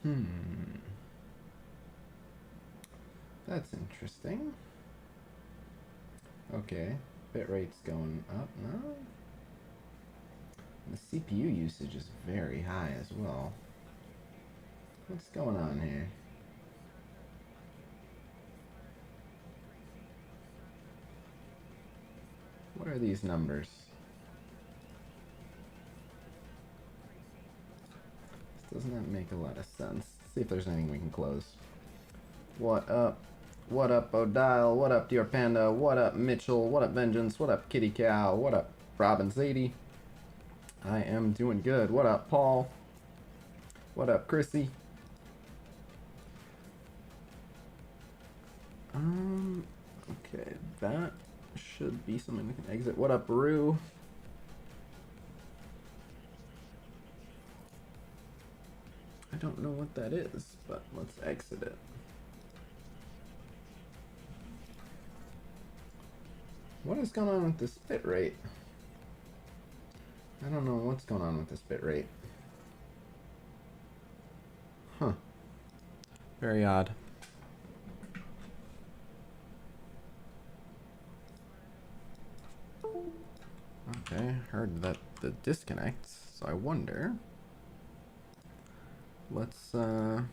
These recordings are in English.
Hmm. That's interesting. Okay. Bitrate's going up now. The CPU usage is very high as well. What's going on here? What are these numbers? This does not make a lot of sense. Let's see if there's anything we can close. What up? What up, Odile? What up, Dear Panda? What up, Mitchell? What up, Vengeance? What up, Kitty Cow? What up, Robin Zadie? I am doing good. What up, Paul? What up, Chrissy? Okay, that should be something we can exit. What up, Rue? I don't know what that is, but let's exit it. What is going on with this bit rate? I don't know what's going on with this bit rate. Huh. Very odd. Okay, heard that the disconnects, so I wonder. Let's oh,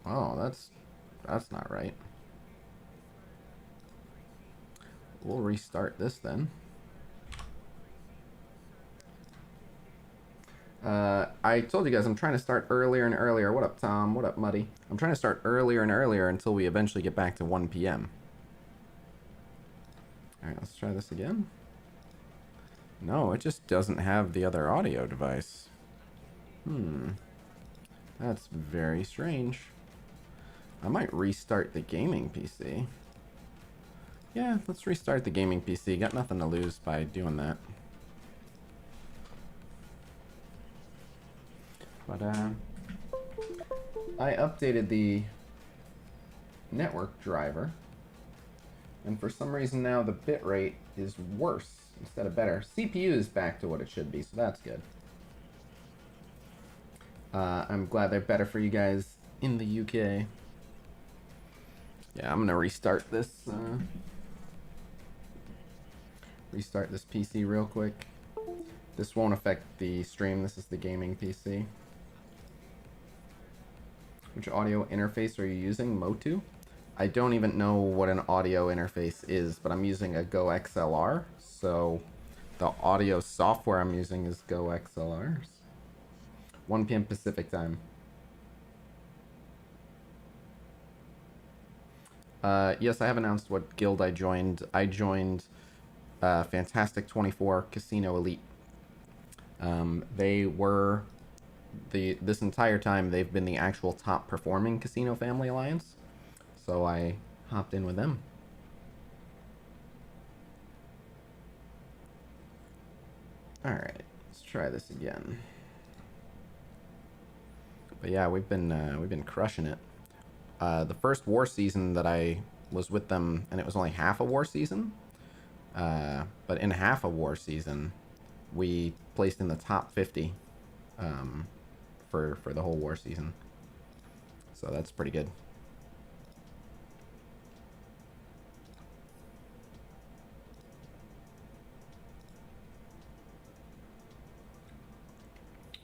that's not right. We'll restart this then. I told you guys I'm trying to start earlier and earlier. What up, Tom? What up, Muddy? I'm trying to start earlier and earlier until we eventually get back to 1 p.m. Alright, let's try this again. No, it just doesn't have the other audio device. That's very strange. I might restart the gaming PC. Yeah, let's restart the gaming PC. Got nothing to lose by doing that. But, I updated the network driver, and for some reason now the bitrate is worse instead of better. CPU is back to what it should be, so that's good. I'm glad they're better for you guys in the UK. Yeah, I'm gonna restart this PC real quick. This won't affect the stream. This is the gaming PC. Which audio interface are you using? Motu? I don't even know what an audio interface is, but I'm using a Go XLR, so the audio software I'm using is Go XLRs. 1 p.m. Pacific time. Yes, I have announced what guild I joined. I joined Fantastic 24 Khasino Elite. They were this entire time they've been the actual top performing Casino Family Alliance, so I hopped in with them. All right, let's try this again. But yeah, we've been crushing it. The first war season that I was with them, and it was only half a war season. But in half a war season, we placed in the top 50 for the whole war season. So that's pretty good.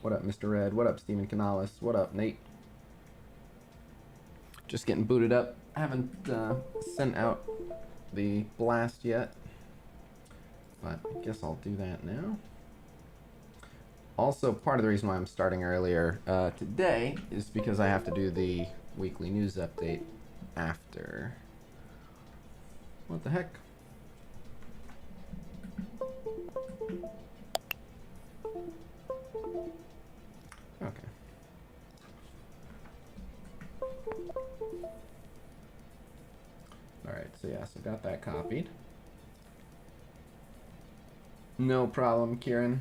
What up, Mr. Red? What up, Steven Canales? What up, Nate? Just getting booted up. I haven't sent out the blast yet, but I guess I'll do that now. Also, part of the reason why I'm starting earlier today is because I have to do the weekly news update after. What the heck? Okay. Alright, so yeah, so got that copied. No problem, Kieran.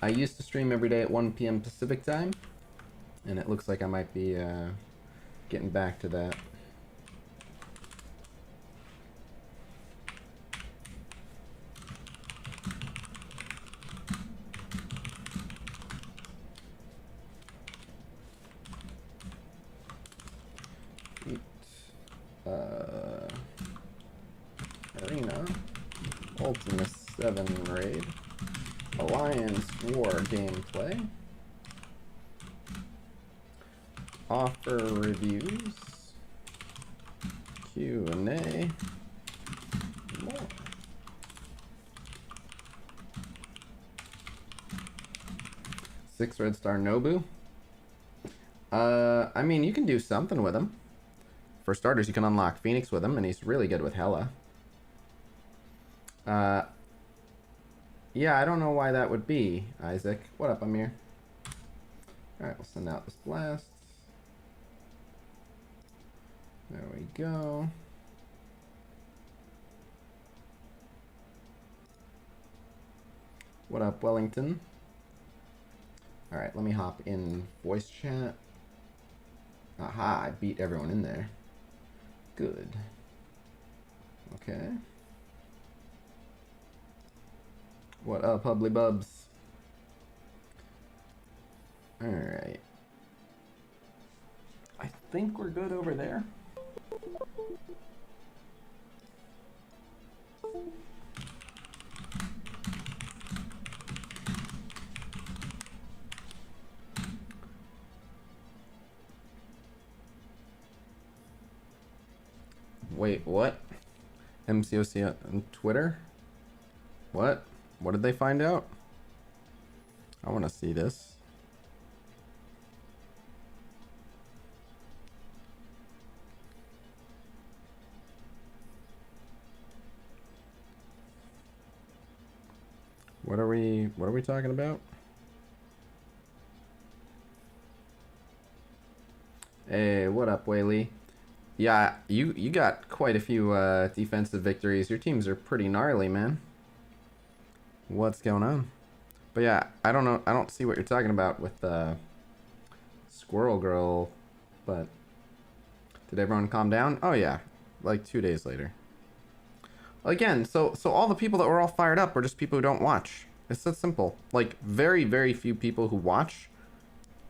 I used to stream every day at 1 p.m. Pacific time, and it looks like I might be getting back to that. Arena, Ultimate 7 Raid, Alliance War gameplay, offer reviews, Q&A, more. Six Red Star Nobu. I mean, you can do something with him. For starters, you can unlock Phoenix with him, and he's really good with Hela. Yeah, I don't know why that would be, Isaac. What up, Amir? Alright, we'll send out this blast. There we go. What up, Wellington? Alright, let me hop in voice chat. Aha, I beat everyone in there. Good. Okay. What up, Hubbly Bubs? Alright. I think we're good over there. Wait, what? MCOC on Twitter? What? What did they find out? I want to see this. What are we talking about? Hey, what up, Whaley? Yeah, you got quite a few defensive victories. Your teams are pretty gnarly, man. What's going on? But yeah, I don't know. I don't see what you're talking about with Squirrel Girl. But did everyone calm down? Oh yeah, like 2 days later. Again, so all the people that were all fired up were just people who don't watch. It's that simple. Like very, very few people who watch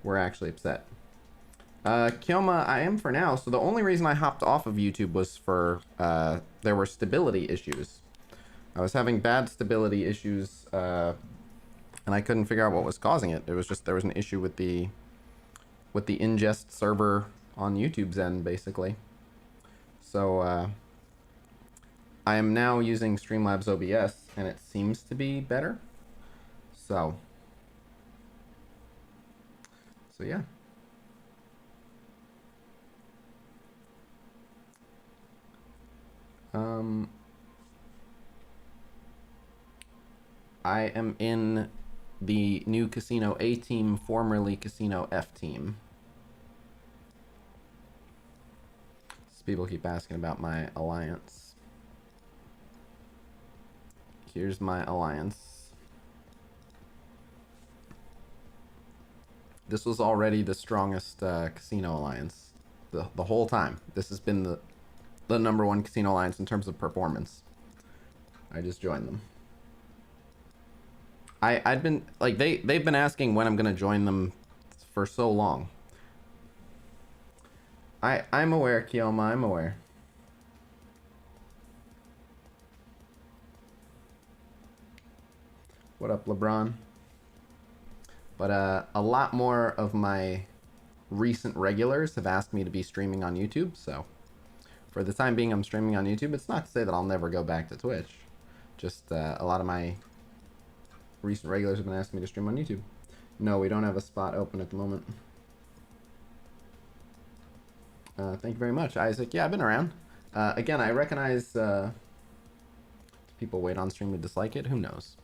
were actually upset. Gilma, I am for now. So the only reason I hopped off of YouTube was for there were stability issues. I was having bad stability issues, and I couldn't figure out what was causing it. It was just there was an issue with the ingest server on YouTube's end, basically. So I am now using Streamlabs OBS, and it seems to be better. So yeah. I am in the new Khasino A team, formerly Khasino F team. People keep asking about my alliance. Here's my alliance. This was already the strongest Khasino alliance the whole time. This has been the #1 Khasino alliance in terms of performance. I just joined them. I'd been like they've been asking when I'm gonna join them for so long. I'm aware, Kioma, I'm aware. What up, LeBron? But a lot more of my recent regulars have asked me to be streaming on YouTube, so for the time being I'm streaming on YouTube. It's not to say that I'll never go back to Twitch. Just a lot of my recent regulars have been asking me to stream on YouTube. No, we don't have a spot open at the moment. Thank you very much, Isaac. Yeah, I've been around. Again, I recognize people wait on stream to dislike it. Who knows?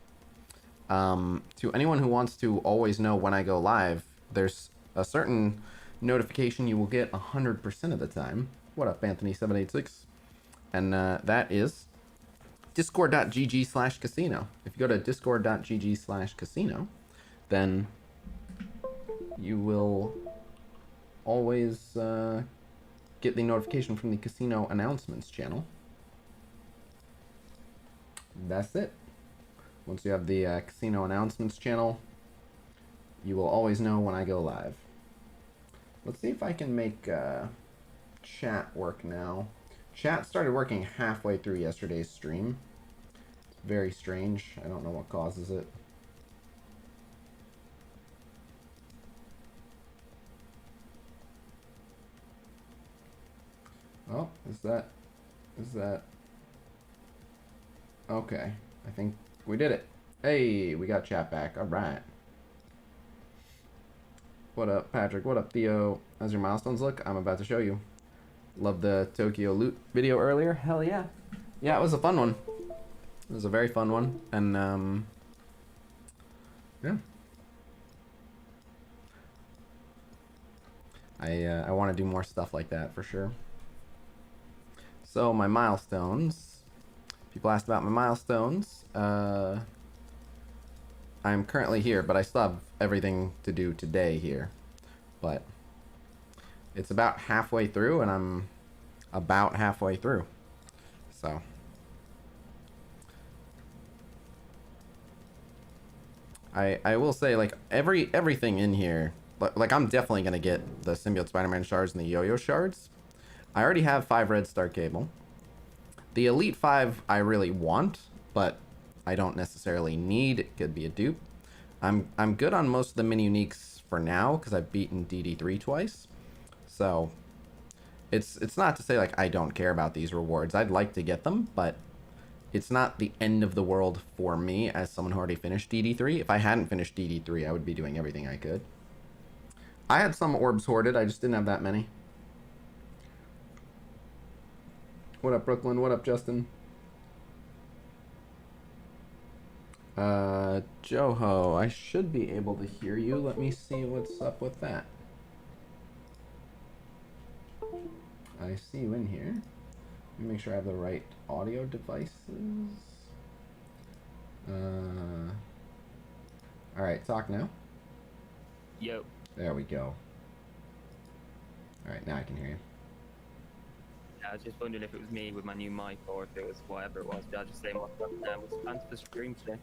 To anyone who wants to always know when I go live, there's a certain notification you will get 100% of the time. What up, Anthony786? And that is discord.gg/Khasino. If you go to discord.gg/Khasino, then you will always get the notification from the Khasino announcements channel. That's it. Once you have the Khasino announcements channel, you will always know when I go live. Let's see if I can make chat work now. Chat started working halfway through yesterday's stream. It's very strange. I don't know what causes it. Oh, is that... Okay, I think we did it. Hey, we got chat back. All right. What up, Patrick? What up, Theo? How's your milestones look? I'm about to show you. Love the Tokyo loot video earlier. Hell yeah. Yeah, it was a fun one. It was a very fun one. And, yeah. I want to do more stuff like that for sure. So, my milestones. People asked about my milestones. I'm currently here, but I still have everything to do today here. But it's about halfway through, and I'm about halfway through. So. I will say, like, everything in here, like, I'm definitely going to get the Symbiote Spider-Man shards and the Yo-Yo shards. I already have 5 Red Star Cable. The Elite 5 I really want, but I don't necessarily need. It could be a dupe. I'm good on most of the mini-uniques for now, because I've beaten DD3 twice. So, it's not to say, like, I don't care about these rewards. I'd like to get them, but it's not the end of the world for me as someone who already finished DD3. If I hadn't finished DD3, I would be doing everything I could. I had some orbs hoarded, I just didn't have that many. What up, Brooklyn? What up, Justin? Joho, I should be able to hear you. Let me see what's up with that. I see you in here. Let me make sure I have the right audio devices. Alright, talk now. Yo. There we go. Alright, now I can hear you. I was just wondering if it was me with my new mic or if it was whatever it was. But I was just saying what's the plans for the stream today?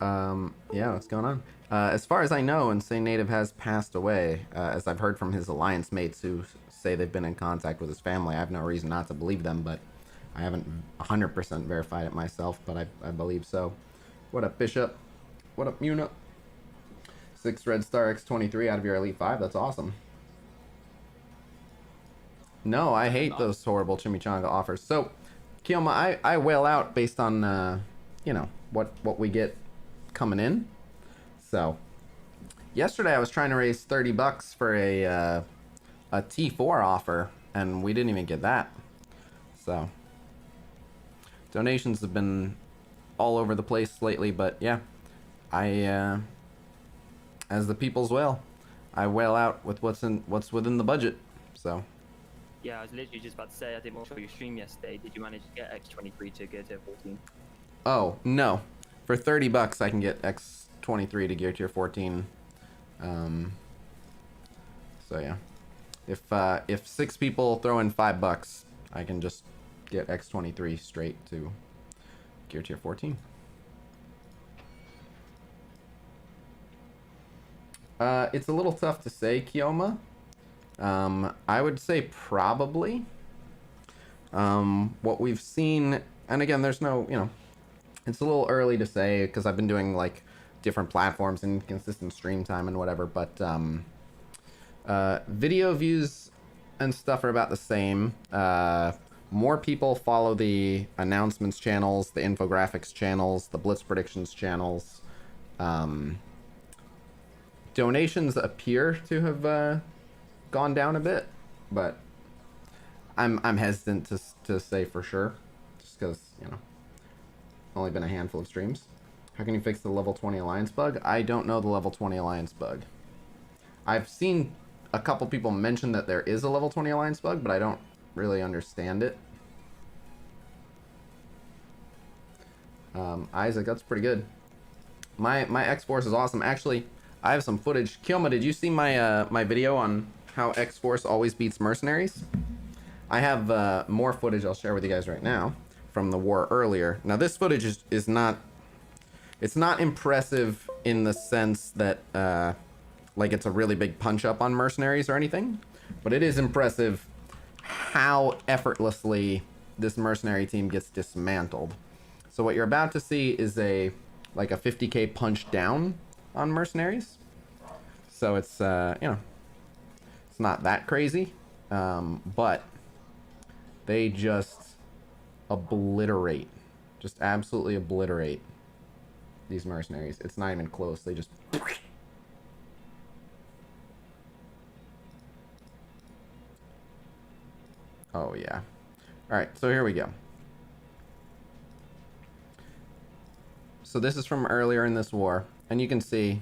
Yeah, what's going on? As far as I know, Insane Native has passed away, as I've heard from his alliance mates who say they've been in contact with his family. I have no reason not to believe them, but I haven't 100% verified it myself, but I believe so. What up, Bishop? What up, Muna? 6 Red Star X23 out of your Elite 5, that's awesome. No, I hate those horrible chimichanga offers. So, Gilma, I whale out based on, you know, what we get coming in. So, yesterday I was trying to raise 30 bucks for a T4 offer, and we didn't even get that. So, donations have been all over the place lately, but yeah, I, as the people's whale, I whale out with what's within the budget. So. Yeah, I was literally just about to say I didn't watch your stream yesterday. Did you manage to get X23 to go to 14? Oh no, for 30 bucks I can get X23 to gear tier 14. So yeah, if 6 people throw in $5, I can just get X23 straight to gear tier 14. It's a little tough to say, Kioma. I would say probably. What we've seen, and again, there's no, you know, it's a little early to say because I've been doing like different platforms and consistent stream time and whatever, but video views and stuff are about the same. More people follow the announcements channels, the infographics channels, the blitz predictions channels. Donations appear to have gone down a bit, but I'm hesitant to say for sure, just because, you know, only been a handful of streams. How can you fix the level 20 alliance bug? I don't know the level 20 alliance bug. I've seen a couple people mention that there is a level 20 alliance bug, but I don't really understand it. Isaac, that's pretty good. My X-Force is awesome. Actually, I have some footage. Kilma, did you see my my video on how X-Force always beats Mercenaries? I have more footage I'll share with you guys right now from the war earlier. Now this footage is not, it's not impressive in the sense that like it's a really big punch up on Mercenaries or anything, but it is impressive how effortlessly this mercenary team gets dismantled. So what you're about to see is like a 50k punch down on mercenaries. So it's it's not that crazy, but they just obliterate, just absolutely obliterate these mercenaries. It's not even close. They just... Oh, yeah. Alright, so here we go. So this is from earlier in this war, and you can see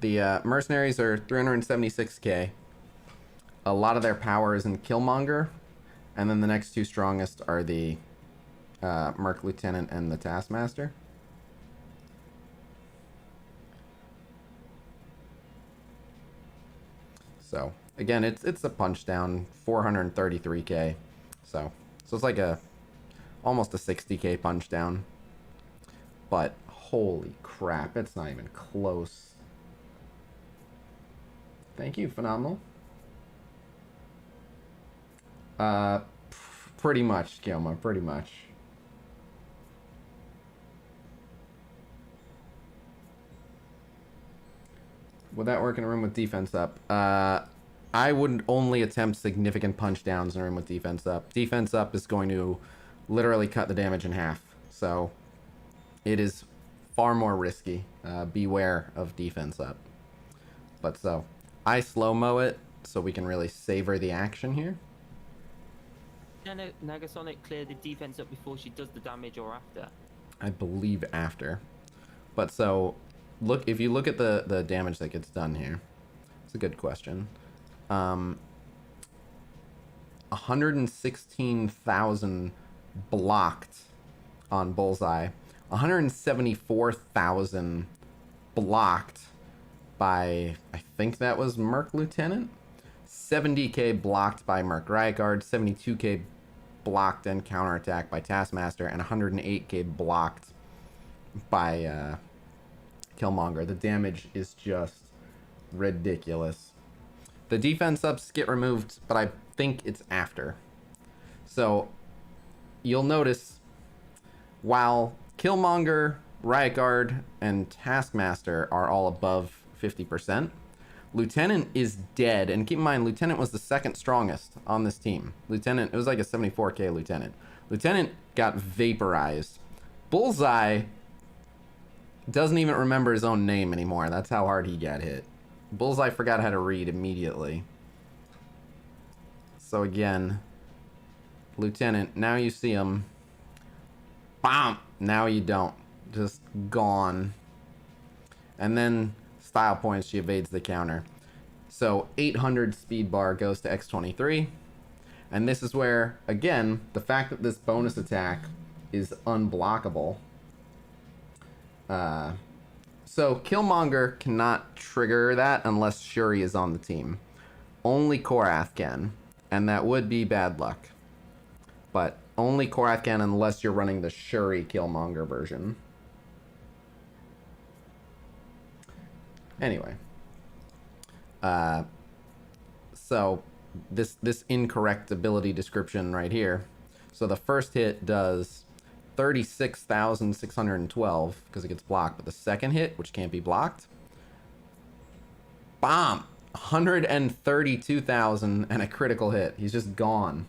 the mercenaries are 376k. A lot of their power is in Killmonger, and then the next two strongest are the Merc Lieutenant and the Taskmaster. So again, it's a punch down, 433k. So it's like almost a 60k punch down. But holy crap, it's not even close. Thank you, Phenomenal. Pretty much, Gilma, pretty much. Would that work in a room with defense up? I would only attempt significant punch downs in a room with defense up. Defense up is going to literally cut the damage in half. So it is far more risky. Beware of defense up. But so, I slow-mo it so we can really savor the action here. Can Negasonic clear the defense up before she does the damage or after? I believe after. But so, look, if you look at the damage that gets done here, it's a good question. 116,000 blocked on Bullseye. 174,000 blocked by, I think that was Merc Lieutenant. 70k blocked by Merc Riot Guard. 72k blocked and counterattack by Taskmaster. And 108k blocked by Killmonger. The damage is just ridiculous. The defense ups get removed, but I think it's after. So you'll notice while Killmonger, Riot Guard, and Taskmaster are all above 50%, Lieutenant is dead. And keep in mind, Lieutenant was the second strongest on this team. Lieutenant, it was like a 74k Lieutenant. Lieutenant got vaporized. Bullseye doesn't even remember his own name anymore. That's how hard he got hit. Bullseye forgot how to read immediately. So again, Lieutenant, now you see him. Bam! Now you don't. Just gone. And then style points, she evades the counter. So 800 speed bar goes to X23. And this is where, again, the fact that this bonus attack is unblockable. So Killmonger cannot trigger that unless Shuri is on the team. Only Korath can, and that would be bad luck. But only Korath can unless you're running the Shuri Killmonger version. Anyway. So this incorrect ability description right here. So the first hit does 36,612 because it gets blocked, but the second hit, which can't be blocked, bomb, 132,000 and a critical hit. He's just gone.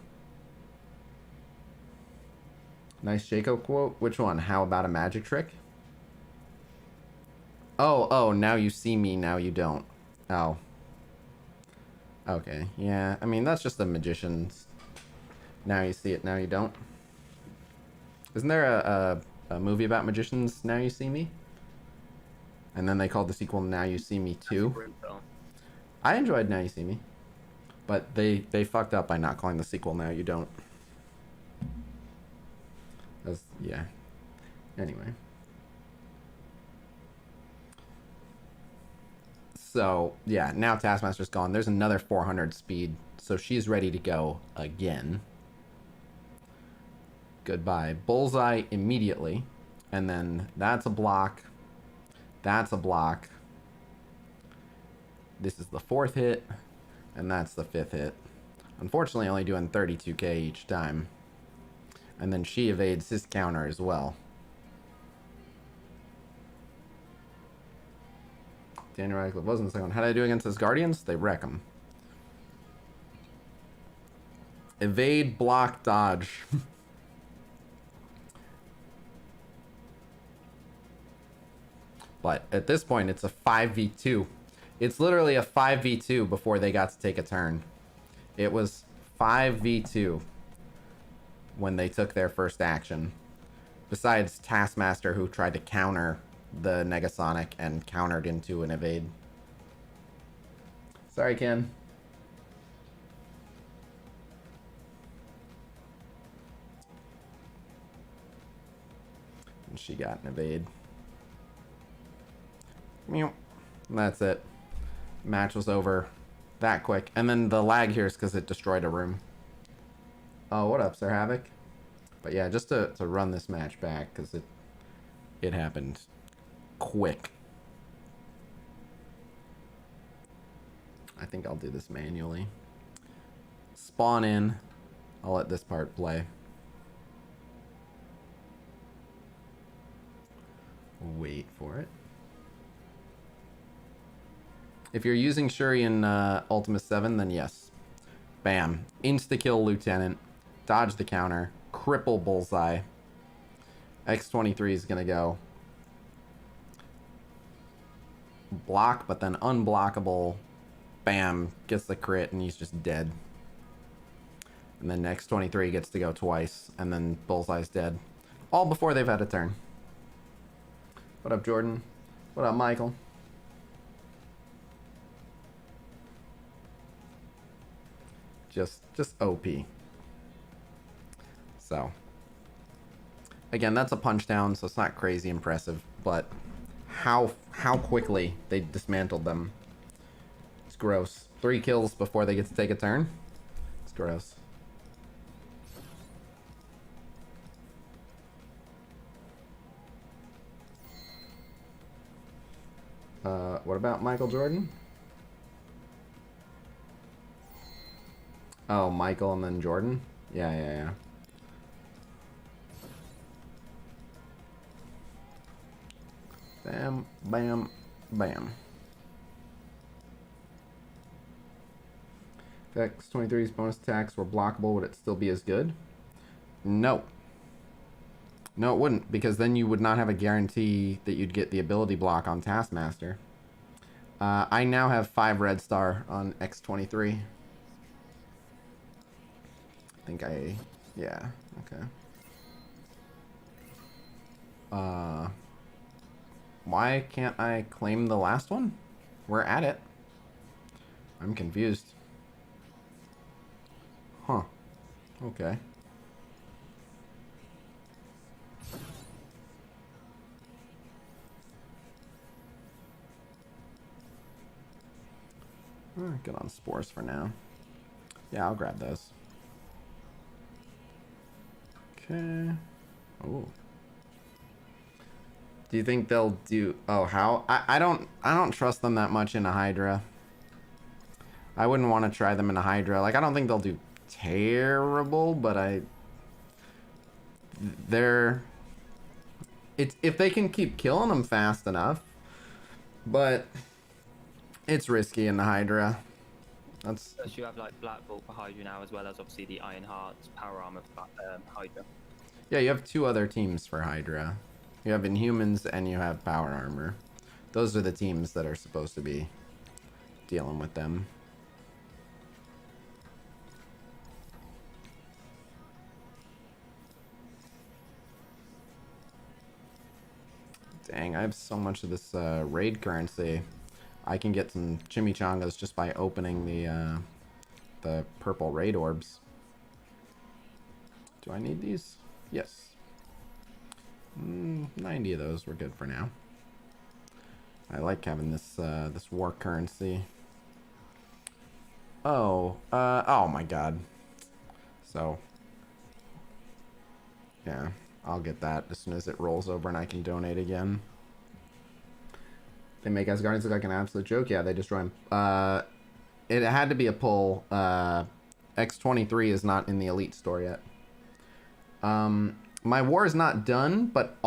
Nice Shaco quote. Which one? How about a magic trick? Oh, now you see me, now you don't. Oh. Okay, yeah, I mean, that's just the magician's. Now you see it, now you don't. Isn't there a movie about magicians, Now You See Me? And then they called the sequel Now You See Me 2. I enjoyed Now You See Me. But they fucked up by not calling the sequel Now You Don't. Yeah. Anyway. So, yeah, now Taskmaster's gone. There's another 400 speed, so she's ready to go again. Goodbye. Bullseye immediately. And then that's a block. That's a block. This is the fourth hit. And that's the fifth hit. Unfortunately, only doing 32k each time. And then she evades his counter as well. Daniel Radcliffe wasn't the second one. How did I do against his Guardians? They wreck him. Evade, block, dodge. But at this point, it's a 5v2. It's literally a 5v2 before they got to take a turn. It was 5v2 when they took their first action. Besides Taskmaster, who tried to counter the Negasonic and countered into an evade. Sorry, Ken. And she got an evade. And that's it. Match was over that quick. And then the lag here is because it destroyed a room. Oh, what up, Sir Havoc? But yeah, just to run this match back, because it happened quick. I think I'll do this manually. Spawn in. I'll let this part play. Wait for it. If you're using Shuri in Ultima 7, then yes. Bam. Insta-kill Lieutenant. Dodge the counter. Cripple Bullseye. X-23 is going to go. Block, but then unblockable. Bam. Gets the crit, and he's just dead. And then X-23 gets to go twice, and then Bullseye's dead. All before they've had a turn. What up, Jordan? What up, Michael? Just OP. So, again, that's a punch down, so it's not crazy impressive, but how quickly they dismantled them. It's gross. 3 kills before they get to take a turn. It's gross. What about Michael Jordan? Oh, Michael and then Jordan? Yeah. Bam, bam, bam. If X-23's bonus attacks were blockable, would it still be as good? No. No, it wouldn't, because then you would not have a guarantee that you'd get the ability block on Taskmaster. I now have 5 Red Star on X-23. I think yeah, okay. Why can't I claim the last one? We're at it. I'm confused. Huh. Okay. Good on spores for now. Yeah, I'll grab those. Okay. Oh. Do you think they'll do... Oh, how? I don't trust them that much in a Hydra. I wouldn't want to try them in a Hydra. Like, I don't think they'll do terrible, but they're... If they can keep killing them fast enough. But it's risky in the Hydra. That's... Plus you have like Black Bolt for Hydra now, as well as obviously the Iron Heart's power armor for Hydra. Yeah, you have 2 other teams for Hydra. You have Inhumans and you have Power Armor. Those are the teams that are supposed to be dealing with them. Dang, I have so much of this raid currency. I can get some chimichangas just by opening the purple raid orbs. Do I need these? Yes. 90 of those were good for now. I like having this this war currency. Oh my god. So yeah, I'll get that as soon as it rolls over and I can donate again. They make Asgardians look like an absolute joke. Yeah, they destroy him. It had to be a pull. X23 is not in the Elite store yet. My war is not done, but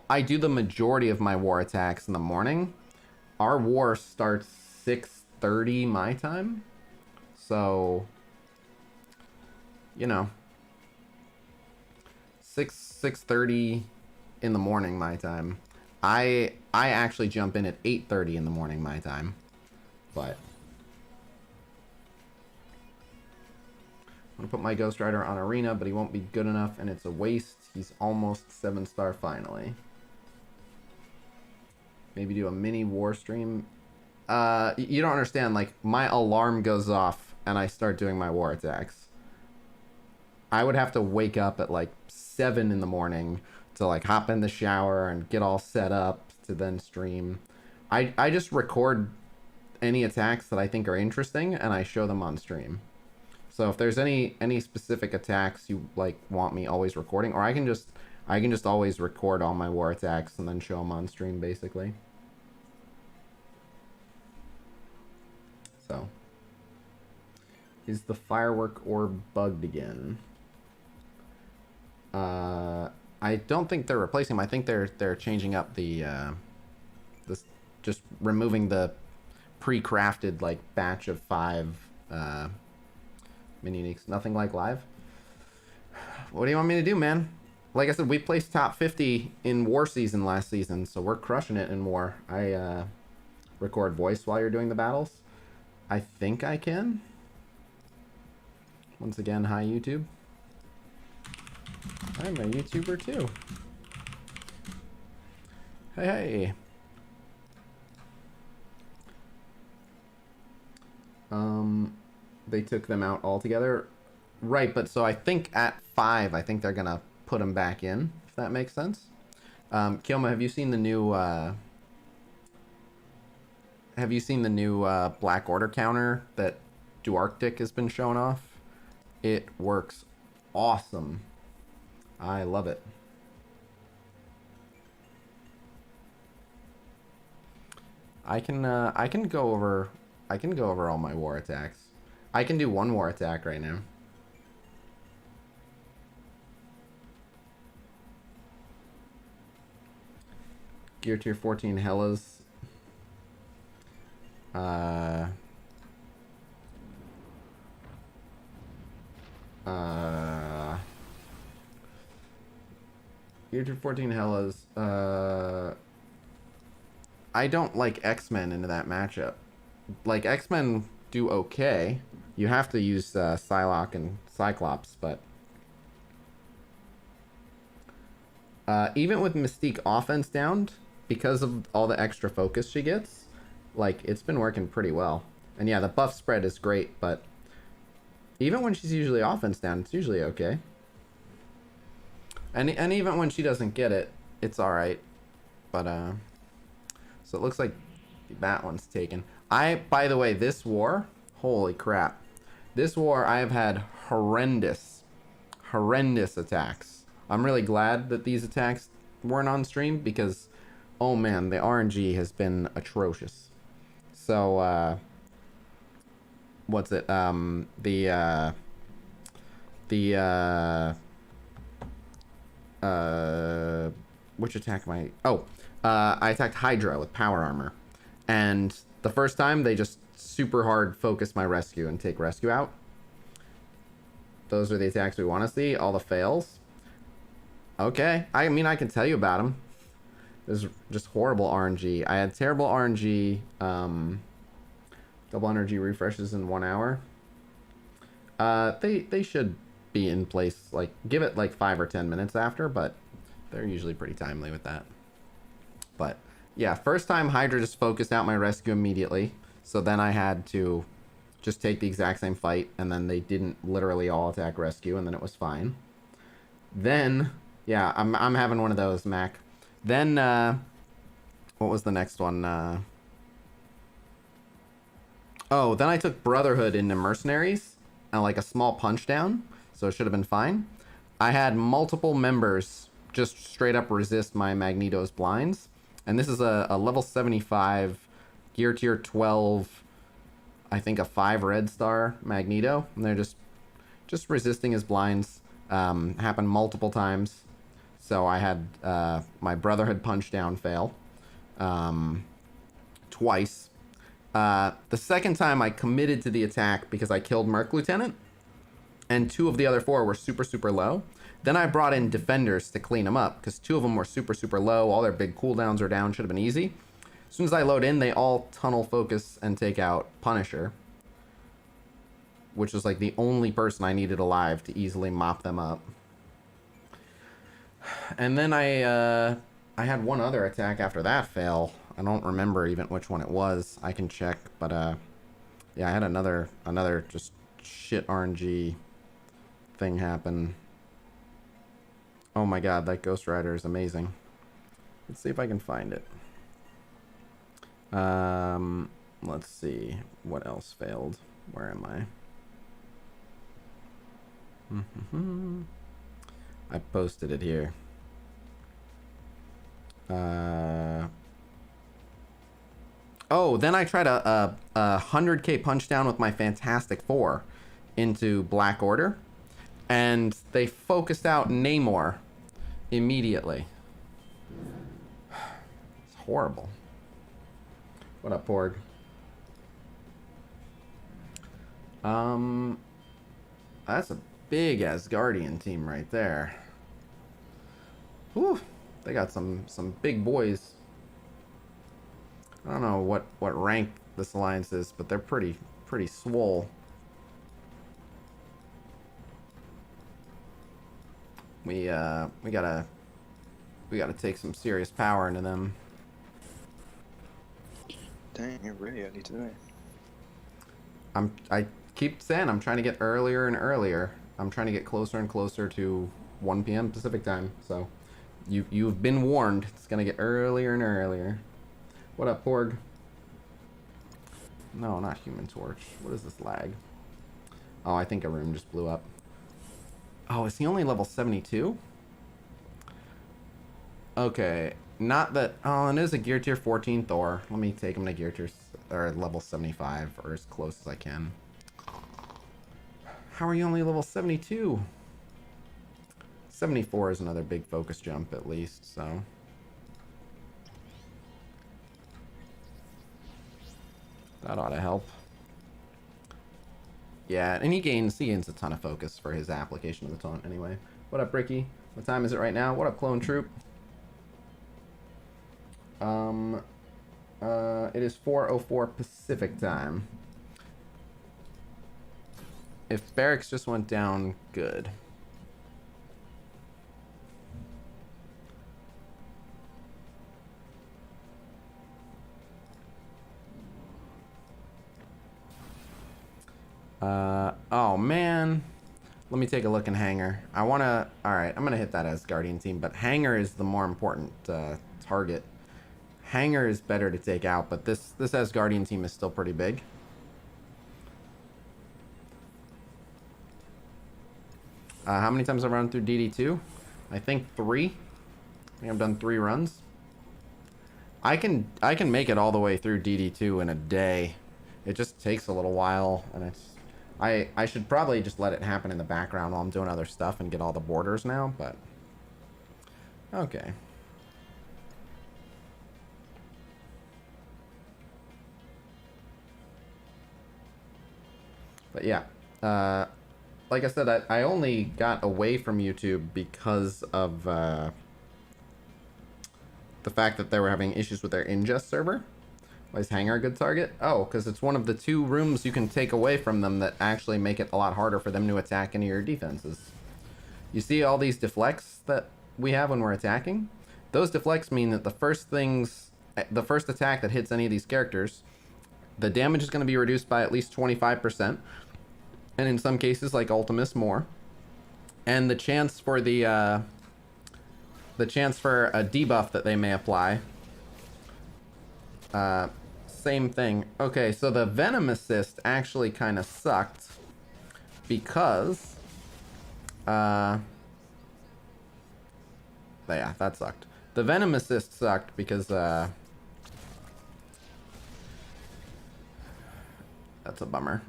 I do the majority of my war attacks in the morning. Our war starts 6:30 my time. So, you know, 6:30 in the morning my time. I actually jump in at 8:30 in the morning my time. But I'm gonna put my Ghost Rider on Arena, but he won't be good enough, and it's a waste. He's almost 7-star finally. Maybe do a mini war stream. You don't understand. Like, my alarm goes off, and I start doing my war attacks. I would have to wake up at like 7 in the morning to like hop in the shower and get all set up to then stream. I just record any attacks that I think are interesting, and I show them on stream. So if there's any specific attacks you like want me always recording, or I can just always record all my war attacks and then show them on stream basically. So, is the firework orb bugged again? I don't think they're replacing them. I think they're changing up the this, just removing the pre-crafted like batch of 5 mini uniques. Nothing like live. What do you want me to do, man? Like I said, we placed top 50 in war season last season, so we're crushing it in war. I record voice while you're doing the battles. I think I can. Once again, hi YouTube. I'm a YouTuber too. Hey. They took them out altogether. Right, but so I think at 5, I think they're gonna put them back in, if that makes sense. Gilma, have you seen the new Black Order counter that Duarctic has been showing off? It works awesome. I love it. I can go over all my war attacks. I can do one war attack right now. Gear tier 14 Hellas. Gear tier 14 Hellas. I don't like X-Men into that matchup. Like, X-Men do okay. You have to use Psylocke and Cyclops, but even with Mystique offense down, because of all the extra focus she gets, like, it's been working pretty well. And yeah, the buff spread is great, but even when she's usually offense down, it's usually okay. And even when she doesn't get it, it's alright. But so it looks like that one's taken. By the way, this war, holy crap. This war, I have had horrendous attacks. I'm really glad that these attacks weren't on stream because, oh man, the RNG has been atrocious. So, what's it? Which attack am I? Oh, I attacked Hydra with power armor. And the first time, they just super hard focus my rescue and take rescue out. Those are the attacks we want to see. All the fails. Okay. I mean, I can tell you about them. There's just horrible RNG. I had terrible RNG. Double energy refreshes in 1 hour. They should be in place. Like, give it like 5 or 10 minutes after, but they're usually pretty timely with that. But yeah, first time Hydra just focused out my rescue immediately. So then I had to just take the exact same fight, and then they didn't literally all attack rescue, and then it was fine. Then, yeah, I'm having one of those, Mac. Then, what was the next one? Oh, then I took Brotherhood into Mercenaries, and like a small punch down, so it should have been fine. I had multiple members just straight up resist my Magneto's blinds, and this is a level 75, gear tier 12, I think a 5 Red Star Magneto, and they're just just resisting his blinds. Happened multiple times. So I had my brother had punch down fail twice. The second time I committed to the attack because I killed Merc Lieutenant, and 2 of the other 4 were super, super low. Then I brought in defenders to clean them up because 2 of them were super, super low. All their big cooldowns are down. Should have been easy. As soon as I load in, they all tunnel focus and take out Punisher, which was like the only person I needed alive to easily mop them up. And then I had one other attack after that fail. I don't remember even which one it was. I can check, but yeah, I had another just shit RNG thing happen. Oh my god, that Ghost Rider is amazing. Let's see if I can find it. Let's see what else failed. Where am I? I posted it here. Oh, then I tried a 100k punch down with my Fantastic Four into Black Order, and they focused out Namor immediately. It's horrible. What up, Porg? That's a big Asgardian team right there. Whew, they got some big boys. I don't know what rank this alliance is, but they're pretty swole. We gotta take some serious power into them. Dang, you're really early today. I keep saying I'm trying to get earlier and earlier. I'm trying to get closer and closer to 1 p.m. Pacific time. So you've been warned. It's gonna get earlier and earlier. What up, Porg? No, not Human Torch. What is this lag? Oh, I think a room just blew up. Oh, is he only level 72? Okay, not that... Oh, and it is a Gear Tier 14 Thor. Let me take him to Gear Tier... or level 75, or as close as I can. How are you only level 72? 74 is another big focus jump, at least, so... that ought to help. Yeah, and he gains a ton of focus for his application of the taunt anyway. What up, Ricky? What time is it right now? What up, Clone Troop? It is 4:04 Pacific time. If barracks just went down, good. Oh man. Let me take a look in Hangar. Alright, I'm gonna hit that Asgardian team, but Hangar is the more important target. Hangar is better to take out, but this Asgardian team is still pretty big. How many times have I run through DD2? I think 3. I think I've done 3 runs. I can make it all the way through DD2 in a day. It just takes a little while, and it's... I should probably just let it happen in the background while I'm doing other stuff and get all the borders now, but... okay. But yeah, like I said, I only got away from YouTube because of the fact that they were having issues with their ingest server. Why is Hangar a good target? Oh, because it's one of the 2 rooms you can take away from them that actually make it a lot harder for them to attack any of your defenses. You see all these deflects that we have when we're attacking? Those deflects mean that the first attack that hits any of these characters, the damage is going to be reduced by at least 25%. And in some cases, like Ultimus, more. And the chance for a debuff that they may apply, same thing. Okay, so the Venom Assist actually kind of sucked because yeah, that sucked. The Venom Assist sucked because that's a bummer.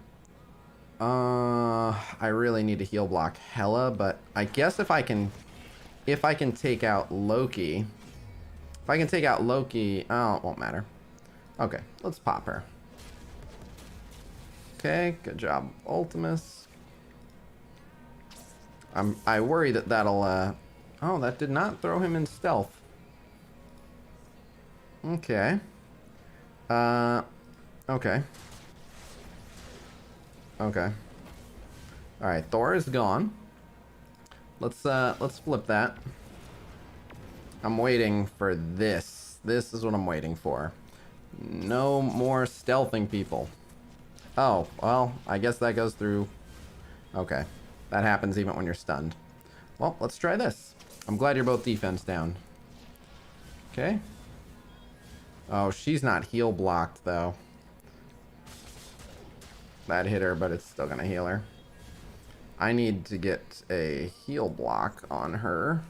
I really need to heal block hella, but I guess if I can take out Loki, oh, it won't matter. Okay, let's pop her. Okay, good job, Ultimus. I worry that that'll, oh, that did not throw him in stealth. Okay. Okay. Okay. Alright, Thor is gone. Let's flip that. I'm waiting for this. This is what I'm waiting for. No more stealthing people. Oh, well, I guess that goes through. Okay. That happens even when you're stunned. Well, let's try this. I'm glad you're both defense down. Okay. Oh, she's not heal blocked, though. That hit her, but it's still gonna heal her. I need to get a heal block on her.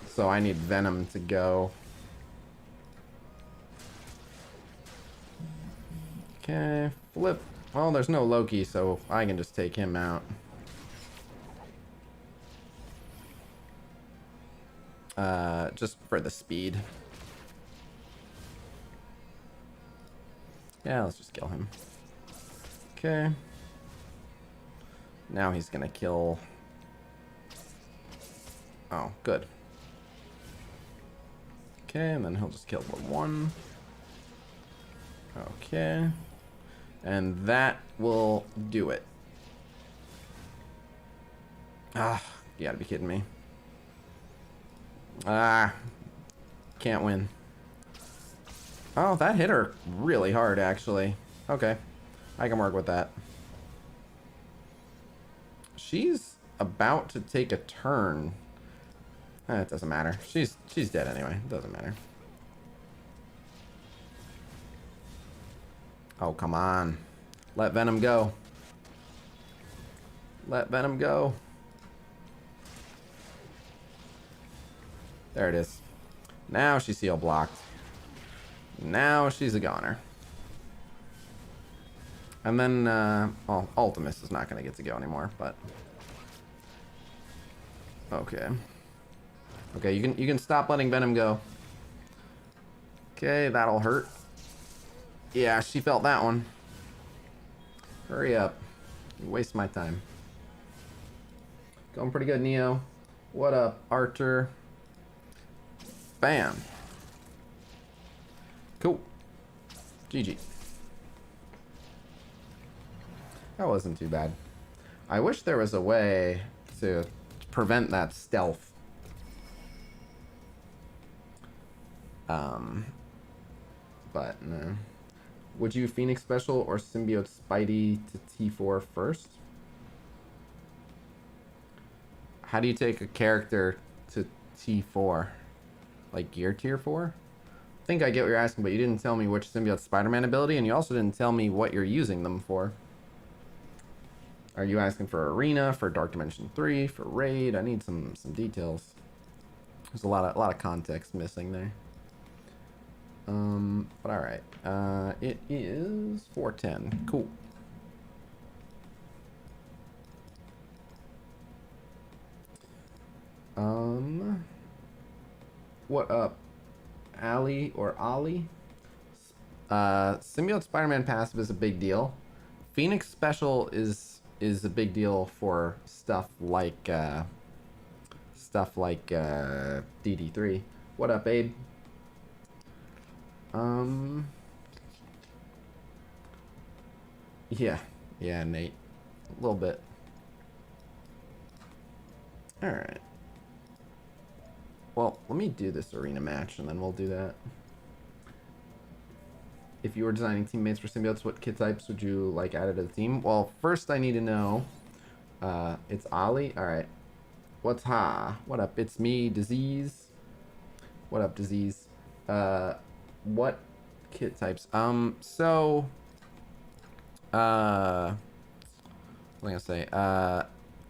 So I need Venom to go. Okay, flip. Well, there's no Loki, so I can just take him out. Just for the speed. Yeah, let's just kill him. Okay. Now he's gonna kill... Oh, good. Okay, and then he'll just kill the one. Okay. And that will do it. Ah, you gotta be kidding me. Ah, can't win. Oh, that hit her really hard, actually. Okay, I can work with that. She's about to take a turn. It doesn't matter. She's dead anyway. It doesn't matter. Oh, come on. Let Venom go. Let Venom go. There it is. Now she's seal blocked. Now she's a goner. And then, well, Ultimus is not going to get to go anymore, but... Okay. Okay, you can stop letting Venom go. Okay, that'll hurt. Yeah, she felt that one. Hurry up. You waste my time. Going pretty good, Neo. What up, Archer? Bam. Cool. GG. That wasn't too bad. I wish there was a way to prevent that stealth. But no. Would you Phoenix Special or Symbiote Spidey to T4 first? How do you take a character to T4? Like gear tier 4? I think I get what you're asking, but you didn't tell me which Symbiote Spider-Man ability, and you also didn't tell me what you're using them for. Are you asking for Arena, for Dark Dimension 3, for Raid? I need some details. There's a lot of context missing there. But alright. It is 410. Cool. What up? Ali or Ollie? Symbiote Spider-Man passive is a big deal. Phoenix Special is a big deal for stuff like DD3. What up, Abe? Yeah, Nate. A little bit. Alright. Well, let me do this arena match and then we'll do that. If you were designing teammates for symbiotes, what kit types would you like added to the team? Well, first I need to know. It's Ollie. Alright. What's What up? It's me, Disease. What up, Disease? What kit types? What was I gonna say?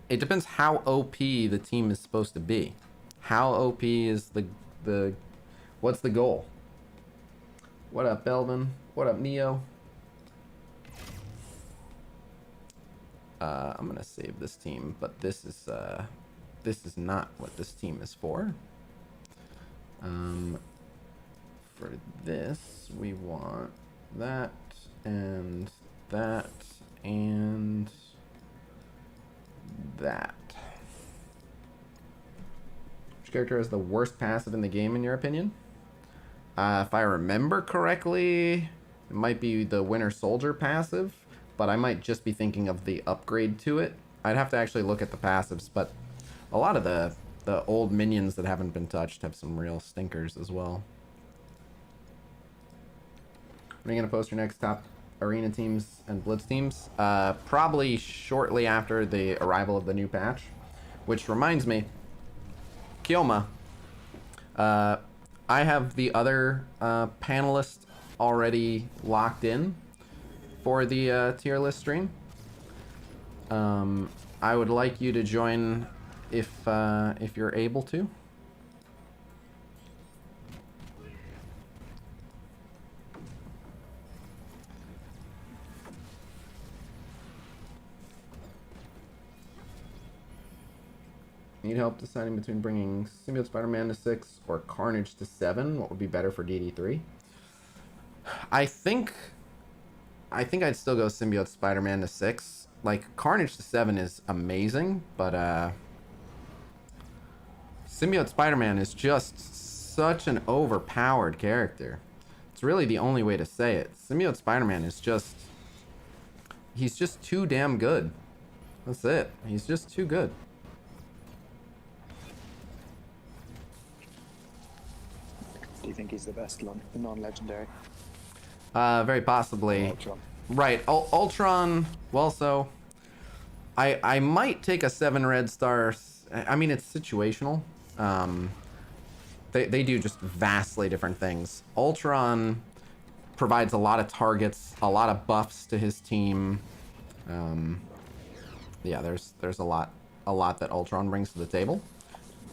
It depends how OP the team is supposed to be. How OP is the what's the goal? What up, Belvin? What up, Neo? I'm gonna save this team, but this is not what this team is for. For this, we want that and that and that. Which character has the worst passive in the game, in your opinion? If I remember correctly, it might be the Winter Soldier passive, but I might just be thinking of the upgrade to it. I'd have to actually look at the passives, but a lot of the old minions that haven't been touched have some real stinkers as well. When are you going to post your next top arena teams and blitz teams? Probably shortly after the arrival of the new patch. Which reminds me, Gilma, I have the other panelist already locked in for the tier list stream. I would like you to join if you're able to. Need help deciding between bringing Symbiote Spider-Man to 6 or Carnage to 7? What would be better for DD3? I think I'd still go Symbiote Spider-Man to 6. Like, Carnage to 7 is amazing, but Symbiote Spider-Man is just such an overpowered character. It's really the only way to say it. Symbiote Spider-Man is just... he's just too damn good. That's it. He's just too good. Do you think he's the best non-legendary? Very possibly. Ultron. Right. Ultron, well, so... I might take a 7 Red Stars. I mean, it's situational. They do just vastly different things. Ultron provides a lot of targets, a lot of buffs to his team. Yeah, there's a lot that Ultron brings to the table.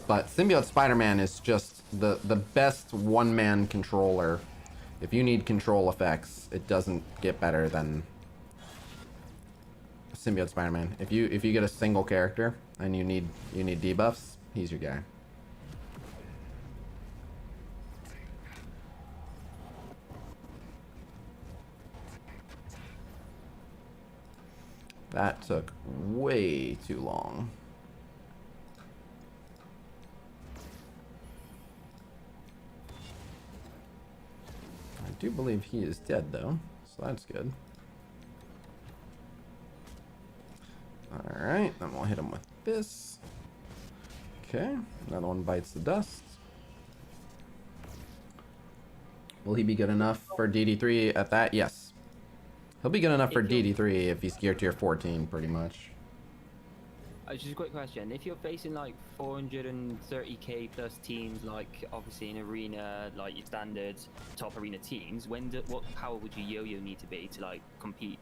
But Symbiote Spider-Man is just the best one-man controller. If you need control effects, it doesn't get better than Symbiote Spider-Man. If you get a single character and you need debuffs, he's your guy. That took way too long. I do believe he is dead though, so that's good. Alright, then we'll hit him with this. Okay, another one bites the dust. Will he be good enough for DD3 at that? Yes. He'll be good enough for DD3 if he's gear tier 14, pretty much. Just a quick question. If you're facing like 430k plus teams, like obviously in arena, like your standard top arena teams, what power would your yo-yo need to be to like compete?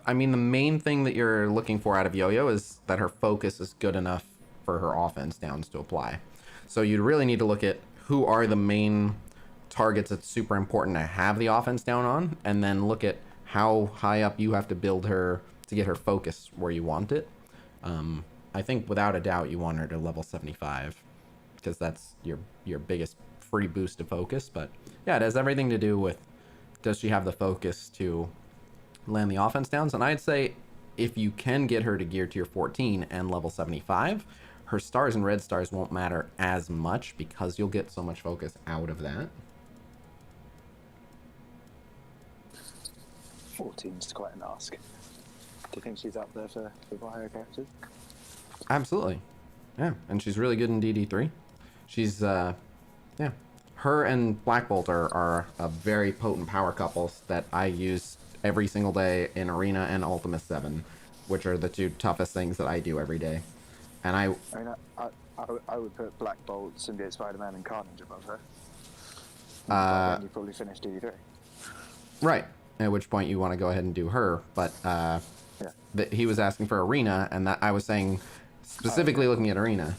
I mean, the main thing that you're looking for out of Yo-Yo is that her focus is good enough for her offense downs to apply. So you'd really need to look at who are the main targets that's super important to have the offense down on, and then look at how high up you have to build her to get her focus where you want it. I think without a doubt you want her to level 75 because that's your biggest free boost to focus. But yeah, it has everything to do with, does she have the focus to land the offense downs? And I'd say if you can get her to gear tier 14 and level 75, her stars and red stars won't matter as much because you'll get so much focus out of that. 14 is quite an ask. Do you think she's up there for higher characters? Absolutely. Yeah, and she's really good in DD3. She's, yeah. Her and Black Bolt are a very potent power couples that I use every single day in Arena and Ultima 7, which are the two toughest things that I do every day. And I mean, I would put Black Bolt, Symbiote Spider-Man, and Carnage above her. Then you probably finish DD3. Right. At which point you want to go ahead and do her, but he was asking for Arena, and that I was saying specifically looking at Arena.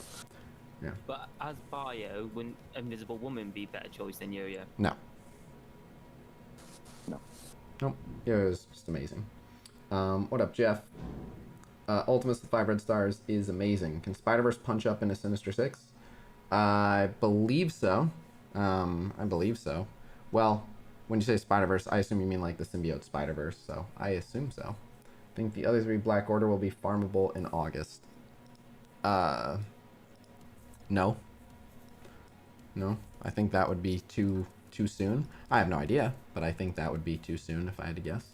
Yeah. But as bio, wouldn't Invisible Woman be a better choice than Yo-Yo? No. No. Nope. It was just amazing. What up, Jeff? Ultimates with 5 red stars is amazing. Can Spider-Verse punch up in a Sinister Six? I believe so. I believe so. Well, when you say Spider-Verse, I assume you mean like the symbiote Spider-Verse, so I assume so. I think the other 3 Black Order will be farmable in August. No. No. I think that would be too soon. I have no idea, but I think that would be too soon if I had to guess.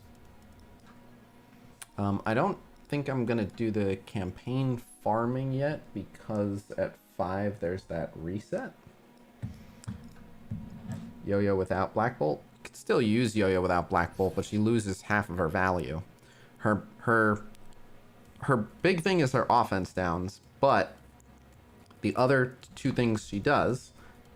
I don't think I'm gonna do the campaign farming yet because at 5 there's that reset. Yo-Yo without Black Bolt. Could still use Yo-Yo without Black Bolt, but she loses half of her value. Her big thing is her offense downs, but the other 2 things she does,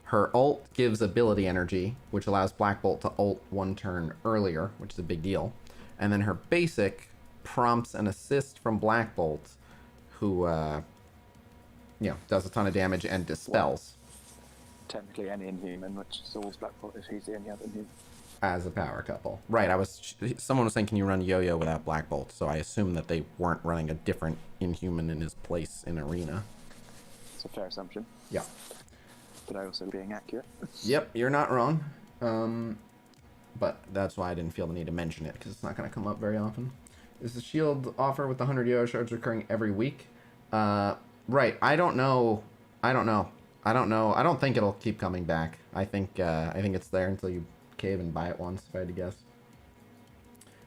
her ult gives ability energy, which allows Black Bolt to ult 1 turn earlier, which is a big deal. And then her basic prompts an assist from Black Bolt, who, does a ton of damage and dispels. Technically any Inhuman, which is always Black Bolt if he's the only other Inhuman. As a power couple. Right, someone was saying, can you run Yo-Yo without Black Bolt? So I assume that they weren't running a different Inhuman in his place in Arena. It's a fair assumption. Yeah. But I also being accurate. Yep, you're not wrong. But that's why I didn't feel the need to mention it, because it's not going to come up very often. Is the shield offer with the 100 Yo-Yo shards recurring every week? Right, I don't know. I don't think it'll keep coming back. I think it's there until you cave and buy it once, if I had to guess.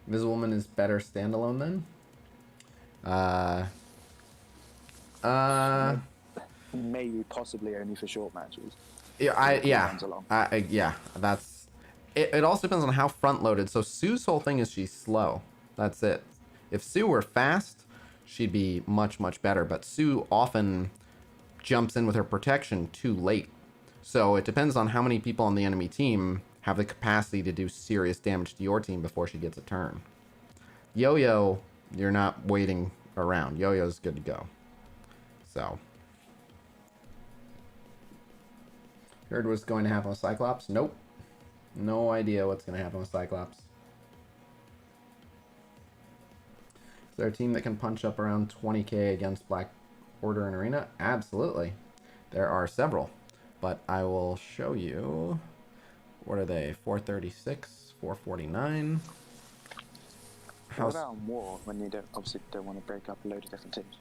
Invisible Woman is better standalone then? Maybe possibly only for short matches. Yeah, that's it. It also depends on how front loaded. So Sue's whole thing is she's slow. That's it. If Sue were fast, she'd be much better, but Sue often jumps in with her protection too late. So it depends on how many people on the enemy team have the capacity to do serious damage to your team before she gets a turn. Yo-Yo, you're not waiting around. Yo-Yo's good to go. So. Heard what's going to happen with Cyclops? Nope. No idea what's going to happen with Cyclops. Is there a team that can punch up around 20k against Black Order and Arena? Absolutely. There are several. But I will show you. What are they? 436, 449. What about on War, when you obviously don't want to break up a load of different teams?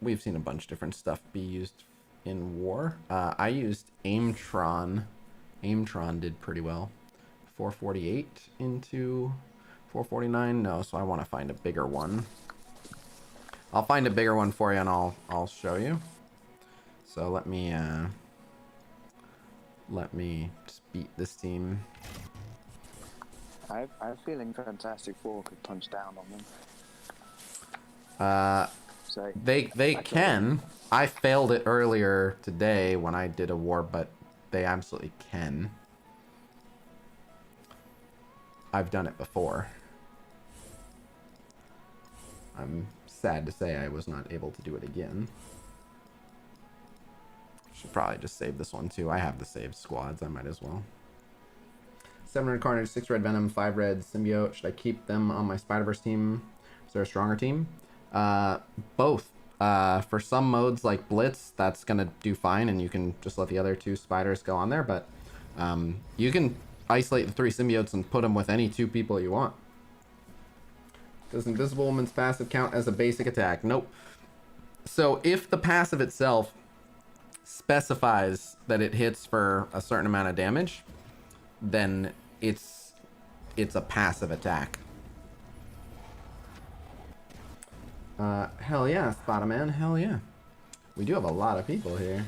We've seen a bunch of different stuff be used in War. I used Aimtron. Aimtron did pretty well. 448 into 449. No, so I want to find a bigger one. I'll find a bigger one for you and I'll show you. So let me just beat this team. I have a feeling Fantastic Four could punch down on them. So they can. I failed it earlier today when I did a war, but they absolutely can. I've done it before. I'm sad to say I was not able to do it again. Should probably just save this one too. I have the saved squads. I might as well. 700 Carnage, 6 red Venom, 5 red Symbiote. Should I keep them on my Spider-Verse team? Is there a stronger team? Both. For some modes like Blitz, that's going to do fine, and you can just let the other 2 spiders go on there, but you can isolate the 3 symbiotes and put them with any 2 people you want. Does Invisible Woman's passive count as a basic attack? Nope. So if the passive itself specifies that it hits for a certain amount of damage, then it's a passive attack. Hell yeah, Spider-Man, hell yeah. We do have a lot of people here.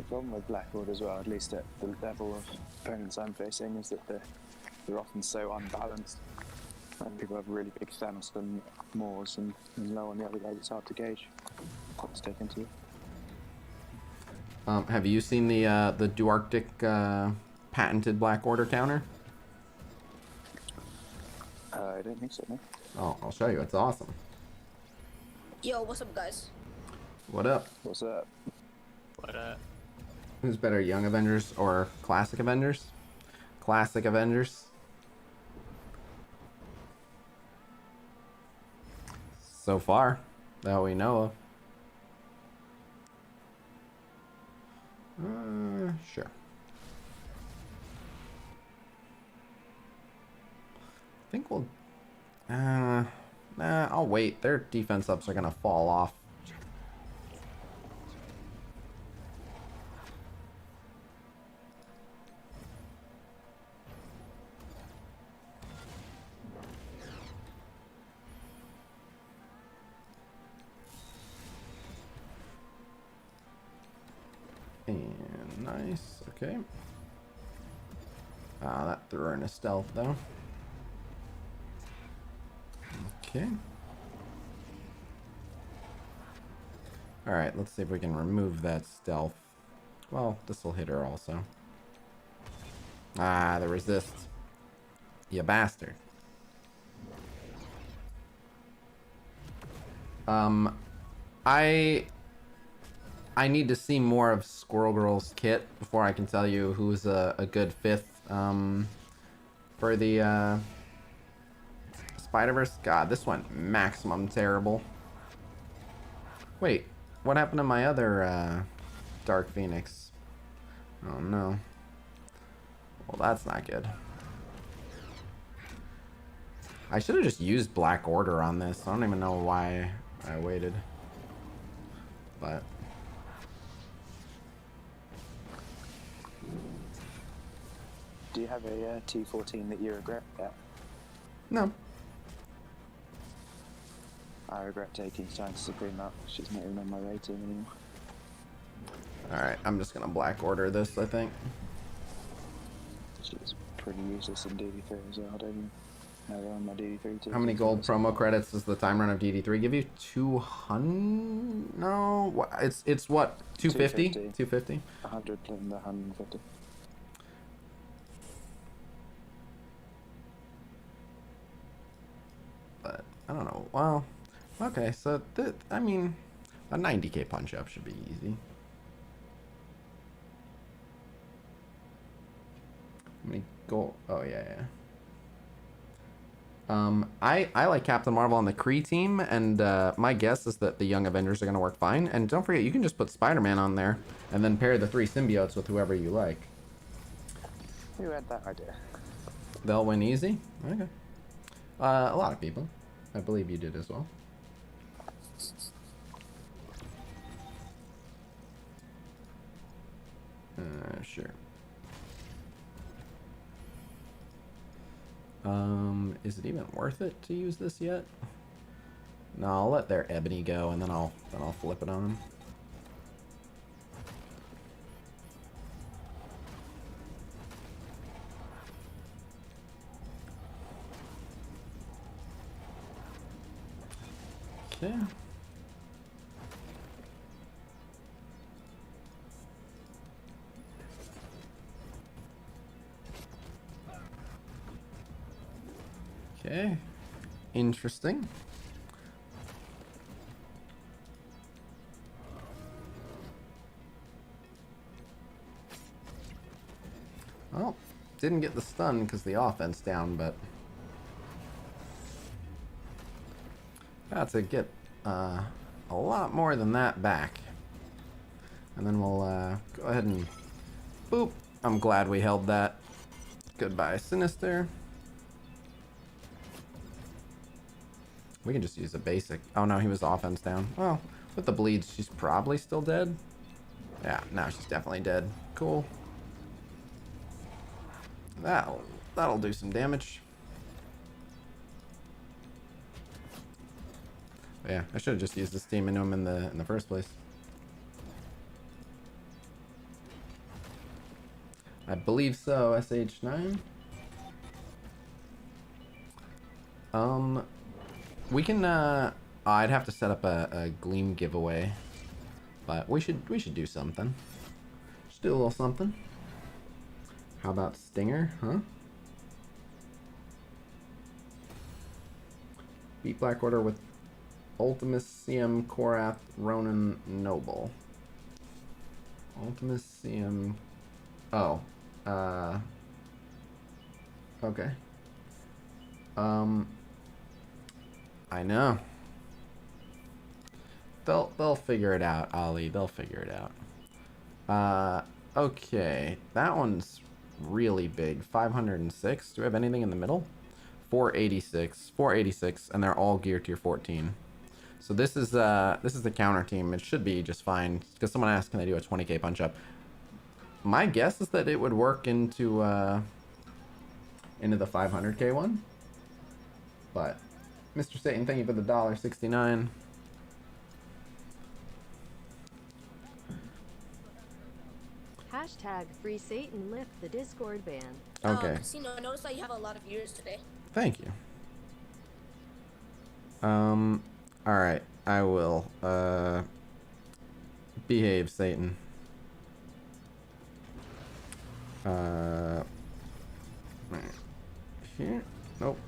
the problem with Black Order as well, at least at the level of opponents I'm facing, is that they're often so unbalanced. And people have really big Thanos and Moors and low on the other guys. It's hard to gauge what's taken to. Have you seen the Duarctic patented Black Order counter? I don't think so, no. Oh, I'll show you. It's awesome. Yo, what's up, guys? What up? What's up? What up? Who's better, Young Avengers or Classic Avengers? Classic Avengers. So far, that we know of. Sure. I think we'll... nah, I'll wait. Their defense ups are gonna fall off. And nice, okay. That threw her in a stealth though. Okay. Alright, let's see if we can remove that stealth. Well, this will hit her also. The resist. You bastard. I need to see more of Squirrel Girl's kit before I can tell you who's a good fifth for the Spider-Verse. God, this went maximum terrible. Wait, what happened to my other Dark Phoenix? Oh no. Well, that's not good. I should have just used Black Order on this. I don't even know why I waited. But... Do you have a T14 that you regret yet? no. I regret taking Science Supreme out. She's not even on my rating anymore. Alright, I'm just gonna Black Order this, I think. She's pretty useless in DD3 as well. I don't even have her on my DD3 too. How many gold promo credits does the time run of DD3 give you? 200? No, it's what? 250? 250? 100 and 150. But I don't know. Well, okay, so I mean, a 90k punch up should be easy. How many gold? Oh yeah. I like Captain Marvel on the Kree team, and my guess is that the Young Avengers are gonna work fine. And don't forget, you can just put Spider-Man on there, and then pair the 3 symbiotes with whoever you like. Who had that idea? They'll win easy. Okay. A lot of people. I believe you did as well. Sure. Is it even worth it to use this yet? No, I'll let their Ebony go, and then I'll flip it on them. Okay. Okay. Interesting. Well, didn't get the stun because the offense down, but got to get a lot more than that back. And then we'll go ahead and boop. I'm glad we held that. Goodbye, Sinister. We can just use a basic. Oh no, he was offense down. Well, with the bleeds, she's probably still dead. Yeah, no, she's definitely dead. Cool. That'll do some damage. Yeah, I should have just used the steam into him in the first place. I believe so, SH9. We can I'd have to set up a Gleam giveaway. But we should do something. Just do a little something. How about Stinger, huh? Beat Black Order with Ultimus CM Korath Ronan Noble. Ultimus CM. Oh. Okay. I know. They'll figure it out, Ollie. They'll figure it out. Okay. That one's really big. 506. Do we have anything in the middle? 486. 486, and they're all gear tier 14. So this is the counter team. It should be just fine. Because someone asked, can I do a 20k punch up? My guess is that it would work into the 500k one. But Mr. Satan, thank you for the $1.69. Hashtag free Satan lift the Discord ban. Okay. Khasino, I noticed that you have a lot of viewers today. Thank you. Alright. I will, behave, Satan. Here? Nope.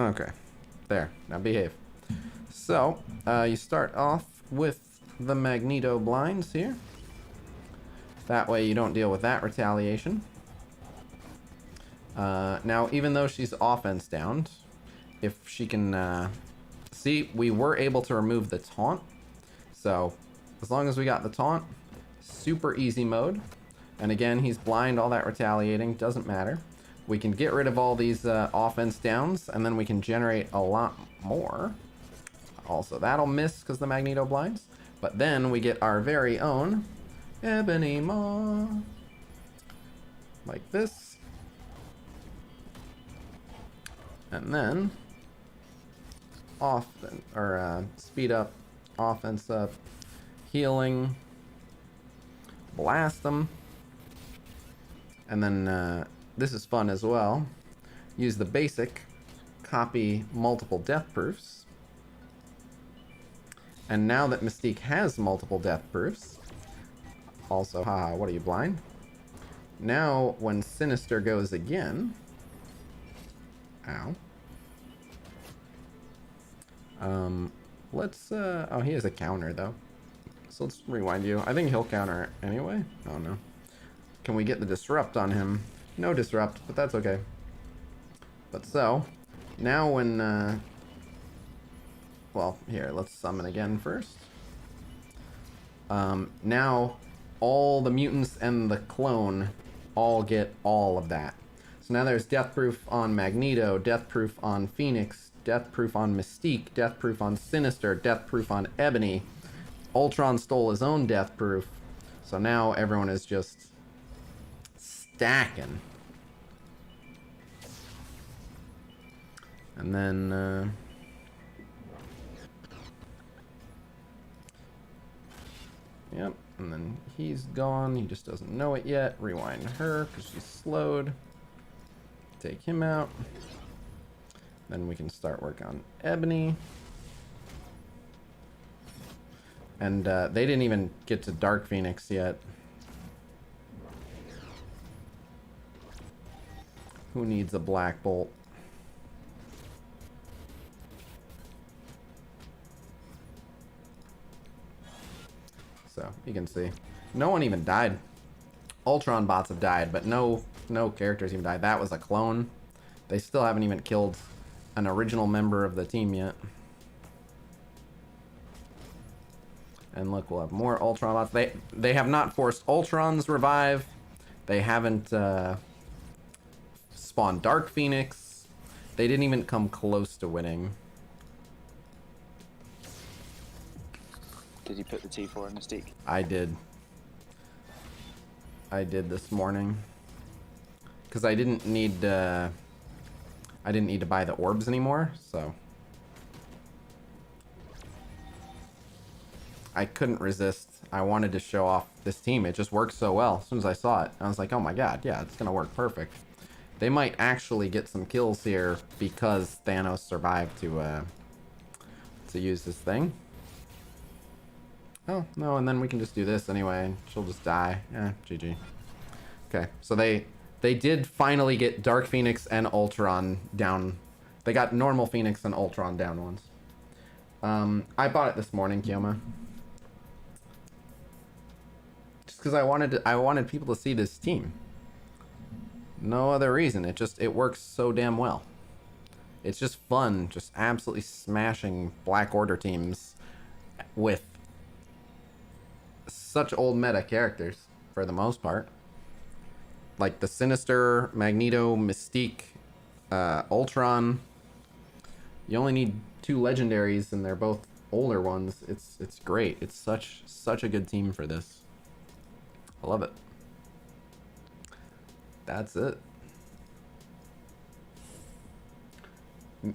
Okay. There. Now behave. So, you start off with the Magneto blinds here. That way you don't deal with that retaliation. Now, even though she's offense downed, if she can, see, we were able to remove the taunt. So, as long as we got the taunt, super easy mode. And again, he's blind, all that retaliating, doesn't matter. We can get rid of all these offense downs, and then we can generate a lot more. Also, that'll miss because the Magneto blinds. But then we get our very own Ebony Maw. Like this. And then speed up, offense up, healing, blast them. And then this is fun as well. Use the basic, copy multiple death proofs. And now that Mystique has multiple death proofs, also, haha, what are you, blind? Now, when Sinister goes again, ow. Oh, he has a counter, though. So let's rewind you. I think he'll counter anyway. Oh, no. Can we get the disrupt on him? No disrupt, but that's okay. But so, now when, well, here, let's summon again first. Now, all the mutants and the clone all get all of that. So now there's death proof on Magneto, death proof on Phoenix, death proof on Mystique, death proof on Sinister, death proof on Ebony. Ultron stole his own death proof. So now everyone is just stacking. And then, yep, and then he's gone. He just doesn't know it yet. Rewind her because she's slowed. Take him out. Then we can start work on Ebony. And they didn't even get to Dark Phoenix yet. Who needs a Black Bolt? So, you can see. No one even died. Ultron bots have died, but no characters even died. That was a clone. They still haven't even killed an original member of the team yet. And look, we'll have more Ultron bots. They have not forced Ultron's revive. They haven't spawned Dark Phoenix. They didn't even come close to winning. Did you put the T4 in Mystique? I did. I did this morning. Because I didn't need to buy the orbs anymore, so I couldn't resist. I wanted to show off this team. It just worked so well. As soon as I saw it, I was like, oh my god, yeah, it's gonna work perfect. They might actually get some kills here because Thanos survived to use this thing. Oh, no, and then we can just do this anyway, and she'll just die. Yeah, GG. Okay, so they did finally get Dark Phoenix and Ultron down. They got normal Phoenix and Ultron down once. I bought it this morning, Gilma. just because I wanted people to see this team. No other reason. It works so damn well. It's just fun, just absolutely smashing Black Order teams with such old meta characters for the most part. Like the Sinister, Magneto, Mystique, Ultron. You only need 2 legendaries, and they're both older ones. It's great. It's such a good team for this. I love it. That's it.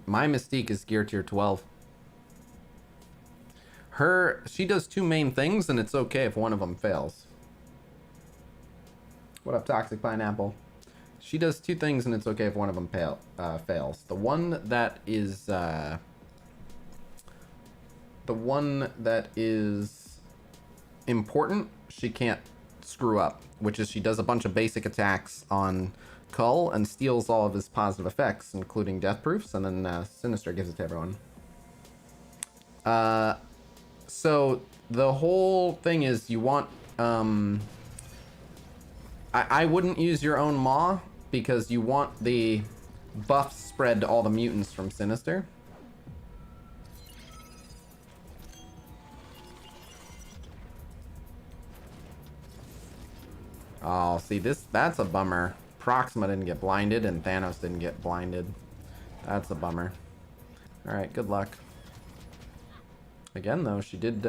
My Mystique is gear tier 12. She does 2 main things, and it's okay if one of them fails. What up, Toxic Pineapple? She does 2 things, and it's okay if one of them fails. The one that is important, she can't screw up, which is she does a bunch of basic attacks on Cull and steals all of his positive effects, including death proofs, and then Sinister gives it to everyone. So the whole thing is you want I wouldn't use your own Maw because you want the buffs spread to all the mutants from Sinister. Oh, see, that's a bummer. Proxima didn't get blinded and Thanos didn't get blinded. That's a bummer. Alright, good luck. Again, though, she did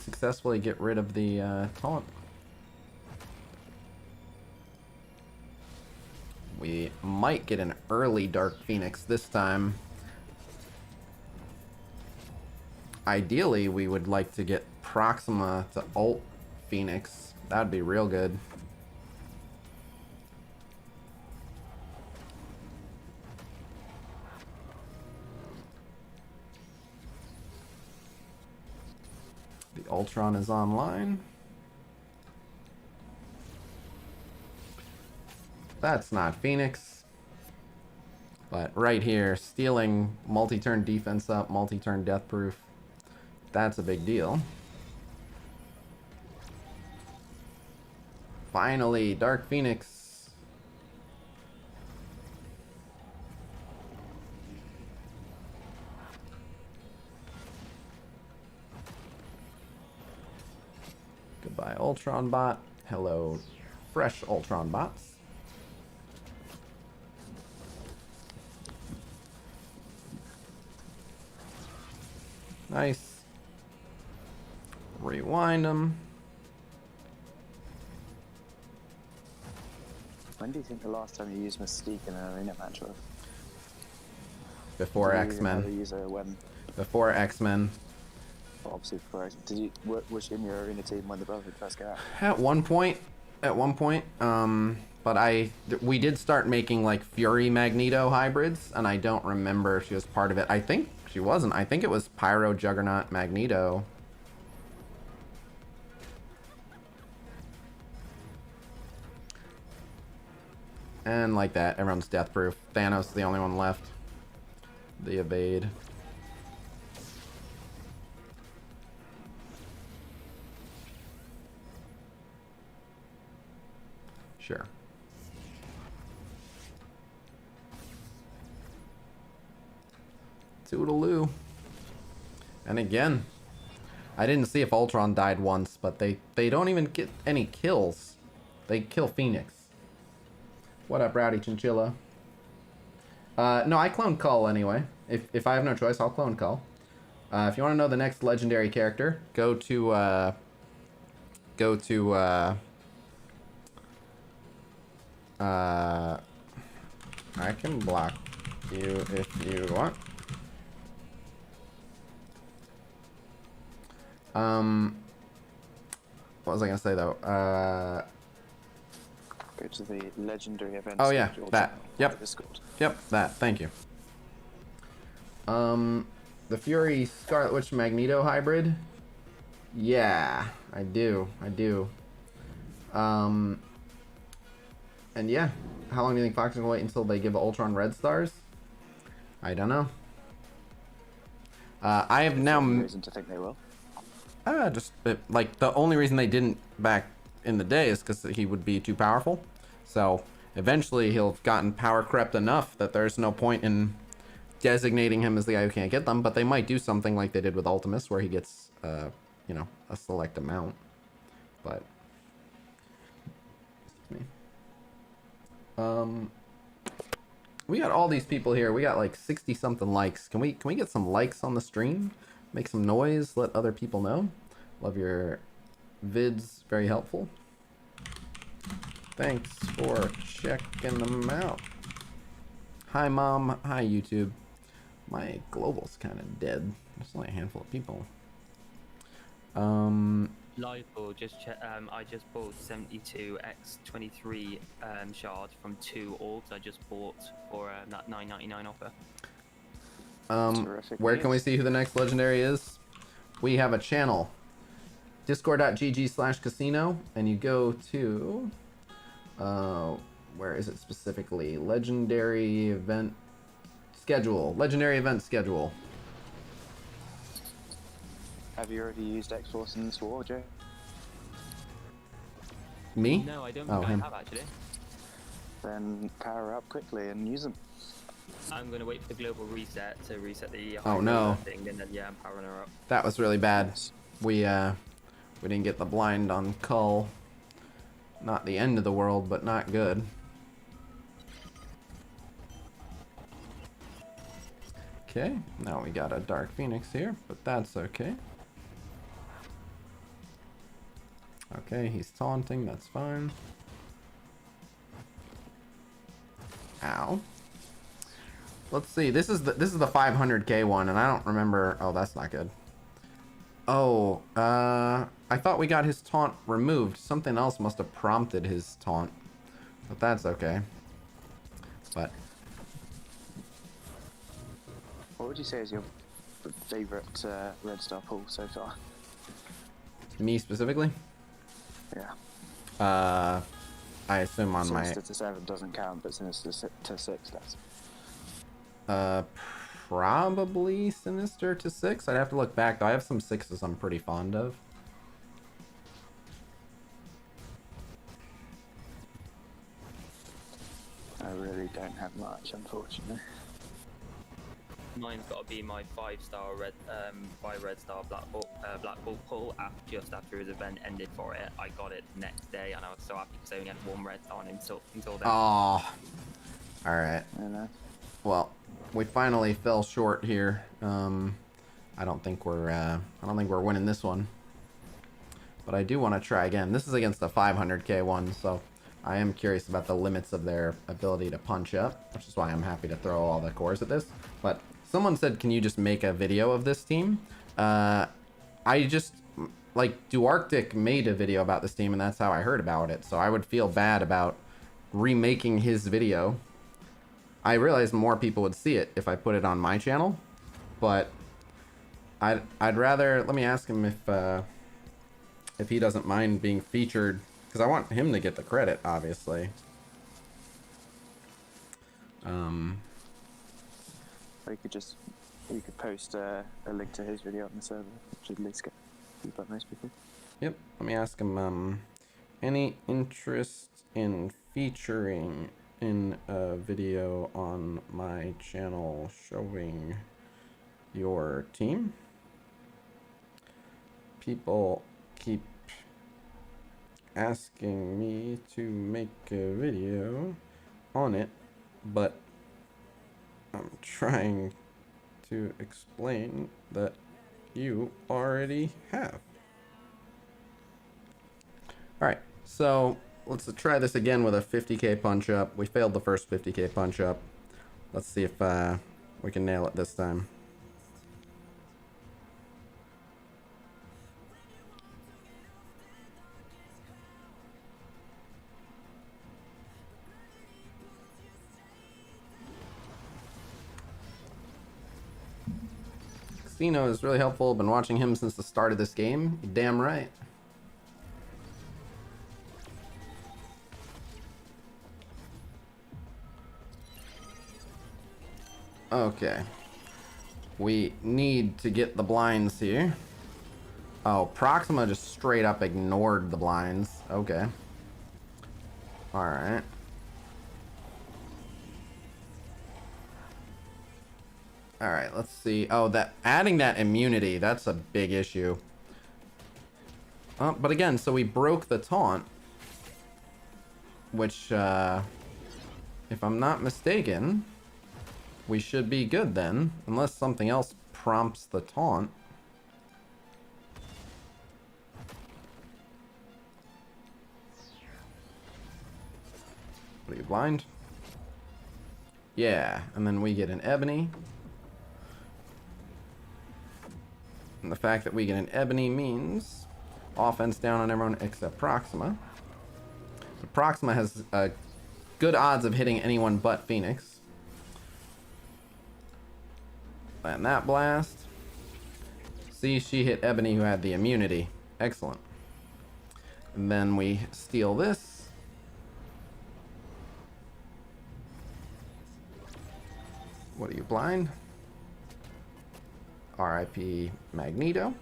successfully get rid of the taunt. We might get an early Dark Phoenix this time. Ideally, we would like to get Proxima to ult Phoenix. That'd be real good. The Ultron is online. That's not Phoenix. But right here, stealing multi-turn defense up, multi-turn death proof. That's a big deal. Finally, Dark Phoenix. Goodbye, Ultron bot. Hello, fresh Ultron bots. Nice. Rewind them. When do you think the last time you used Mystique in an arena match was? Before Did you ever X-Men. use her when? Before X-Men. Obviously before X-Men. Did you was she in your arena team when the Brotherhood first came out? At one point, but we did start making like Fury Magneto hybrids, and I don't remember if she was part of it. I think she wasn't. I think it was Pyro Juggernaut Magneto. And like that, everyone's death proof. Thanos is the only one left. The evade. Sure. Toodaloo. And again, I didn't see if Ultron died once, but they don't even get any kills. They kill Phoenix. What up, Rowdy Chinchilla? No, I clone Cull anyway. If I have no choice, I'll clone Cull. If you want to know the next legendary character, go to I can block you if you want. What was I gonna say though? Go to the legendary event. Oh yeah, that. Yep. Discord. Yep, that. Thank you. The Fury Scarlet Witch Magneto hybrid. Yeah, I do. And yeah, how long do you think Fox is gonna wait until they give Ultron Red Stars? I don't know. I have now Reason to think they will. just like the only reason they didn't back in the day is because he would be too powerful. So eventually he'll have gotten power crept enough that there's no point in designating him as the guy who can't get them, but they might do something like they did with Ultimus where he gets, you know, a select amount. But, we got all these people here. We got like 60 something likes. Can we get some likes on the stream? Make some noise, let other people know. Love your vids, very helpful. Thanks for checking them out. Hi mom, hi YouTube. My global's kind of dead. There's only a handful of people. Live ball, just check. I just bought 72x23 shard from 2 orbs. I just bought for that $9.99 offer. Terrific Where can we news. see who the next legendary is? We have a channel, discord.gg/Khasino, and you go to, where is it specifically? Legendary event schedule. Legendary event schedule. Have you already used X-Force in this war, Joe? Me? No, I don't Oh, think him. I have actually. Then power up quickly and use them. I'm gonna wait for the global reset to reset the Oh, no. thing, and then yeah, I'm powering her up. That was really bad. We didn't get the blind on Cull. Not the end of the world, but not good. Okay, now we got a Dark Phoenix here, but that's okay. Okay, he's taunting, that's fine. Ow. Let's see, this is the 500k one, and I don't remember. Oh, that's not good. Oh, I thought we got his taunt removed. Something else must have prompted his taunt, but that's okay. But What would you say is your favourite Red Star pull so far? me specifically, Yeah. I assume on my Sinister to 7 doesn't count, but Sinister to 6 does. probably Sinister to 6. I'd have to look back though. I have some 6s I'm pretty fond of. I really don't have much, unfortunately. Mine's got to be my 5-star red Star Black Bolt pull just after his event ended for it. I got it next day, and I was so happy because I only had 1 red star on him until then. Oh, all right. I know. Well, we finally fell short here. I don't think we're winning this one. But I do want to try again. This is against the 500k one, so I am curious about the limits of their ability to punch up, which is why I'm happy to throw all the cores at this. But someone said, can you just make a video of this team? I just, like, Duarctic made a video about this team, and that's how I heard about it. So I would feel bad about remaking his video. I realize more people would see it if I put it on my channel, but I'd rather, let me ask him if he doesn't mind being featured, because I want him to get the credit, obviously. Or you could post a link to his video on the server, which would at least get people, most people. Yep, let me ask him, any interest in featuring in a video on my channel showing your team? People keep asking me to make a video on it, but I'm trying to explain that you already have. Alright, so let's try this again with a 50k punch up. We failed the first 50k punch up. Let's see if we can nail it this time. Khasino is really helpful. Been watching him since the start of this game. You're damn right. Okay. We need to get the blinds here. Oh, Proxima just straight up ignored the blinds. Okay. Alright. Alright, let's see. Oh, that adding that immunity, that's a big issue. But again, so we broke the taunt. Which, if I'm not mistaken, we should be good then. Unless something else prompts the taunt. What are you, blind? Yeah, and then we get an ebony. And the fact that we get an ebony means offense down on everyone except Proxima. But Proxima has good odds of hitting anyone but Phoenix. And that blast. See, she hit Ebony, who had the immunity. Excellent. And then we steal this. What are you, blind? RIP Magneto.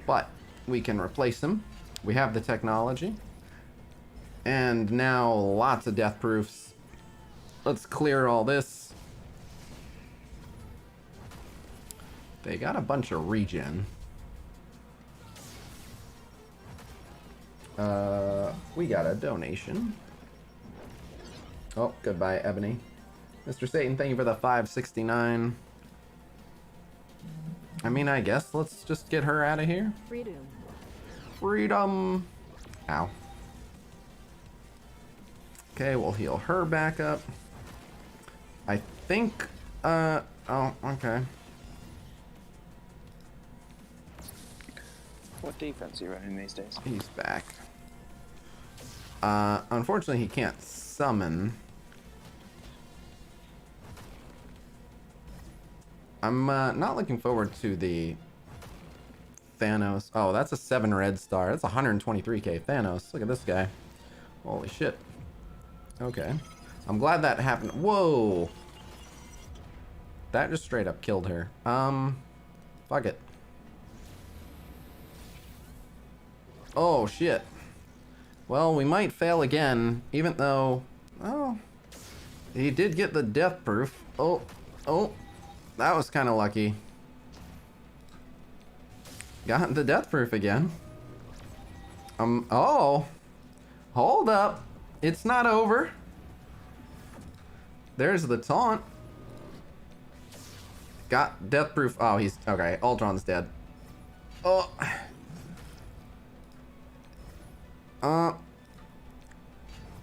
But we can replace him. We have the technology. And now lots of death proofs. Let's clear all this. They got a bunch of regen. We got a donation. Oh, goodbye, Ebony. Mr. Satan, thank you for the 569. I mean, I guess let's just get her out of here. Freedom. Freedom. Ow. Okay, we'll heal her back up. I think, oh, okay. What defense are you running these days? He's back. Unfortunately, he can't summon. I'm not looking forward to the Thanos. Oh, that's a 7 red star. That's 123k Thanos. Look at this guy. Holy shit. Okay. I'm glad that happened. Whoa. That just straight up killed her. Fuck it. Oh, shit. Well, we might fail again, even though... Oh. He did get the death proof. Oh. That was kind of lucky. Got the death proof again. Oh. Hold up. It's not over. There's the taunt. Got death proof. Oh, he's... Okay, Ultron's dead. Oh.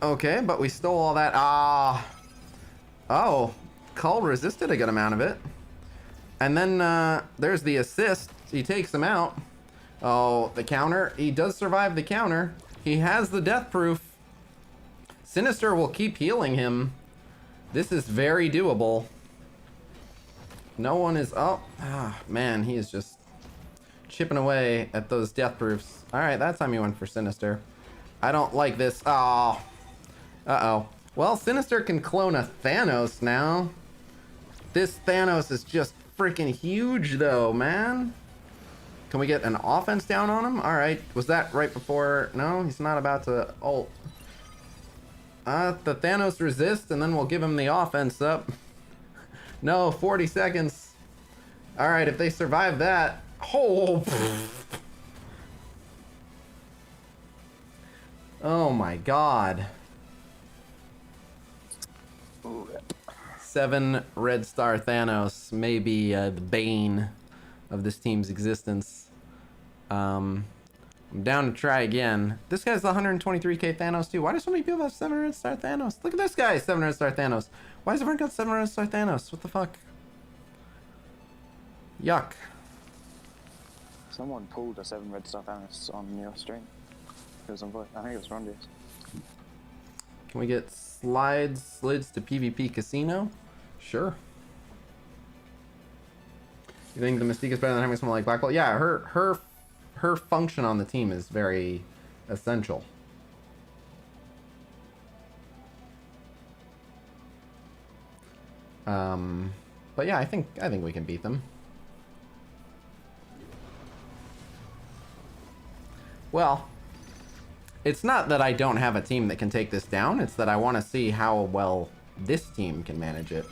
Okay, but we stole all that. Oh. Cull resisted a good amount of it. And then, there's the assist. He takes him out. Oh, the counter. He does survive the counter. He has the death proof. Sinister will keep healing him. This is very doable. No one is up. Man, he is just chipping away at those death proofs. Alright, that time he went for Sinister. I don't like this. Oh. Uh-oh. Well, Sinister can clone a Thanos now. This Thanos is just freaking huge, though, man. Can we get an offense down on him? Alright. Was that right before? No, he's not about to ult. The Thanos resist, and then we'll give him the offense up. No, 40 seconds. Alright, if they survive that... Oh! Oh my god. 7 Red Star Thanos may be the bane of this team's existence. I'm down to try again. This guy's the 123k Thanos too. Why do so many people have 7 Red Star Thanos? Look at this guy, 7 Red Star Thanos. Why has everyone got 7 Red Star Thanos? What the fuck? Yuck. Someone pulled a 7 red star Thanos on your stream. It was on voice. I think it was Rondi's. Can we get slids to PvP Khasino? Sure. You think the Mystique is better than having someone like Blackwell? Yeah, her function on the team is very essential. But yeah, I think we can beat them. Well, it's not that I don't have a team that can take this down. It's that I want to see how well this team can manage it.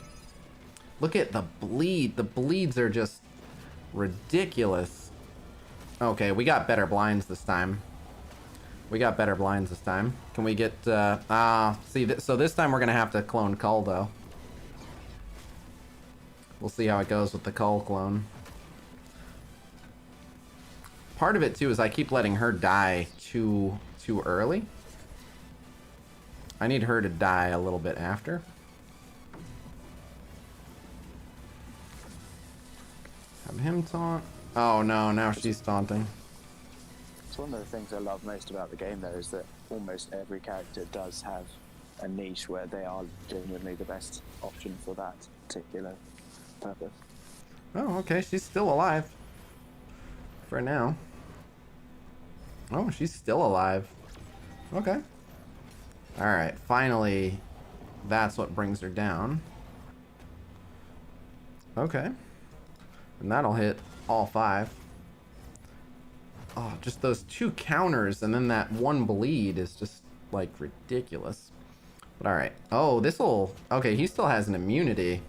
Look at the bleed. The bleeds are just ridiculous. Okay, we got better blinds this time. We got better blinds this time. Can we get, see, so this time we're gonna have to clone Cull, though. We'll see how it goes with the Cull clone. Part of it, too, is I keep letting her die too early. I need her to die a little bit after. Have him taunt. Oh, no, now she's taunting. It's one of the things I love most about the game, though, is that almost every character does have a niche where they are genuinely the best option for that particular purpose. Oh, okay, she's still alive. For now. Oh, she's still alive. Okay. Alright, finally, that's what brings her down. Okay. And that'll hit all 5. Oh, just those 2 counters and then that 1 bleed is just, like, ridiculous. But alright. Oh, this'll... Okay, he still has an immunity.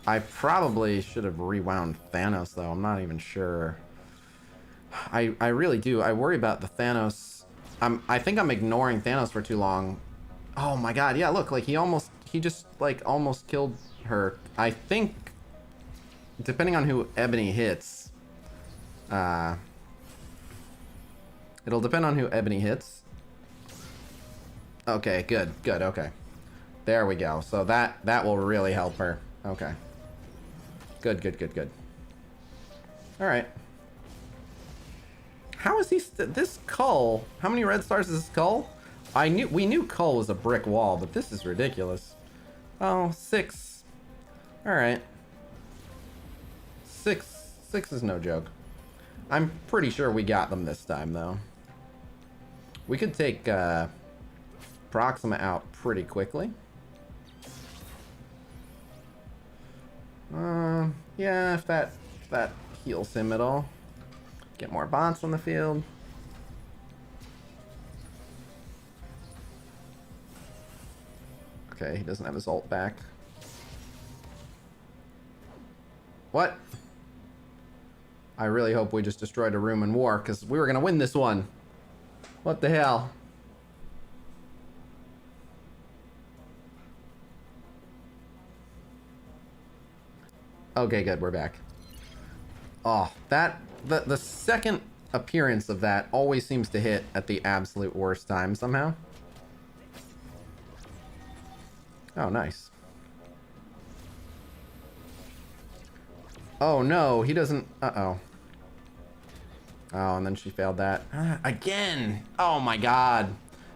I probably should have rewound Thanos, though. I'm not even sure. I really do. I worry about the Thanos. I think I'm ignoring Thanos for too long. Oh my god, yeah, look, like, he just, like, almost killed her. I think, depending on who Ebony hits, it'll depend on who Ebony hits. Okay, good, okay. There we go. So that will really help her. Okay. Good. Alright. How is he this Cull? How many red stars is this Cull? We knew Cull was a brick wall, but this is ridiculous. Oh, 6. Alright. 6 is no joke. I'm pretty sure we got them this time, though. We could take Proxima out pretty quickly. Yeah, if that heals him at all. Get more bots on the field. Okay, he doesn't have his ult back. What? I really hope we just destroyed a room in war, because we were going to win this one. What the hell? Okay, good, we're back. Oh, the second appearance of that always seems to hit at the absolute worst time somehow. Oh, nice. Oh no, he doesn't, uh-oh. Oh, and then she failed that. Again! Oh my god.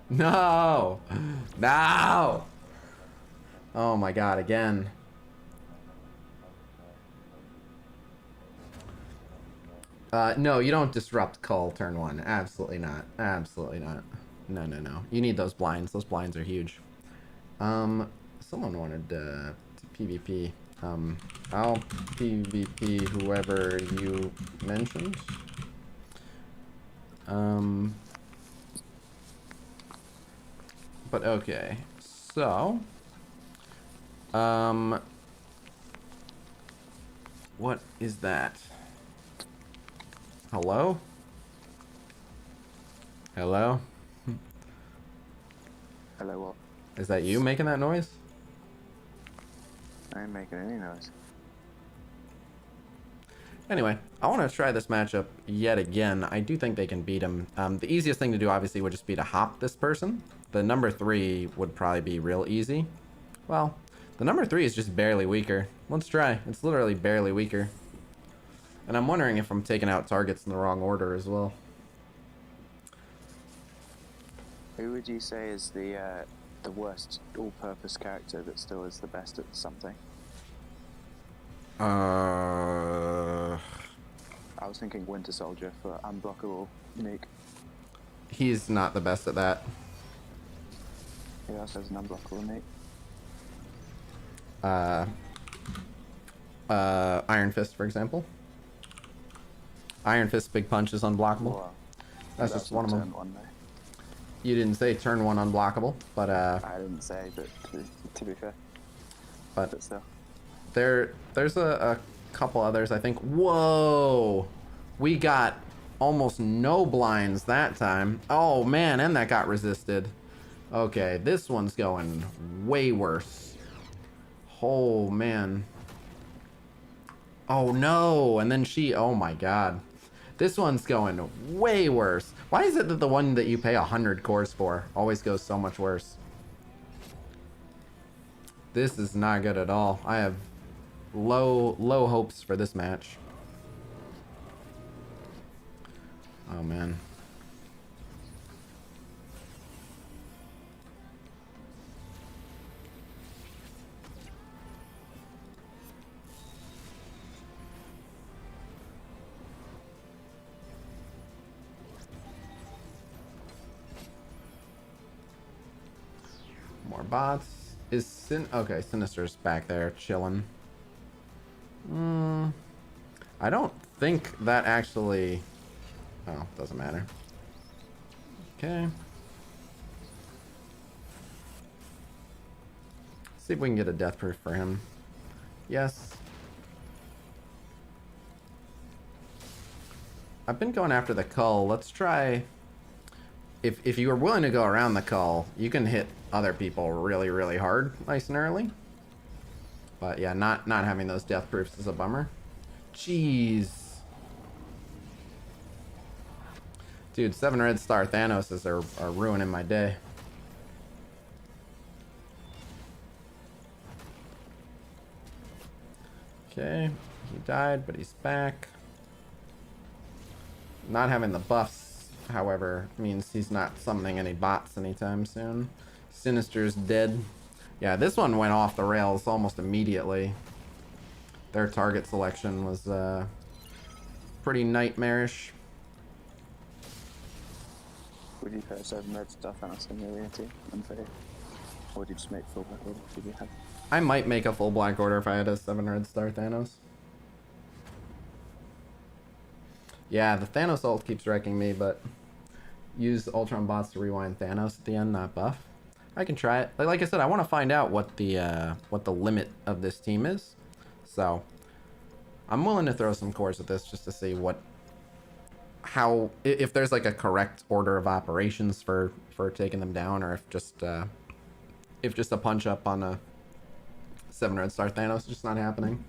No! No! Oh my god, again. No, you don't disrupt Cull turn 1. Absolutely not. Absolutely not. No. You need those blinds. Those blinds are huge. Someone wanted to PvP. I'll PvP whoever you mentioned. But okay. So, what is that? Hello? Hello? Hello, what? Is that you making that noise? I ain't making any noise. Anyway, I want to try this matchup yet again. I do think they can beat him. The easiest thing to do, obviously, would just be to hop this person. The number 3 would probably be real easy. Well, the number 3 is just barely weaker. Let's try. It's literally barely weaker. And I'm wondering if I'm taking out targets in the wrong order as well. Who would you say is the worst all-purpose character that still is the best at something? I was thinking Winter Soldier for unblockable nuke. He's not the best at that. Who else has an unblockable nuke? Iron Fist, for example. Iron Fist Big Punch is unblockable. Well, That's just one of them. turn one though. You didn't say turn 1 unblockable, but I didn't say, but to be fair. But still. there's a couple others, I think. Whoa! We got almost no blinds that time. Oh man, and that got resisted. Okay, this one's going way worse. Oh man. Oh no, and then oh my god. This one's going way worse. Why is it that the one that you pay 100 cores for always goes so much worse? This is not good at all. I have low hopes for this match. Oh man. More bots. Is okay, Sinister's back there chilling. I don't think that actually... Oh, doesn't matter. Okay. See if we can get a death proof for him. Yes. I've been going after the cull. Let's try... If you are willing to go around the cull, you can hit other people really, really hard, nice and early. But yeah, not having those death proofs is a bummer. Jeez. Dude, 7 Red Star Thanoses are ruining my day. Okay, he died, but he's back. Not having the buffs, however, means he's not summoning any bots anytime soon. Sinister's dead. Yeah, this one went off the rails almost immediately. Their target selection was pretty nightmarish. Would you put 7 Red Star Cyclops in your arena team? Unfair. Or would you just make full black order? Did you have? I might make a full black order if I had a 7 Red Star Thanos. Yeah, the Thanos ult keeps wrecking me, but use Ultron bots to rewind Thanos at the end, not buff. I can try it. Like I said, I want to find out what the limit of this team is. So I'm willing to throw some cores at this just to see if there's like a correct order of operations for taking them down, or if just a punch up on a 7 Red Star Thanos is just not happening.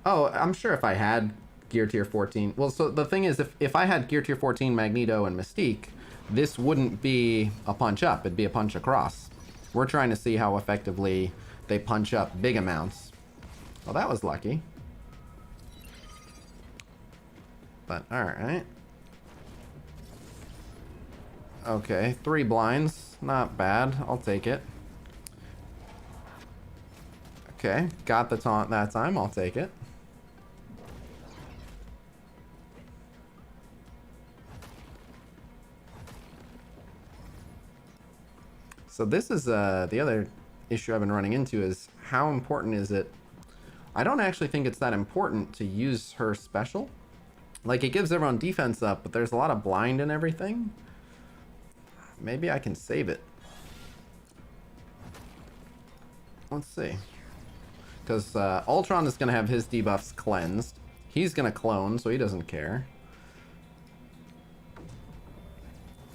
Oh, I'm sure if I had Gear Tier 14... Well, so the thing is, if I had Gear Tier 14 Magneto and Mystique, this wouldn't be a punch up, it'd be a punch across. We're trying to see how effectively they punch up big amounts. Well, that was lucky. But, alright. Okay, 3 blinds. Not bad. I'll take it. Okay, got the taunt that time. I'll take it. So this is the other issue I've been running into is how important is it? I don't actually think it's that important to use her special. Like, it gives everyone defense up, but there's a lot of blind and everything. Maybe I can save it. Let's see. Because Ultron is going to have his debuffs cleansed. He's going to clone, so he doesn't care.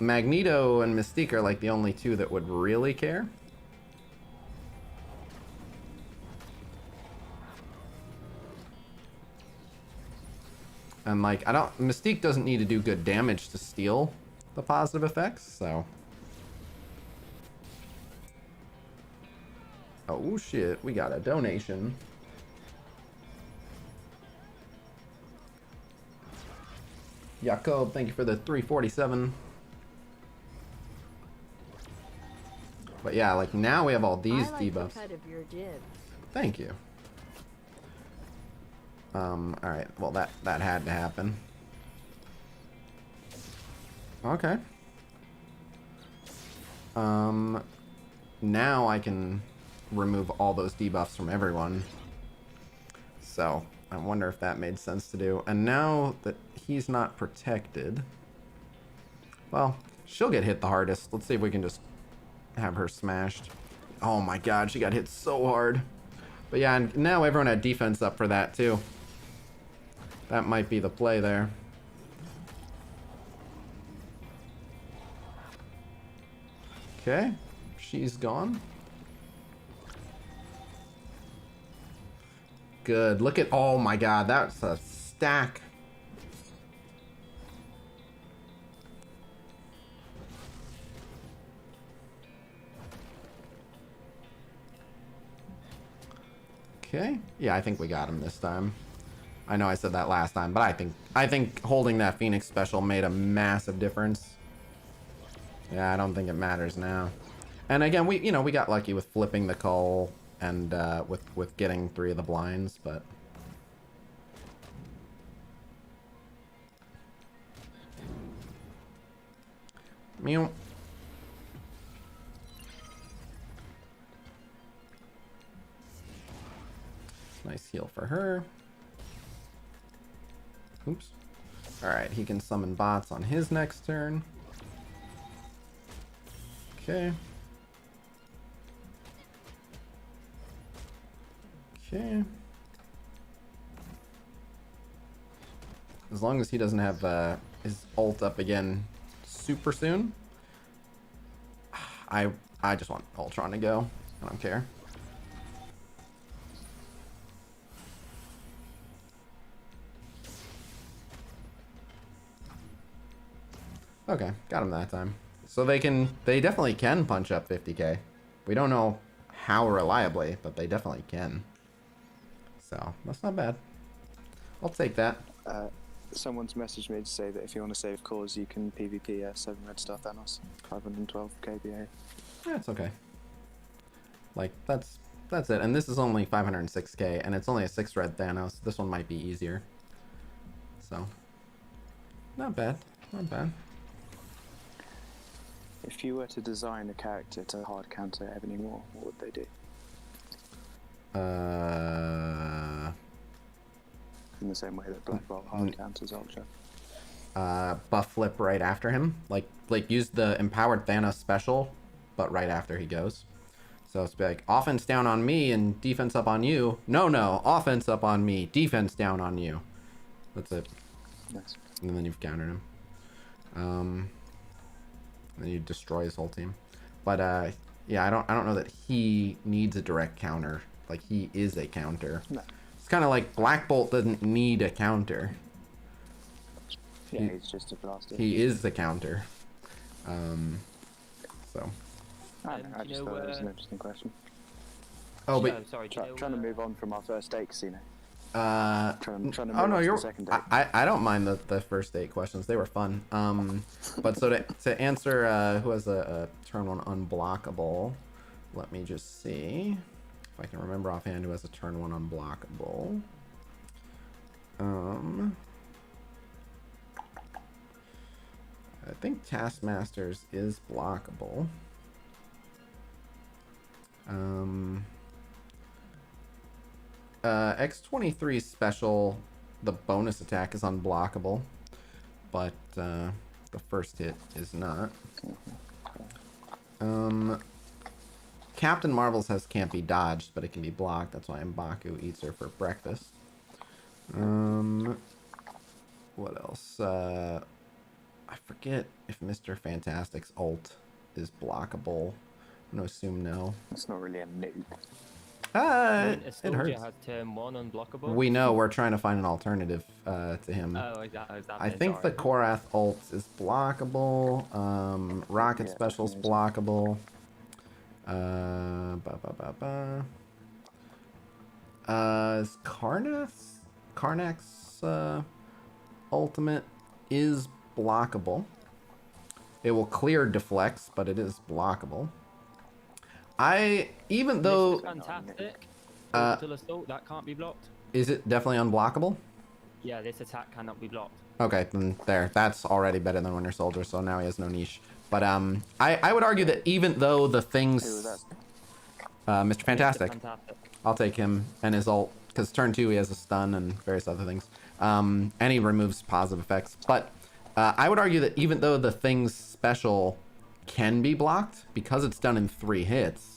Magneto and Mystique are like the only two that would really care. And like, Mystique doesn't need to do good damage to steal the positive effects, so. Oh shit, we got a donation. Jacob, thank you for the 347. But yeah, like now we have all these debuffs. The cut of your jib. Thank you. Alright, well that had to happen. Okay. Now I can remove all those debuffs from everyone. So, I wonder if that made sense to do. And now that he's not protected, well, she'll get hit the hardest. Let's see if we can just have her smashed. Oh my god, she got hit so hard. But yeah, and now everyone had defense up for that too. That might be the play there. Okay, she's gone. Good. Look at, oh my god, that's a stack. Okay. Yeah, I think we got him this time. I know I said that last time, but I think holding that Phoenix special made a massive difference. Yeah, I don't think it matters now. And again, we got lucky with flipping the cull and with getting 3 of the blinds, but meow. Nice heal for her. Oops. Alright, he can summon bots on his next turn. Okay. Okay. As long as he doesn't have his ult up again super soon. I just want Ultron to go. I don't care. Okay, got him that time. So they definitely can punch up 50k. We don't know how reliably, but they definitely can. So, that's not bad. I'll take that. Someone's messaged me to say that if you want to save cause, you can PvP 7 Red Star Thanos, 512 KBA. Yeah, it's okay. Like, that's it. And this is only 506k, and it's only a 6 red Thanos. This one might be easier. So, not bad. Not bad. If you were to design a character to hard counter Ebony Maw, what would they do? In the same way that Black Bolt hard counters Ultra. Buff flip right after him. Like use the empowered Thanos special, but right after he goes. So it's like, offense down on me and defense up on you. No, offense up on me, defense down on you. That's it. Nice. And then you've countered him. Then you destroy his whole team. But yeah, I don't know that he needs a direct counter. Like, he is a counter. No. It's kind of like Black Bolt doesn't need a counter. Yeah, he's just a blaster. He is the counter. So. I don't know, I just thought that was an interesting question. Oh, but sorry, Trying to move on from our first date, Khasino. Trying to move oh no, on to you're. the second date. I don't mind the first 8 questions. They were fun. But so to answer, who has a turn 1 unblockable? Let me just see if I can remember offhand who has a turn 1 unblockable. I think Taskmasters is blockable. X23 special, the bonus attack is unblockable, but the first hit is not. Captain Marvel's can't be dodged, but it can be blocked. That's why M'Baku eats her for breakfast. What else? I forget if Mr. Fantastic's ult is blockable. I'm gonna assume no. It's not really a noob. It hurts. Has turn 1 unblockable. We know, we're trying to find an alternative to him. Oh, is that I think the Korath ult is blockable. Rocket Yeah, special's definitely. blockable. Is Karnak's ultimate is blockable. It will clear deflects, but it is blockable. Even though fantastic. Orbital assault, that can't be blocked. is it definitely unblockable? Yeah, this attack cannot be blocked. Okay, then there. That's already better than Winter Soldier, so now he has no niche. But I would argue that even though the things, Who was that? Mr. Fantastic, Fantastic. I'll take him and his ult, because turn 2 he has a stun and various other things. And he removes positive effects. But I would argue that even though the thing's special can be blocked, because it's done in 3 hits,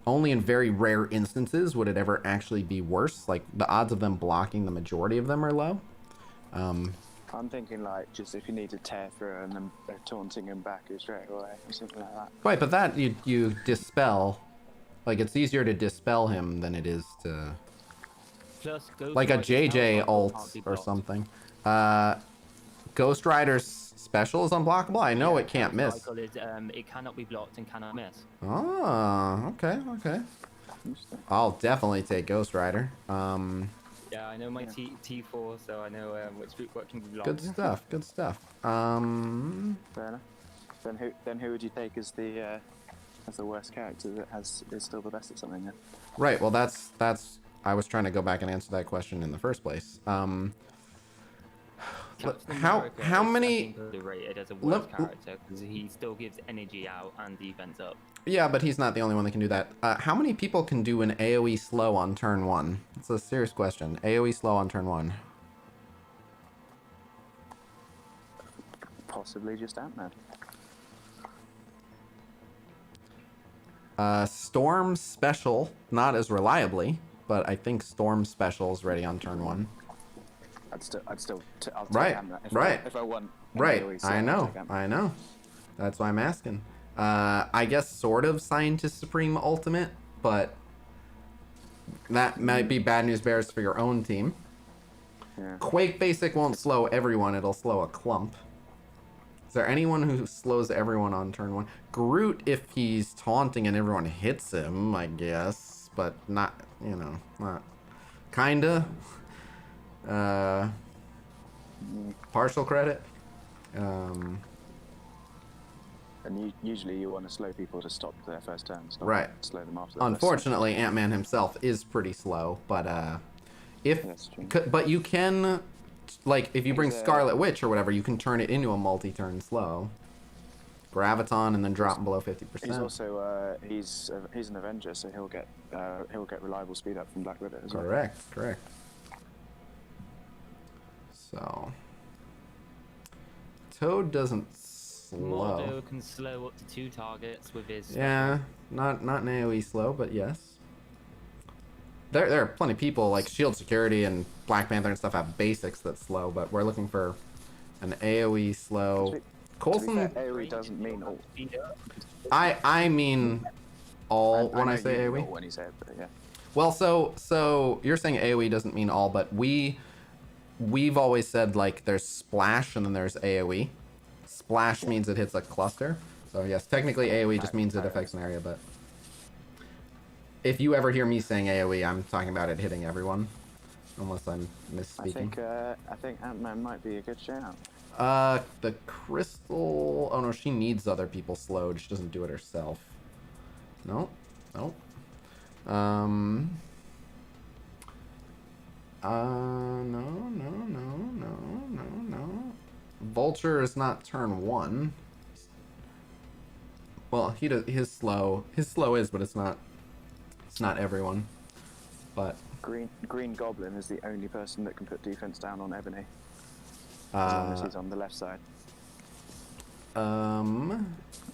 only in very rare instances would it ever actually be worse. Like, the odds of them blocking the majority of them are low. I'm thinking like just if you need to tear through and then they're taunting him back straight away or something like that. Right, but that you dispel. Like, it's easier to dispel him than it is to... Plus, Ghost like a Rider's JJ Hellfire ult can't be or blocked. something. Ghost Rider's special is unblockable? I know it can't miss. Cycle is, it cannot be blocked and cannot miss. Oh, okay, okay. I'll definitely take Ghost Rider. Yeah, I know my T4, so I know what can be blocked. Good stuff, good stuff. Fair enough. Then who would you take as the worst character that is still the best at something? Then? Right, well that's I was trying to go back and answer that question in the first place. Captain how America how is, many... I think, underrated as a worst character because he still gives energy out and defense up. Yeah, but he's not the only one that can do that. How many people can do an AoE slow on turn 1? It's a serious question. AoE slow on turn 1. Possibly just Ant-Man. Storm special, not as reliably, but I think Storm special is ready on turn 1. I'll take Right, Ant-Man. right. If I want. Right, AoE, so I I'll know, take Ant-Man. I know. That's why I'm asking. I guess sort of Scientist Supreme Ultimate, but that might be bad news bears for your own team. Yeah. Quake Basic won't slow everyone, it'll slow a clump. Is there anyone who slows everyone on turn 1? Groot, if he's taunting and everyone hits him, I guess, but not, you know, not kinda. Partial credit. And usually you want to slow people to stop their first turn. Right. Slow them after. Their Unfortunately, Ant-Man himself is pretty slow, but if That's true. but you can, like, if you bring He's, Scarlet Witch or whatever, you can turn it into a multi-turn slow. Graviton and then drop below 50%. He's also he's an Avenger, so he'll get reliable speed up from Black Widow as well. Correct, correct. So Toad doesn't slow. Mordo can slow up to 2 targets with his. Yeah, not an AoE slow, but yes. There are plenty of people like Shield Security and Black Panther and stuff have basics that slow, but we're looking for an AoE slow. To be Coulson, fair, AoE doesn't mean all. I mean all when know I say you mean AoE. all when you say it, but yeah. Well, so you're saying AoE doesn't mean all, but we've always said like there's splash and then there's AoE. Splash means it hits a cluster. So yes, technically AoE just means it affects an area, but if you ever hear me saying AoE, I'm talking about it hitting everyone, unless I'm misspeaking. I think Ant-Man might be a good shout. The Crystal... Oh no, she needs other people slowed. She doesn't do it herself. No, no. No. Vulture is not turn 1. Well, he does his slow. His slow is, but it's not everyone. But Green Goblin is the only person that can put defense down on Ebony. As long as he's on the left side. On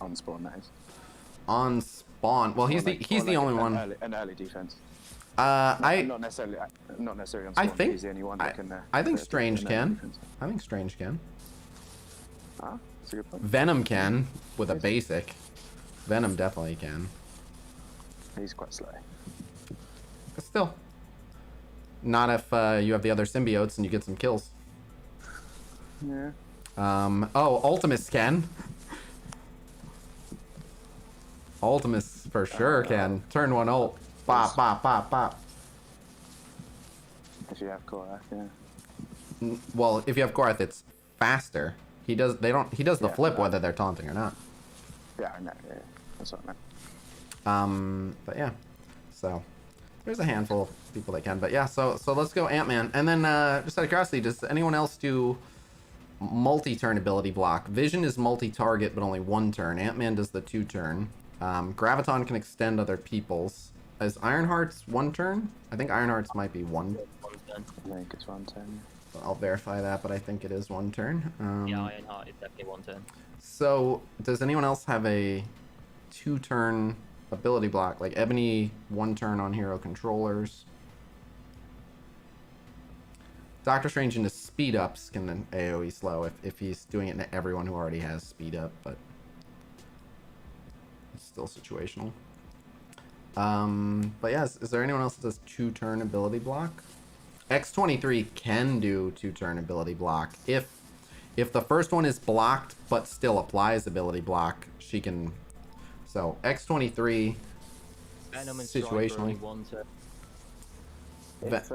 On spawn, that is. spawn. Well, he's the only one. An early defense. Not necessarily on spawn. I think he's the only one that can. I think put Strange an early can. defense. I think Strange can. Ah, that's a good point. Venom can with a basic. Venom definitely can. He's quite slow. But still, not if you have the other symbiotes and you get some kills. Yeah. Oh, Ultimus can. Ultimus for sure can. Turn 1 ult. Bop, bop, bop, bop. If you have Korath, yeah. Well, if you have Korath, it's faster. He does the flip whether they're taunting or not. Yeah, I know. Yeah, that's what I meant. But yeah. So there's a handful of people that can. But yeah, so let's go Ant-Man. And then just out of curiosity, does anyone else do multi-turn ability block? Vision is multi-target, but only 1 turn. Ant-Man does the 2 turn. Graviton can extend other people's. Is Ironheart's 1 turn? I think Ironheart's might be 1. I think it's 110. I'll verify that, but I think it is 1 turn. Yeah, Ironheart is definitely 1 turn. So, does anyone else have a 2-turn ability block? Like Ebony, 1 turn on hero controllers. Doctor Strange into speed ups can AoE slow if he's doing it to everyone who already has speed up, but it's still situational. But yeah, is there anyone else that does 2-turn ability block? X23 can do 2-turn ability block. If the first one is blocked but still applies ability block, she can. So X23 Venom and Striker only situationally. 1 turn. If,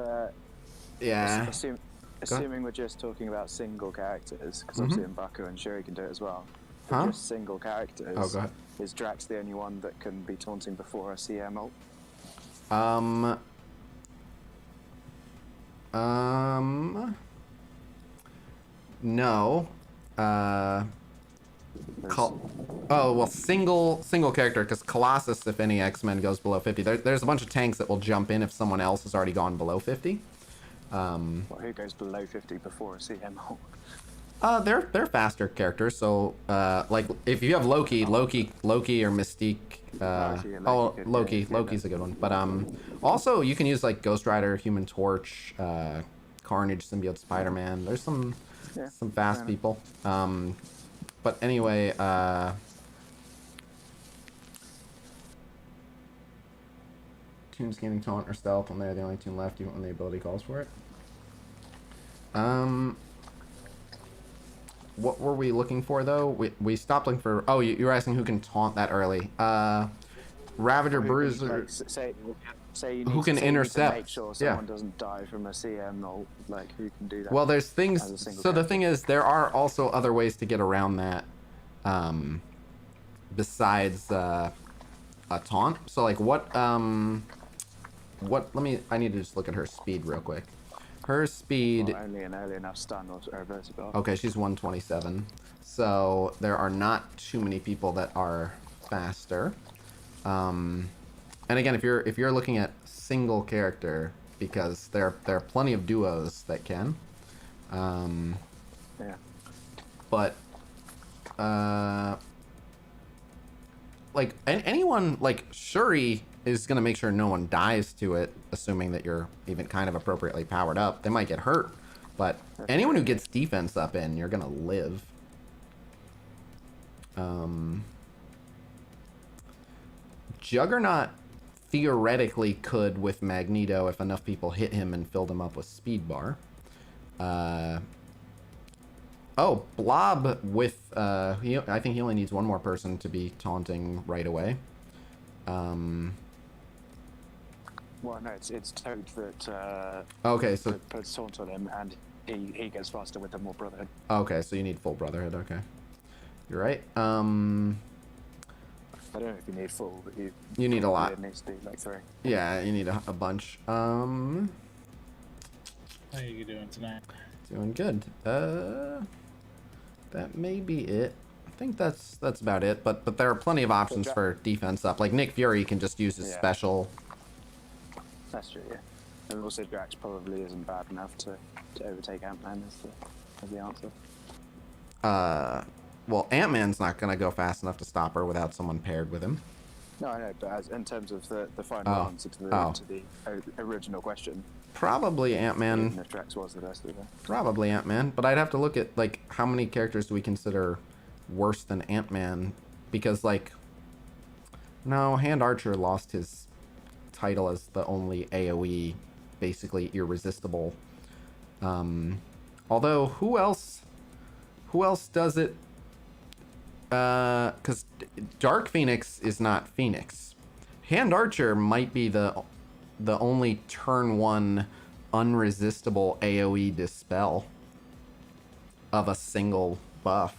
Yeah. assuming we're just talking about single characters, because obviously M'Baku and Shuri can do it as well. For Huh? just single characters, Oh, go ahead. is Drax the only one that can be taunting before a CM ult? No. Oh well, single character, because Colossus, if any X-Men goes below 50, there's a bunch of tanks that will jump in if someone else has already gone below 50. Well, who goes below 50 before a CM ult? They're faster characters. So like if you have Loki or Mystique. Loki's a good one. But also you can use like Ghost Rider, Human Torch, Carnage, Symbiote, Spider-Man. There's some fast people. But anyway, tune scanning, taunt, or stealth when they're the only tune left, even when the ability calls for it. What were we looking for though? We stopped looking for. Oh, you were asking who can taunt that early. Ravager, Bruiser. Say you Who need can to, say you need to intercept, make sure someone doesn't die from a CM ult. Like, who can do that? Well, there's as a things. single So the character? thing is, there are also other ways to get around that, besides a taunt. So like what? Let me. I need to just look at her speed real quick. Her speed. Well, only an early enough stun or reversible. Okay, she's 127. So there are not too many people that are faster. And again, if you're looking at single character, because there are plenty of duos that can. Yeah. But like anyone, like Shuri is gonna make sure no one dies to it, assuming that you're even kind of appropriately powered up. They might get hurt, but anyone who gets defense up in, you're gonna live. Juggernaut theoretically could with Magneto if enough people hit him and filled him up with speed bar. Oh, Blob with I think he only needs 1 more person to be taunting right away. Well, no, it's Toad that Okay, so that puts taunt on him, and he goes faster with the more Brotherhood. okay, so you need full Brotherhood. Okay, you're right. I don't know if you need full, but you need a lot. It needs to be like 3. Yeah, you need a bunch. How are you doing tonight? Doing good. That may be it. I think that's about it. But there are plenty of options for defense up. Like Nick Fury can just use his special. That's true, yeah. And also Drax probably isn't bad enough to overtake Ant-Man as the answer. Well, Ant-Man's not gonna go fast enough to stop her without someone paired with him. No, I know, but in terms of the final answer to the original question, Probably even Ant-Man. if Drax was the best of them. Probably Ant-Man. But I'd have to look at like how many characters do we consider worse than Ant-Man? Because like, no, Hand Archer lost his title as the only AoE, basically irresistible. Although who else does it? Because Dark Phoenix is not Phoenix. Hand Archer might be the only turn 1 unresistible AoE dispel of a single buff.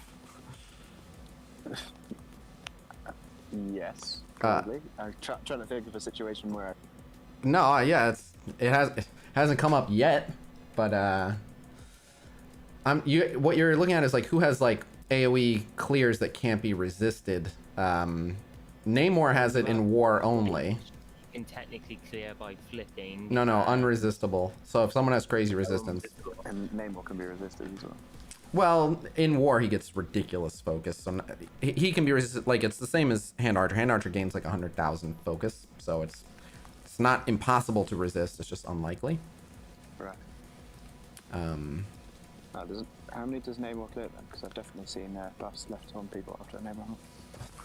Yes, probably. I'm trying to think of a situation where. No, yeah, it hasn't come up yet, but what you're looking at is like who has like AoE clears that can't be resisted. Namor has it in war only. can technically clear by flipping. No, unresistible. So if someone has crazy resistance, And Namor can be resisted as well. well, in war he gets ridiculous focus. So he can be resisted. Like it's the same as Hand Archer. Hand Archer gains like 100,000 focus, so it's not impossible to resist. It's just unlikely. Right. How many does Namor clear then? Because I've definitely seen buffs left on people after Namor.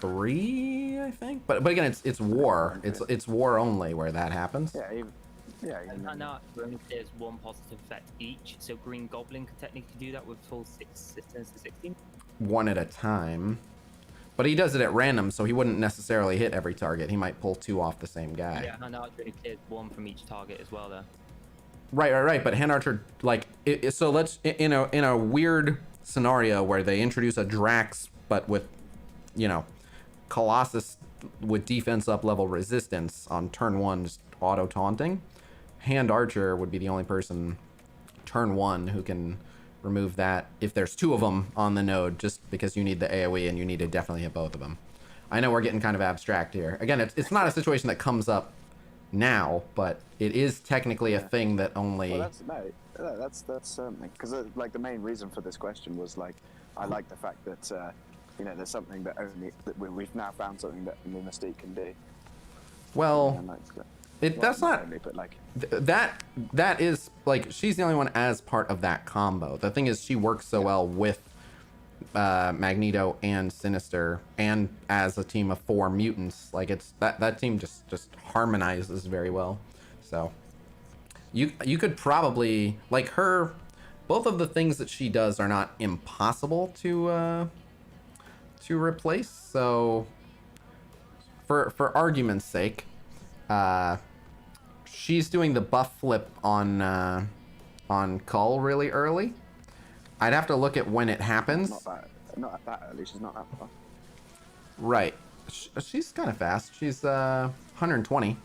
3, I think. But again, it's war. It's war only where that happens. Yeah. And now only clears 1 positive effect each. So Green Goblin could technically do that with full 6 turns to 16. 1 at a time. But he does it at random, so he wouldn't necessarily hit every target. He might pull 2 off the same guy. Yeah, Hand Archer only clears 1 from each target as well, though. Right. But Hand Archer, like, so let's in a weird scenario where they introduce a Drax, but with, Colossus with defense up level resistance on turn 1, just auto taunting. Hand Archer would be the only person turn 1 who can remove that if there's 2 of them on the node, just because you need the AoE and you need to definitely hit both of them. I know we're getting kind of abstract here. Again, it's not a situation that comes up now, but it is technically a thing that only. Well, that's certainly because like the main reason for this question was like I like the fact that there's something that we've now found something that only Mystique can do. Well, that's that's not only, but like that is like she's the only one as part of that combo. The thing is, she works so well with Magneto and Sinister, and as a team of 4 mutants, like it's that team just harmonizes very well. So you could probably like her. Both of the things that she does are not impossible to replace. So for argument's sake, she's doing the buff flip on Cull really early. I'd have to look at when it happens. Not that early. She's not that far. Right. She's kind of fast. She's 120.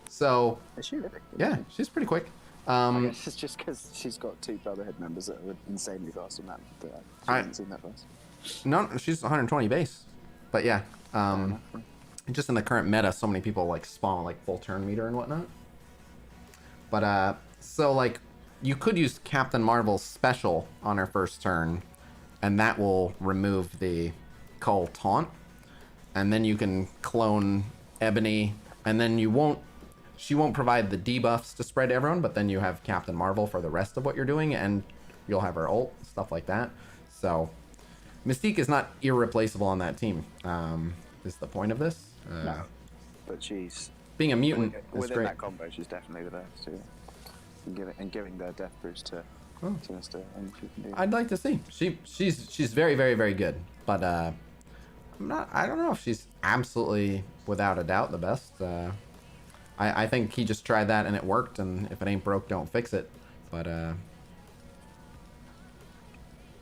So. Is she really? Yeah, she's pretty quick. I guess it's just because she's got 2 Brotherhood members that are insanely fast on that. She hasn't seen that fast. No, she's 120 base. But yeah. Just in the current meta, so many people like spawn like full turn meter and whatnot. But so like you could use Captain Marvel's special on her first turn, and that will remove the Cull taunt, and then you can clone Ebony, and then she won't provide the debuffs to spread to everyone, but then you have Captain Marvel for the rest of what you're doing, and you'll have her ult, stuff like that. So Mystique is not irreplaceable on that team. Is the point of this? No, but she's being a mutant within great. that combo. She's definitely the best too. And giving the death boost to Sinister, and she can do. I'd like to see. She's very, very, very good, but I don't know if she's absolutely without a doubt the best. I think he just tried that and it worked, and if it ain't broke, don't fix it. But I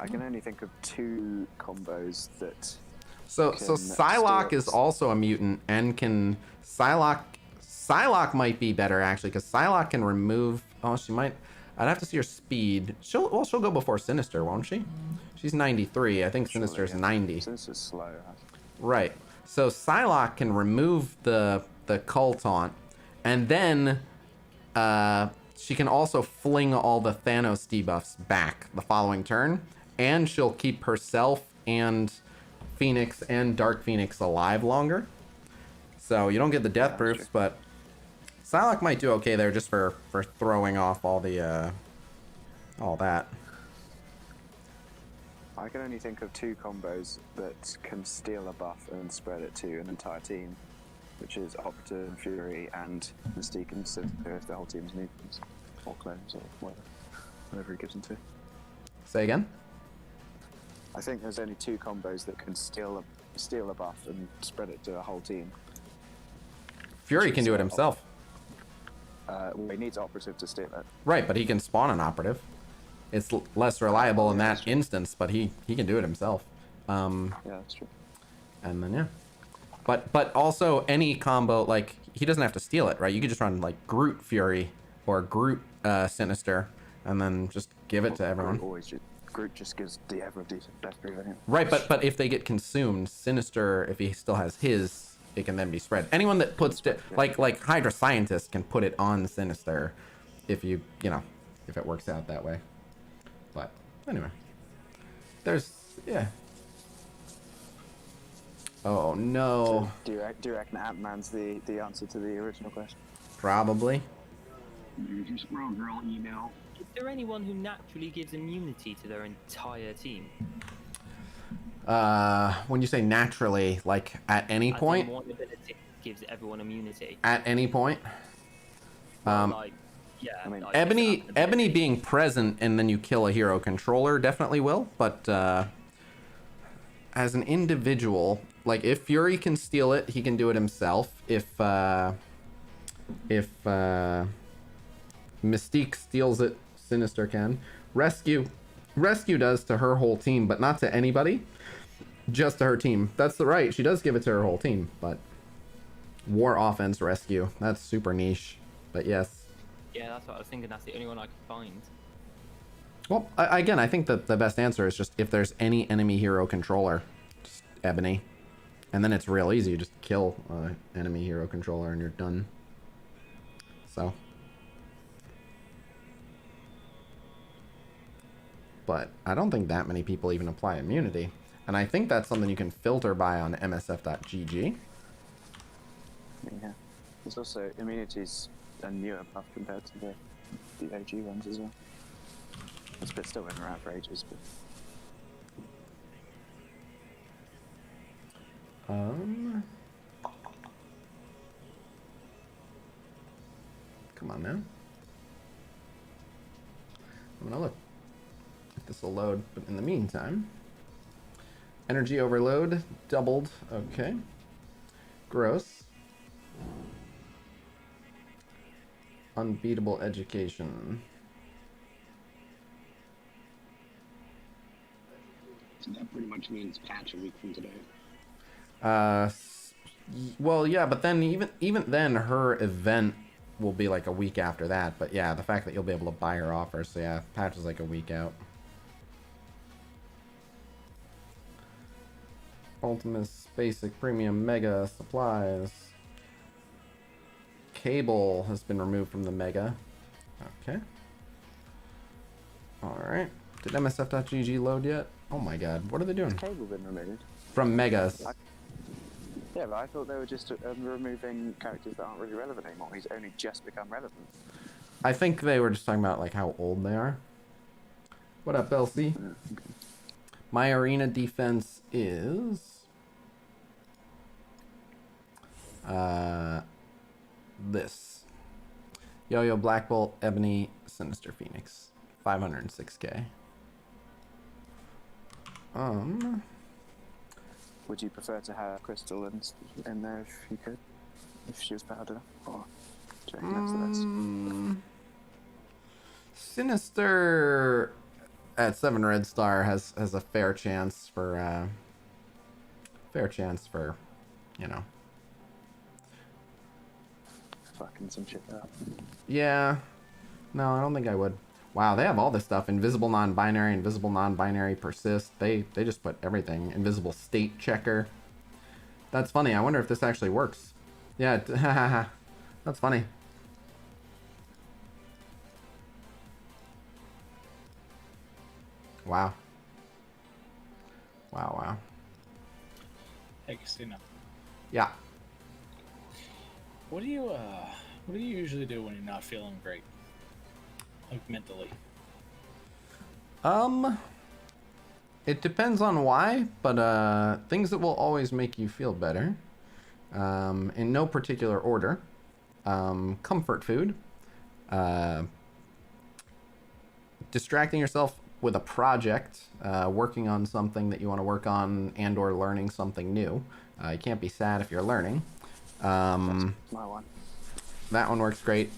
can only think of 2 combos that. So Psylocke is also a mutant and can Psylocke might be better actually, because Psylocke can remove. Oh, she might. I'd have to see her speed. She'll go before Sinister, won't she? She's 93. I think Sinister's 90. Sinister's slow. Right. So Psylocke can remove the Cull taunt, and then she can also fling all the Thanos debuffs back the following turn, and she'll keep herself and Phoenix and Dark Phoenix alive longer. So you don't get the death proofs, but Psylocke might do okay there just for throwing off all the all that. I can only think of 2 combos that can steal a buff and spread it to an entire team, which is Operative and Fury and Mystique and Sinister if the whole team's mutants or clones or whatever he gives them to. Say again? I think there's only 2 combos that can steal a buff and spread it to a whole team. Fury can do it himself. Well, he needs Operative to steal it. Right, but he can spawn an Operative. It's less reliable in that instance, but he can do it himself. Yeah, that's true. And then yeah, but also any combo, like he doesn't have to steal it, right? You could just run like Groot Fury or Groot Sinister, and then just give it to everyone. Groot just gives the ever decent death proof anyway. Right, but if they get consumed, Sinister, if he still has his, it can then be spread. Anyone that puts it, like Hydra scientists can put it on Sinister if you know, if it works out that way. But anyway, there's, yeah. Oh no. So do you reckon Ant-Man's the answer to the original question? Probably. Here's your Squirrel Girl email. Is there anyone who naturally gives immunity to their entire team? When you say naturally, like at any point? One ability gives everyone immunity. At any point? Like, yeah. I mean, like, Ebony being present and then you kill a hero controller definitely will, but as an individual, like if Fury can steal it, he can do it himself. If Mystique steals it, Sinister can. Rescue does to her whole team, but not to anybody. Just to her team. That's the right. She does give it to her whole team, but War Offense Rescue. That's super niche, but yes. Yeah, that's what I was thinking. That's the only one I could find. Well, again, I think that the best answer is just if there's any enemy hero controller, just Ebony. And then it's real easy. You just kill enemy hero controller and you're done. So. But I don't think that many people even apply immunity. And I think that's something you can filter by on MSF.gg. Yeah. There's also immunities a newer buff compared to the OG ones as well. It's still been around for ages, but come on now. I'm gonna look if this will load, but in the meantime, energy overload doubled. Okay, gross. Unbeatable education. So that pretty much means patch a week from today. Well, yeah, but then even then, her event will be like a week after that. But yeah, the fact that you'll be able to buy her offers, so yeah, patch is like a week out. Ultimus, basic, premium, mega, supplies. Cable has been removed from the mega. Okay. Alright. Did MSF.gg load yet? Oh my god, what are they doing? has Cable been removed? From megas. Yeah, but I thought they were just removing characters that aren't really relevant anymore. He's only just become relevant. I think they were just talking about like how old they are. What up, Elsie? My arena defense is this. Yo-Yo, Black Bolt, Ebony, Sinister Phoenix. 506k. Would you prefer to have Crystal in there if you could? If she was powered enough? Or do you reckon that's the best? Sinister at 7 Red Star has a fair chance for you know, Fucking some shit up. yeah. No, I don't think I would. Wow, they have all this stuff. Invisible non-binary, persist. They just put everything. Invisible state checker. That's funny. I wonder if this actually works. Yeah, that's funny. Wow. Wow. Hey, Khasino. Yeah. What do you usually do when you're not feeling great? Like mentally? It depends on why, but things that will always make you feel better. In no particular order. Comfort food. Distracting yourself with a project, working on something that you want to work on and or learning something new. You can't be sad if you're learning. That's my one. That one works great.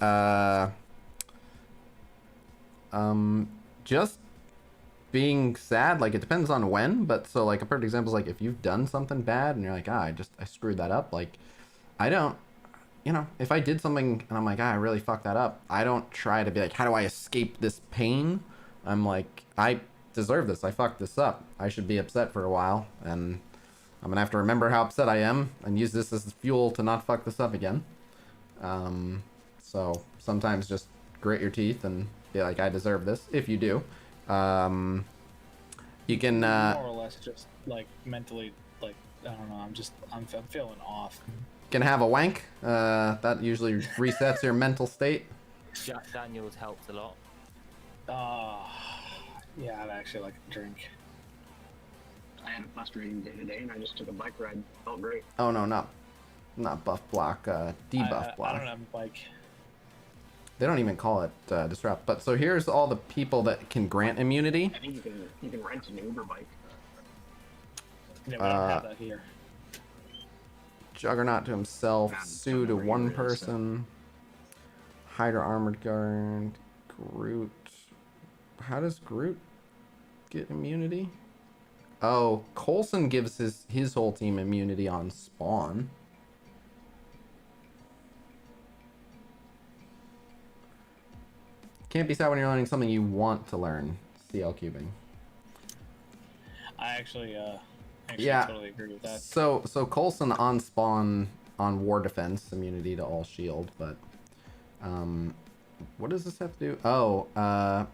Just being sad, like it depends on when, but so like a perfect example is like if you've done something bad and you're like, I screwed that up. Like I don't, you know, if I did something and I'm like, I really fucked that up, I don't try to be like, how do I escape this pain? I'm like, I deserve this. I fucked this up. I should be upset for a while. And I'm gonna have to remember how upset I am and use this as fuel to not fuck this up again. So sometimes just grit your teeth and be like, I deserve this, if you do. You can more or less just like mentally, like, I don't know, I'm feeling off. can have a wank. That usually resets your mental state. Jack Daniels helps a lot. Yeah, I'd actually like a drink. I had a frustrating day today, and I just took a bike ride. Felt great. Oh no, not buff block, debuff block. I don't have a bike. They don't even call it disrupt. But so here's all the people that can grant immunity. I think you can rent an Uber bike. Yeah, we don't have that here. Juggernaut to himself, Nah, Sue to somewhere one in there, so. person, Hydra Armored Guard, Groot. How does Groot get immunity? Oh, Coulson gives his whole team immunity on spawn. Can't be sad when you're learning something you want to learn. CL cubing. I actually Yeah. totally agree with that. So Coulson on spawn on war defense, immunity to all shield, but what does this have to do? Oh,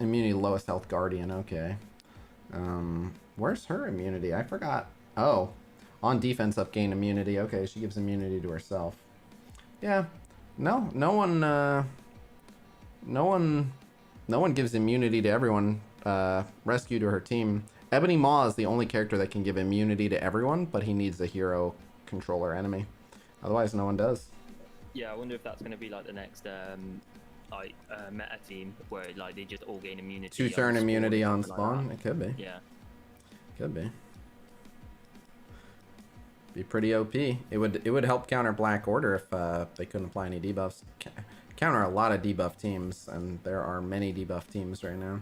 immunity to lowest health guardian, okay. Where's her immunity? I forgot. Oh, on defense up gain immunity. Okay, she gives immunity to herself. Yeah. No one gives immunity to everyone. Rescue to her team. Ebony Maw is the only character that can give immunity to everyone, but he needs a hero controller enemy. Otherwise, no one does. Yeah, I wonder if that's going to be like the next meta team where like they just all gain immunity. 2-turn spawn or immunity on something spawn. like It could be. that. Yeah. Could be. Be pretty OP. It would help counter Black Order if they couldn't apply any debuffs. Counter a lot of debuff teams, and there are many debuff teams right now.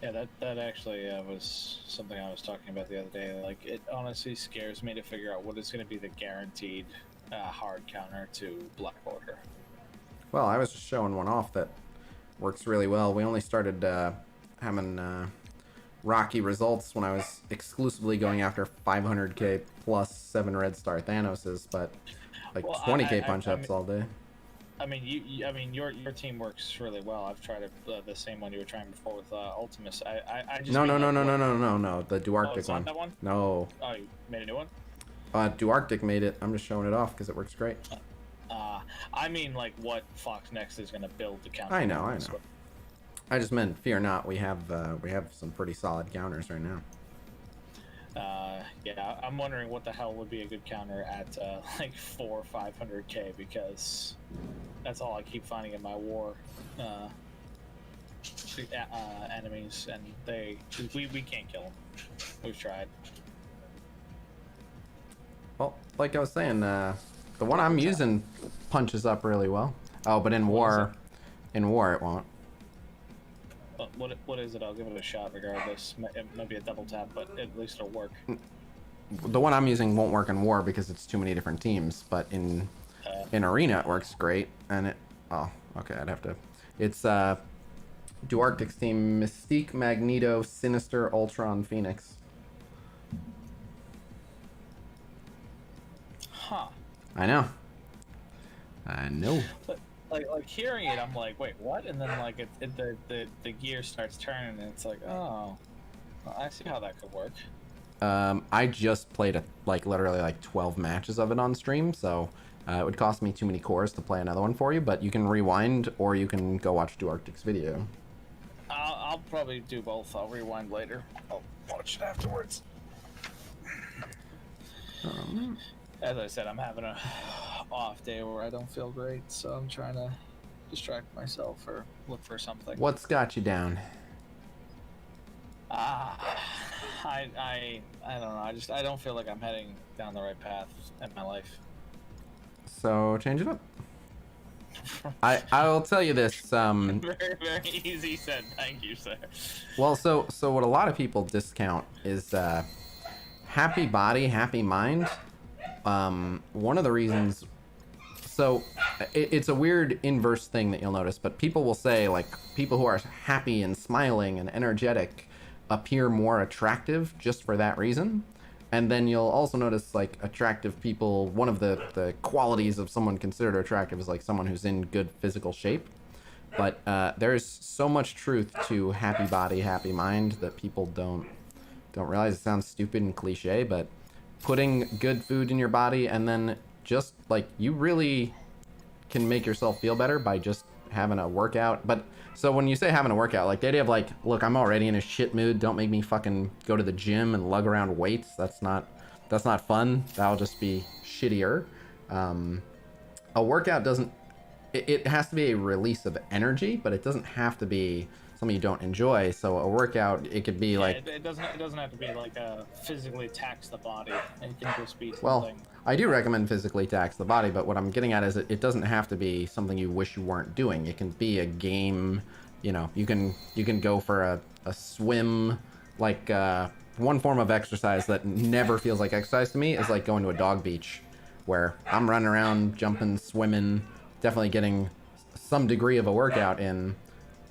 Yeah, that actually was something I was talking about the other day. Like, it honestly scares me to figure out what is going to be the guaranteed hard counter to Black Order. Well, I was just showing one off that works really well. We only started having rocky results when I was exclusively going after 500k plus 7 Red Star Thanoses, but like 20k punch-ups all day. I mean, your team works really well. I've tried it, the same one you were trying before with Ultimus. I just No, mean, no, like, no, no, what- no, no, no, the Duarctic it's not one. that one? No. Oh, you made a new one? Duarctic made it. I'm just showing it off because it works great. I mean, like, what Fox Next is going to build the counter. I know. I just meant, fear not, we have some pretty solid counters right now. Yeah, I'm wondering what the hell would be a good counter at like 400 or 500k, because that's all I keep finding in my war enemies, and we can't kill them. We've tried. Well, like I was saying, the one I'm using punches up really well. Oh, but in war it won't. What is it? I'll give it a shot regardless. It might be a double tap, but at least it'll work. The one I'm using won't work in war because it's too many different teams, but in arena it works great. And I'd have to. It's Duarctic's team: Mystique, Magneto, Sinister, Ultron, Phoenix. Huh. I know. But like hearing it, I'm like, wait, what? And then like the gear starts turning, and it's like, oh, well, I see how that could work. I just played literally 12 matches of it on stream, so it would cost me too many cores to play another one for you. But you can rewind, or you can go watch Duarctic's video. I'll probably do both. I'll rewind later. I'll watch it afterwards. As I said, I'm having a off day where I don't feel great, so I'm trying to distract myself or look for something. What's got you down? I don't know. I don't feel like I'm heading down the right path in my life. So change it up. I'll tell you this. Very, very easy said. Thank you, sir. Well, so what a lot of people discount is happy body, happy mind. One of the reasons. So it's a weird inverse thing that you'll notice, but people will say, like, people who are happy and smiling and energetic appear more attractive just for that reason. And then you'll also notice like attractive people, one of the qualities of someone considered attractive is like someone who's in good physical shape. But there's so much truth to happy body, happy mind that people don't realize. It sounds stupid and cliche, but putting good food in your body and then just like you really can make yourself feel better by just having a workout. But so when you say having a workout, like the idea of like, look, I'm already in a shit mood, don't make me fucking go to the gym and lug around weights. That's not fun. That'll just be shittier. A workout doesn't, it has to be a release of energy, but it doesn't have to be something you don't enjoy. So a workout, it could be like, it doesn't have to be like a physically tax the body. It can just be something. well, I do recommend physically tax the body, but what I'm getting at is it doesn't have to be something you wish you weren't doing. It can be a game, you know, you can go for a swim. Like one form of exercise that never feels like exercise to me is like going to a dog beach where I'm running around, jumping, swimming, definitely getting some degree of a workout in,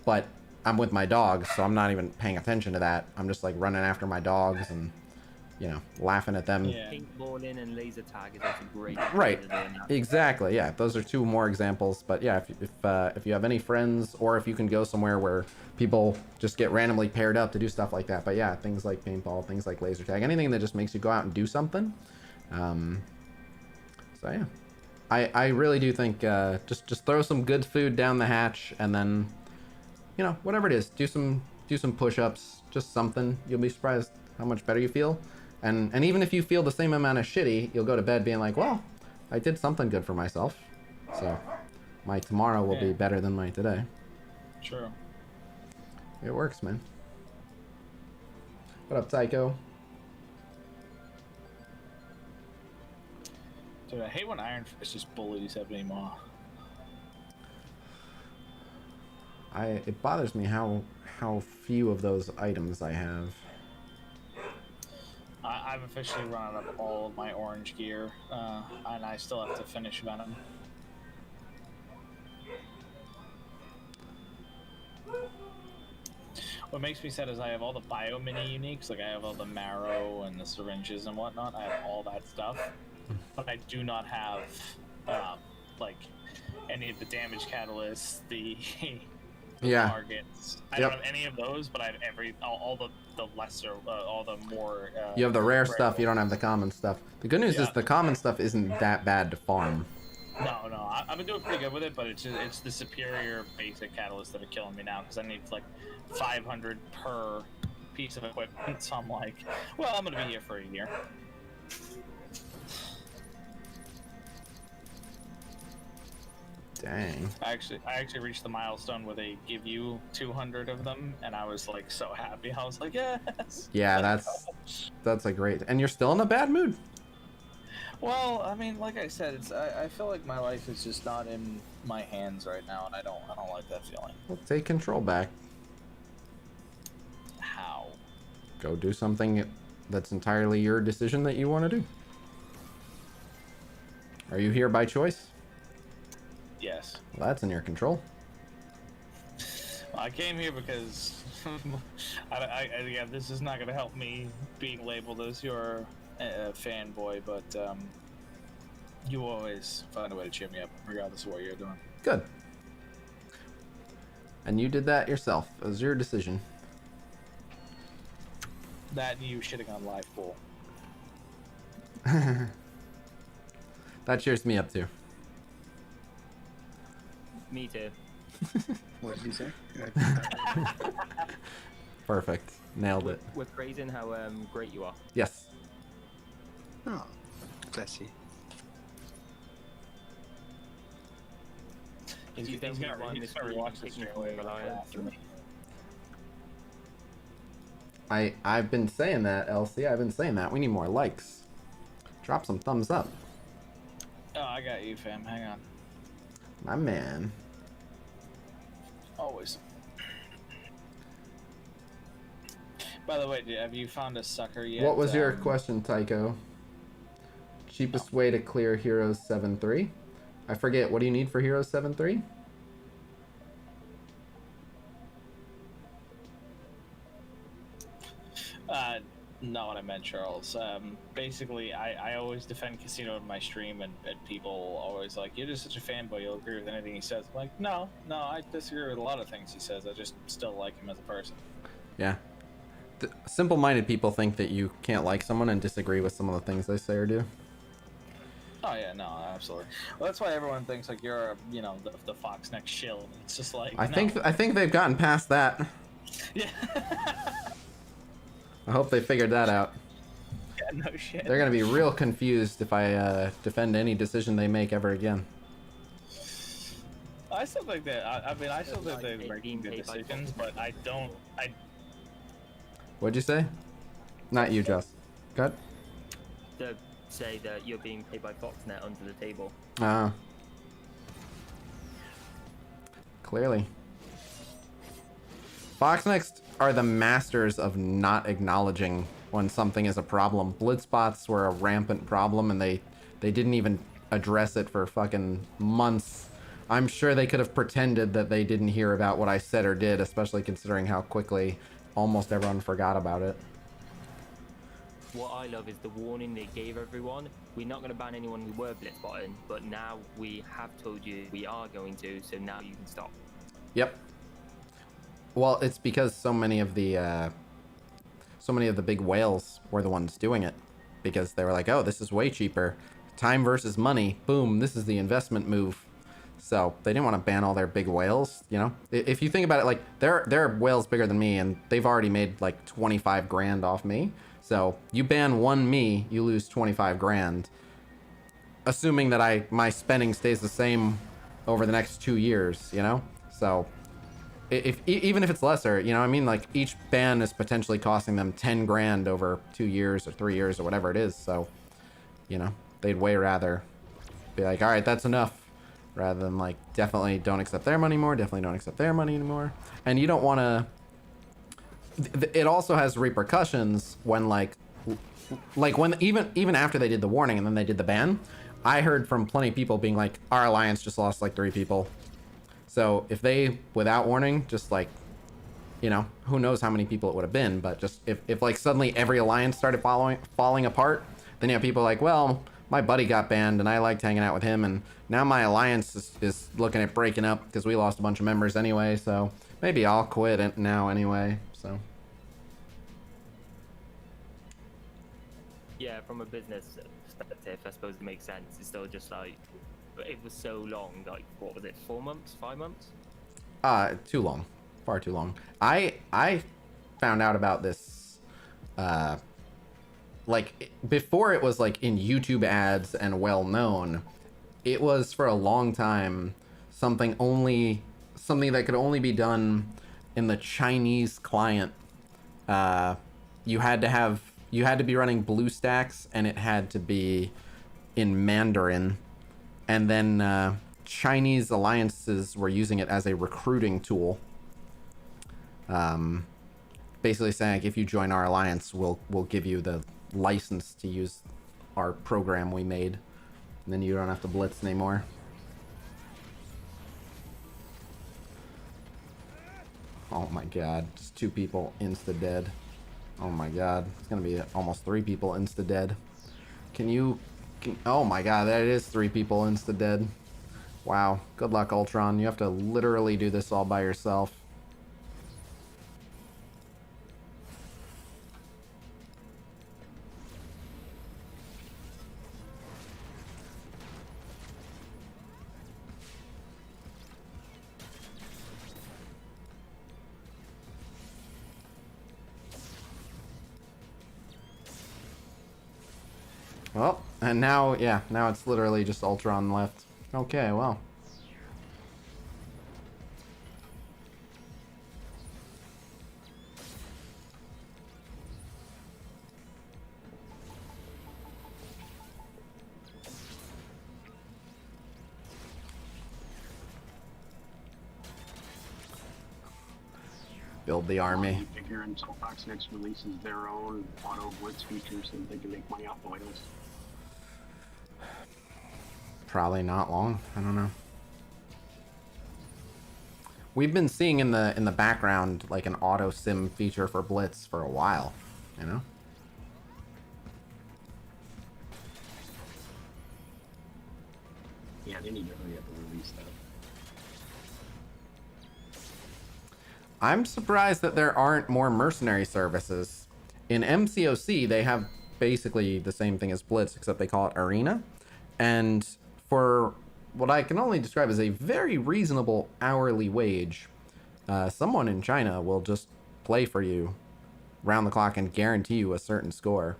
but I'm with my dogs, so I'm not even paying attention to that. I'm just like running after my dogs and, you know, laughing at them. Yeah. Paintballing and laser tag is also great. Right. Exactly. Yeah. Those are two more examples. But yeah, if you have any friends, or if you can go somewhere where people just get randomly paired up to do stuff like that. But yeah, things like paintball, things like laser tag, anything that just makes you go out and do something. So yeah, I really do think just throw some good food down the hatch, and then, you know, whatever it is, do some push-ups, just something. You'll be surprised how much better you feel. And even if you feel the same amount of shitty, you'll go to bed being like, well, I did something good for myself. So my tomorrow will be better than my today. True. It works, man. What up, Tycho? Dude, I hate when Iron Fist just bullies every maw. It bothers me how few of those items I have. I've officially run out of all of my orange gear, and I still have to finish Venom. What makes me sad is I have all the bio mini uniques, like I have all the marrow and the syringes and whatnot. I have all that stuff, but I do not have like any of the damage catalysts, the targets. I don't have any of those, but I have all the lesser, all the more. You have the rare stuff. You don't have the common stuff. The good news is the common stuff isn't that bad to farm. No, I've been doing pretty good with it, but it's the superior basic catalysts that are killing me now, because I need like 500 per piece of equipment. So I'm like, well, I'm gonna be here for a year. Dang. I actually reached the milestone where they give you 200 of them, and I was like so happy. I was like, yes. Yeah, that's a great. And you're still in a bad mood. Well, I mean, like I said, I feel like my life is just not in my hands right now, and I don't like that feeling. Well, take control back. How? Go do something that's entirely your decision that you want to do. Are you here by choice? Yes. Well, that's in your control. Well, I came here because yeah, this is not going to help me being labeled as your fanboy, but you always find a way to cheer me up, regardless of what you're doing. Good. And you did that yourself. It was your decision. That and you shitting on live pool. That cheers me up too. Me too. What did you say? Perfect. Nailed it. We're praising how great you are. Yes. Oh, bless you. He's You think gonna we won this rewatch this stream stream Reliance? I've been saying that, LC. I've been saying that. We need more likes. Drop some thumbs up. Oh, I got you, fam. Hang on. My man. Always. By the way, have you found a sucker yet? What was your question, Tycho? Cheapest way to clear Heroes 7-3? I forget. What do you need for Heroes 7-3? Not what I meant, Charles. Basically, I always defend Khasino in my stream, and people always like, you're just such a fanboy, you'll agree with anything he says. I'm like, no, I disagree with a lot of things he says. I just still like him as a person. Yeah. Simple-minded people think that you can't like someone and disagree with some of the things they say or do. Oh yeah, no, absolutely. Well, that's why everyone thinks like you're, the Fox next shill. And it's just like I think they've gotten past that. Yeah. I hope they figured that out. Yeah, no shit. They're gonna be real confused if I defend any decision they make ever again. I still think that. I mean, I still think Like, they're they making good being paid by decisions, but I don't. What'd you say? Not you, Jess. Good. To say that you're being paid by Foxnet under the table. Ah. Clearly. Foxnext are the masters of not acknowledging when something is a problem. Blitzbots were a rampant problem, and they didn't even address it for fucking months. I'm sure they could have pretended that they didn't hear about what I said or did, especially considering how quickly almost everyone forgot about it. What I love is the warning they gave everyone. We're not going to ban anyone who were blitzbotting, but now we have told you we are going to, so now you can stop. Yep. Well, it's because so many of the big whales were the ones doing it, because they were like, oh, this is way cheaper. Time versus money. Boom, this is the investment move. So they didn't want to ban all their big whales, you know? If you think about it, like, there are whales bigger than me, and they've already made like 25 grand off me. So you ban one me, you lose 25 grand. Assuming that my spending stays the same over the next 2 years, you know? So even if it's lesser, you know, I mean, like, each ban is potentially costing them 10 grand over 2 years or 3 years or whatever it is. So, you know, they'd way rather be like, all right, that's enough, rather than like, definitely don't accept their money anymore, definitely don't accept their money anymore. And you don't want to. It also has repercussions when like when even after they did the warning and then they did the ban, I heard from plenty of people being like, our alliance just lost like 3 people. So if they, without warning, just like, you know, who knows how many people it would have been, but just if like suddenly every alliance started falling apart, then you have people like, well, my buddy got banned and I liked hanging out with him, and now my alliance is looking at breaking up because we lost a bunch of members anyway, so maybe I'll quit it now anyway, so. Yeah, from a business perspective, I suppose it makes sense. It's still just like, it was so long, like, what was it, 4 months, 5 months? Too long. Far too long. I found out about this, like, before it was, like, in YouTube ads and well known. It was, for a long time, something that could only be done in the Chinese client. You had to be running Bluestacks, and it had to be in Mandarin. And then Chinese alliances were using it as a recruiting tool. Basically saying, like, if you join our alliance, we'll give you the license to use our program we made. And then you don't have to blitz anymore. Oh my god, just 2 people insta-dead. Oh my god, it's gonna be almost 3 people insta-dead. Oh my god, that is 3 people insta-dead. Wow, good luck, Ultron. You have to literally do this all by yourself. Well, and now, yeah, now it's literally just Ultron left. Okay, well. Build the army. You figure until Fox next releases their own auto blitz features so that they can make money off oils. Probably not long. I don't know. We've been seeing in the background like an auto sim feature for Blitz for a while. you know? Yeah, they need to hurry up and release that. I'm surprised that there aren't more mercenary services. In MCOC, they have basically the same thing as Blitz, except they call it Arena. And for what I can only describe as a very reasonable hourly wage, someone in China will just play for you round the clock and guarantee you a certain score.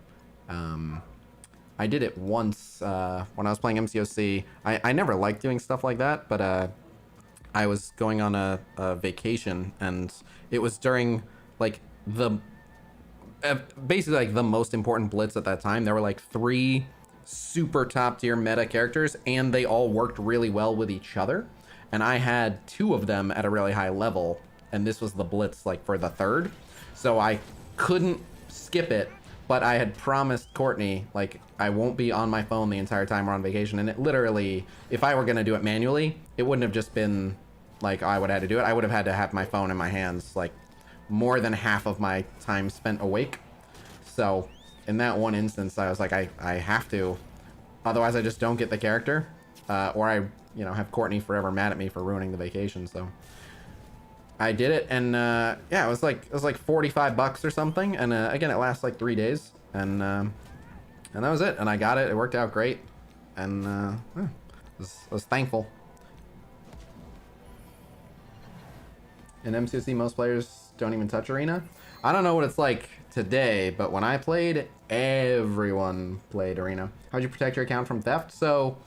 I did it once when I was playing MCOC. I never liked doing stuff like that, but I was going on a vacation, and it was during like basically like the most important blitz at that time. There were like 3 super top tier meta characters, and they all worked really well with each other. And I had 2 of them at a really high level, and this was the blitz like for the 3rd. So I couldn't skip it, but I had promised Courtney like I won't be on my phone the entire time we're on vacation. And it literally, if I were gonna do it manually, it wouldn't have just been like I would have had to do it. I would have had to have my phone in my hands like more than half of my time spent awake. So in that one instance, I was like, I have to, otherwise I just don't get the character, or I, you know, have Courtney forever mad at me for ruining the vacation. So I did it, and yeah, it was like $45 or something, and again, it lasts like 3 days, and that was it. And I got it. It worked out great, and yeah, I was thankful. In MCC, most players don't even touch Arena. I don't know what it's like today, but when I played, everyone played Arena. How'd you protect your account from theft? So,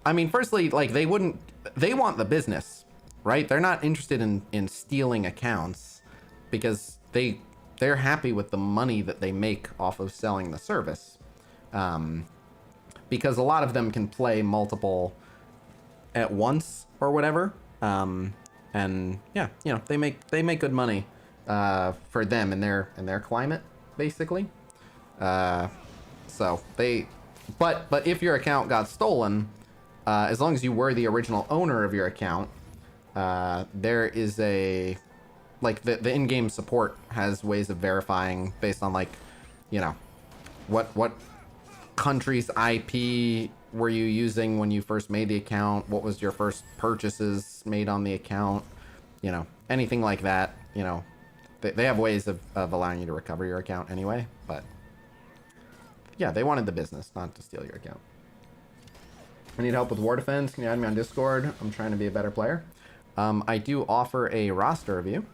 I mean, firstly, like they want the business, right? They're not interested in stealing accounts because they're happy with the money that they make off of selling the service. Because a lot of them can play multiple at once or whatever. And yeah, you know, they make good money for them in their climate, basically. So they, but if your account got stolen, as long as you were the original owner of your account, there is a, like the in-game support has ways of verifying based on like, you know, what country's IP were you using when you first made the account? What was your first purchases made on the account? You know, anything like that, you know, they have ways of allowing you to recover your account anyway, but yeah, they wanted the business, not to steal your account. I need help with war defense. Can you add me on Discord? I'm trying to be a better player. I do offer a roster review.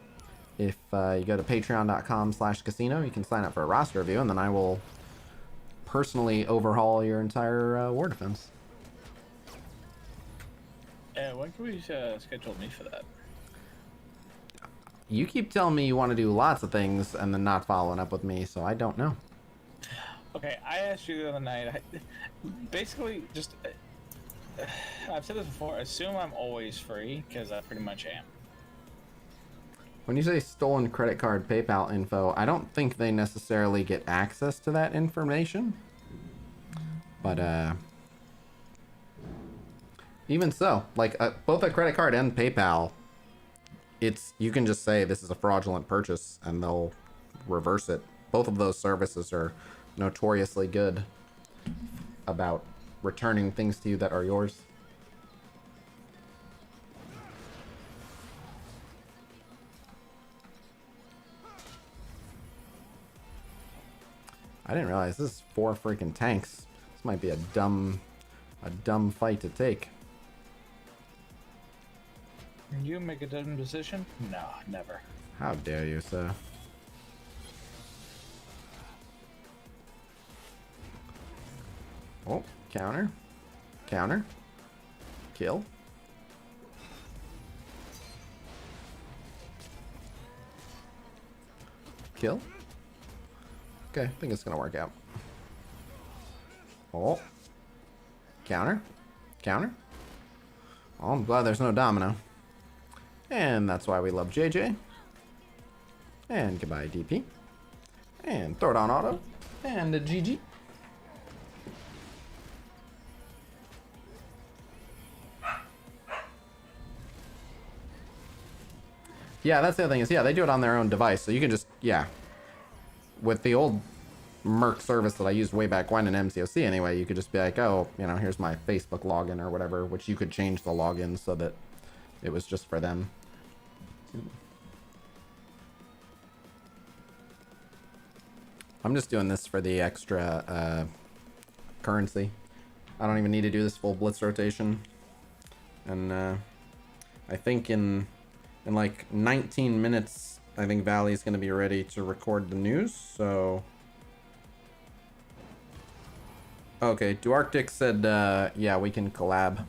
If you go to patreon.com/Khasino, you can sign up for a roster review, and then I will personally overhaul your entire war defense. When can we schedule me for that? You keep telling me you want to do lots of things and then not following up with me, so I don't know. Okay, I asked you the other night. Basically, just I've said this before. Assume I'm always free because I pretty much am. When you say stolen credit card PayPal info, I don't think they necessarily get access to that information. But even so, like both a credit card and PayPal, you can just say this is a fraudulent purchase and they'll reverse it. Both of those services are notoriously good about returning things to you that are yours. I didn't realize this is 4 freaking tanks. This might be a dumb fight to take. You make a dumb decision? No, never. How dare you, sir? Oh, counter. Counter. Kill. Kill. Okay, I think it's gonna work out. Oh. Counter. Counter. Oh, I'm glad there's no domino. And that's why we love JJ. And goodbye, DP. And throw it on auto. And a GG. Yeah, that's the other thing is, yeah, they do it on their own device. So you can just, yeah. With the old Merc service that I used way back when in MCOC anyway. You could just be like, oh, you know, here's my Facebook login or whatever, which you could change the login so that it was just for them. I'm just doing this for the extra currency. I don't even need to do this full blitz rotation. And I think in like 19 minutes, I think Valley's going to be ready to record the news, so... Okay, Duarctic said, yeah, we can collab.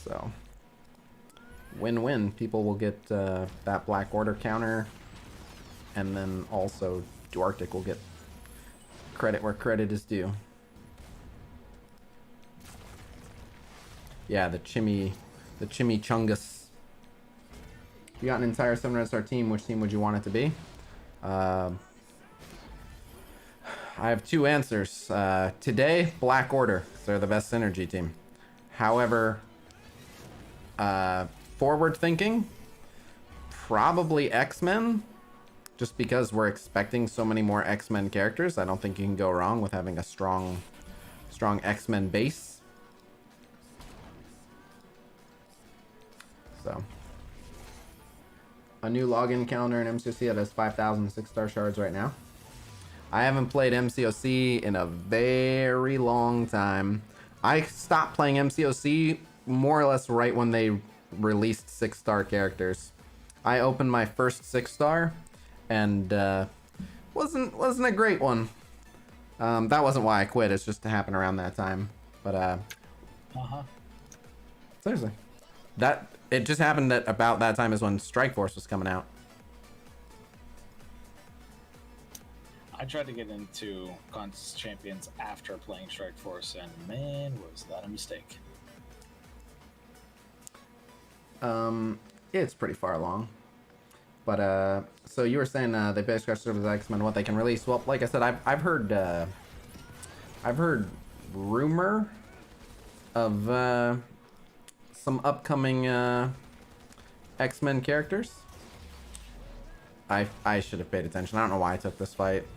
So, win-win. People will get that Black Order counter, and then also Duarctic will get credit where credit is due. Yeah, the Chimichungus. If you got an entire 7 Red Star team, which team would you want it to be? I have two answers. Today, Black Order. They're the best synergy team. However, forward thinking, probably X-Men. Just because we're expecting so many more X-Men characters, I don't think you can go wrong with having a strong X-Men base. So, a new login calendar in MCOC that has 5,000 6-star shards right now. I haven't played MCOC in a very long time. I stopped playing MCOC more or less right when they released 6-star characters. I opened my first 6-star. And wasn't a great one. That wasn't why I quit. It's just to happen around that time. But seriously, that it just happened that about that time is when Strike Force was coming out. I tried to get into Contest Champions after playing Strike Force, and man, was that a mistake. It's pretty far along. But so you were saying they basically serve as X-Men, what they can release. Well, like I said, I've heard rumor of some upcoming X-Men characters. I should have paid attention. I don't know why I took this fight.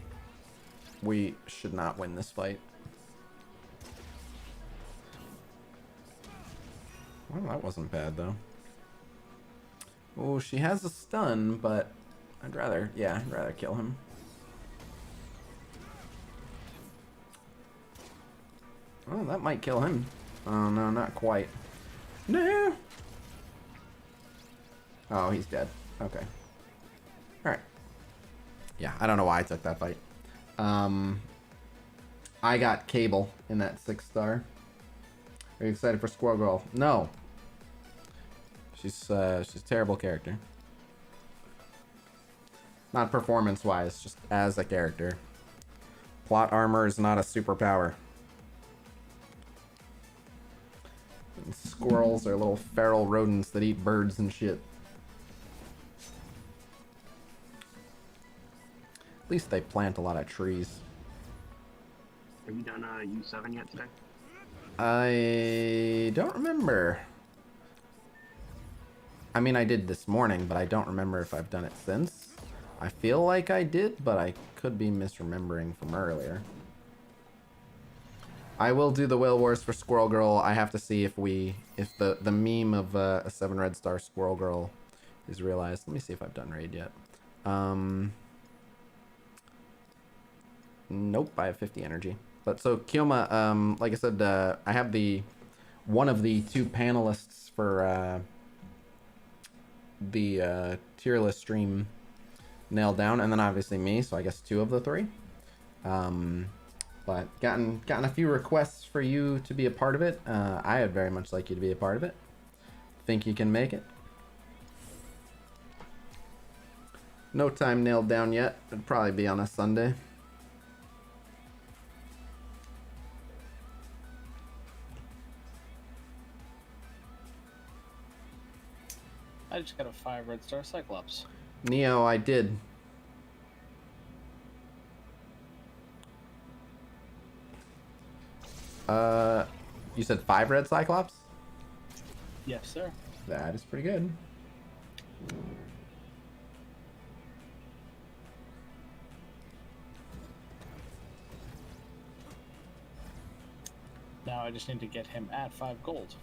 We should not win this fight. Well, that wasn't bad though. Oh, she has a stun, but I'd rather kill him. Oh, that might kill him. Oh, no, not quite. No! Oh, he's dead. Okay. Alright. Yeah, I don't know why I took that fight. I got Cable in that 6-star. Are you excited for Squirrel Girl? No. She's a terrible character. Not performance-wise, just as a character. Plot armor is not a superpower. And squirrels are little feral rodents that eat birds and shit. At least they plant a lot of trees. Have you done U7 yet today? I don't remember. I mean, I did this morning, but I don't remember if I've done it since. I feel like I did, but I could be misremembering from earlier. I will do the Whale Wars for Squirrel Girl. I have to see if the meme of a 7 Red Star Squirrel Girl is realized. Let me see if I've done raid yet. Nope, I have 50 energy. But so Gilma, like I said, I have one of the two panelists for the tier list stream nailed down, and then obviously me, so I guess 2 of the 3. But gotten a few requests for you to be a part of it. I would very much like you to be a part of it. Think you can make it? No time nailed down yet. It'd probably be on a Sunday. I just got a 5 Red Star Cyclops. Neo, I did. You said 5 Red Cyclops? Yes, sir. That is pretty good. Now I just need to get him at 5 gold.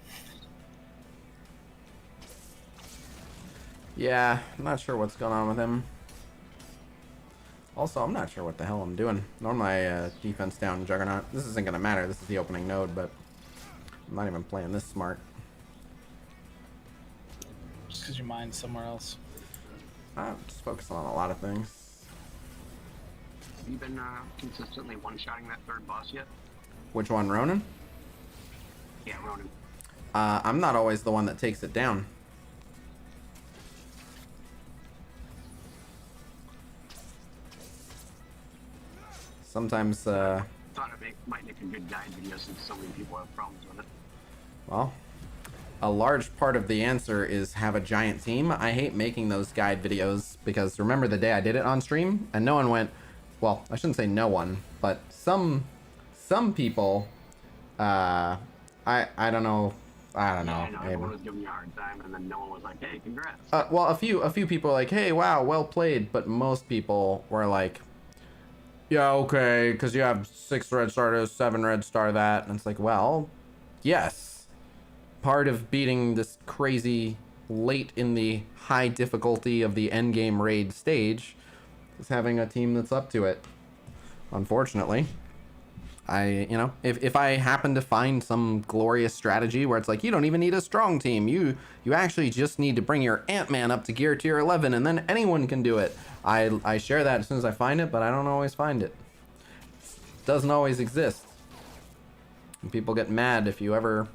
Yeah, I'm not sure what's going on with him. Also, I'm not sure what the hell I'm doing. Normally, defense down Juggernaut. This isn't going to matter. This is the opening node, but I'm not even playing this smart. Just because your mind's somewhere else. I'm just focusing on a lot of things. Have you been consistently one-shotting that third boss yet? Which one, Ronan? Yeah, Ronan. I'm not always the one that takes it down. Sometimes, Thought it might make a good guide video since so many people have problems with it. well, a large part of the answer is have a giant team. I hate making those guide videos because remember the day I did it on stream and no one went, well, I shouldn't say no one, but some people, I don't know. I don't know. Yeah, I know. Everyone was giving you a hard time, and then no one was like, "Hey, congrats." Well, a few people were like, "Hey, wow, well played," but most people were like, "Yeah, okay, because you have 6 red star this, 7 red star that," and it's like, well, yes, part of beating this crazy late in the high difficulty of the end game raid stage is having a team that's up to it. Unfortunately. If I happen to find some glorious strategy where it's like, you don't even need a strong team. You actually just need to bring your Ant-Man up to gear tier 11 and then anyone can do it. I share that as soon as I find it, but I don't always find it. Doesn't always exist. And people get mad if you ever...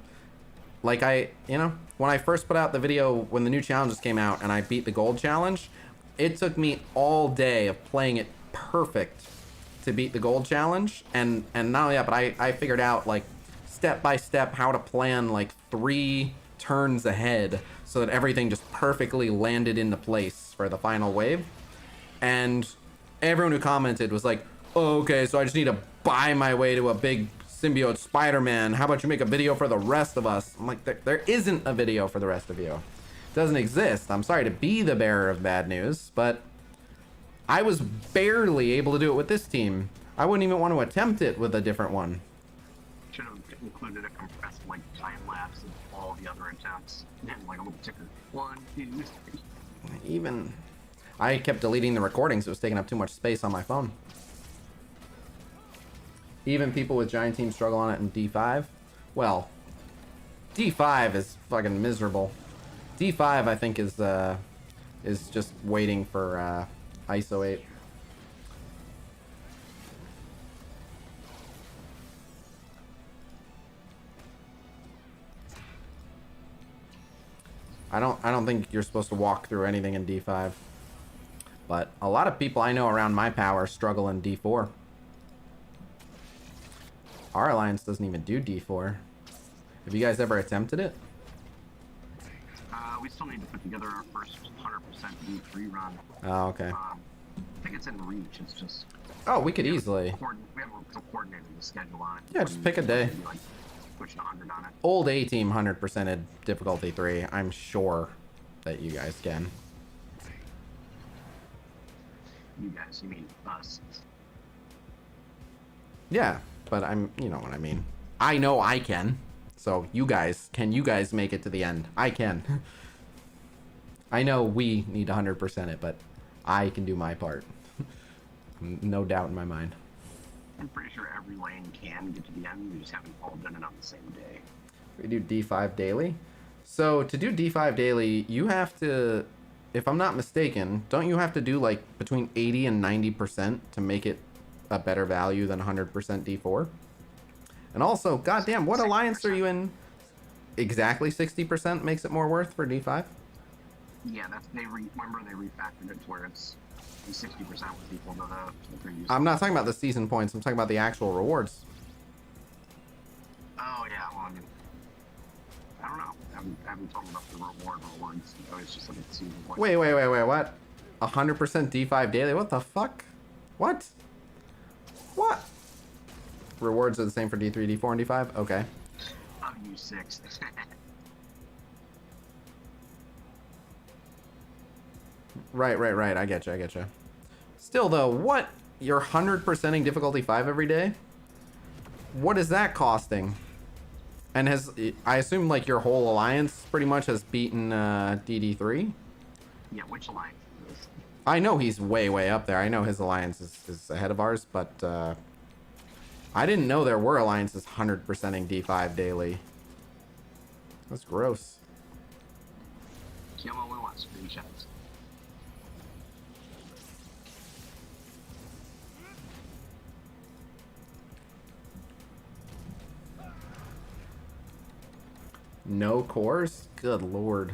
Like when I first put out the video when the new challenges came out and I beat the gold challenge, it took me all day of playing it perfect to beat the gold challenge, and not only that, but I figured out like step by step how to plan like 3 turns ahead so that everything just perfectly landed into place for the final wave. And everyone who commented was like, oh, okay, so I just need to buy my way to a big symbiote Spider-Man. How about you make a video for the rest of us? I'm like, there isn't a video for the rest of you. It doesn't exist. I'm sorry to be the bearer of bad news, but I was barely able to do it with this team. I wouldn't even want to attempt it with a different one. Should have included a compressed like time lapse of all the other attempts and like a little ticker. 1, 2, 3. Even I kept deleting the recordings. It was taking up too much space on my phone. Even people with giant teams struggle on it in D5. Well, D5 is fucking miserable. D5 I think is just waiting for ISO 8. I don't think you're supposed to walk through anything in D5. But a lot of people I know around my power struggle in D4. Our alliance doesn't even do D4. Have you guys ever attempted it? We still need to put together our first 100% D3 run. Oh, okay. I think it's in reach. It's just. Oh, we could easily. We haven't coordinated the schedule on it. Yeah, just pick a day. Like, pushing 100 on it. Old A team 100%ed difficulty 3. I'm sure that you guys can. You guys, you mean us? Yeah, but you know what I mean. I know I can. So you guys make it to the end? I can. I know we need 100% it, but I can do my part. No doubt in my mind. I'm pretty sure every lane can get to the end. We just haven't all done it on the same day. We do D5 daily. So to do D5 daily, you have to, if I'm not mistaken, don't you have to do like between 80 and 90% to make it a better value than 100% D4? And also, goddamn, what alliance are you in? Exactly 60% makes it more worth for D5? Yeah, remember they refactored it to where it's 60% was equal to the previous. I'm not talking about the season points. I'm talking about the actual rewards. Oh yeah, well I mean, I don't know. I haven't talked about the rewards. It's just like a season point. Wait, what? 100% D5 daily? What the fuck? What? rewards are the same for D3, D4, and D5? Okay. I'll use 6. Right. I get you. Still, though, what? You're 100%ing difficulty 5 every day? What is that costing? And I assume, like, your whole alliance pretty much has beaten DD3? Yeah, which alliance is this? I know he's way up there. I know his alliance is ahead of ours, but I didn't know there were alliances 100%ing D5 daily. That's gross. Gilma, we want screenshots. No cores? Good lord.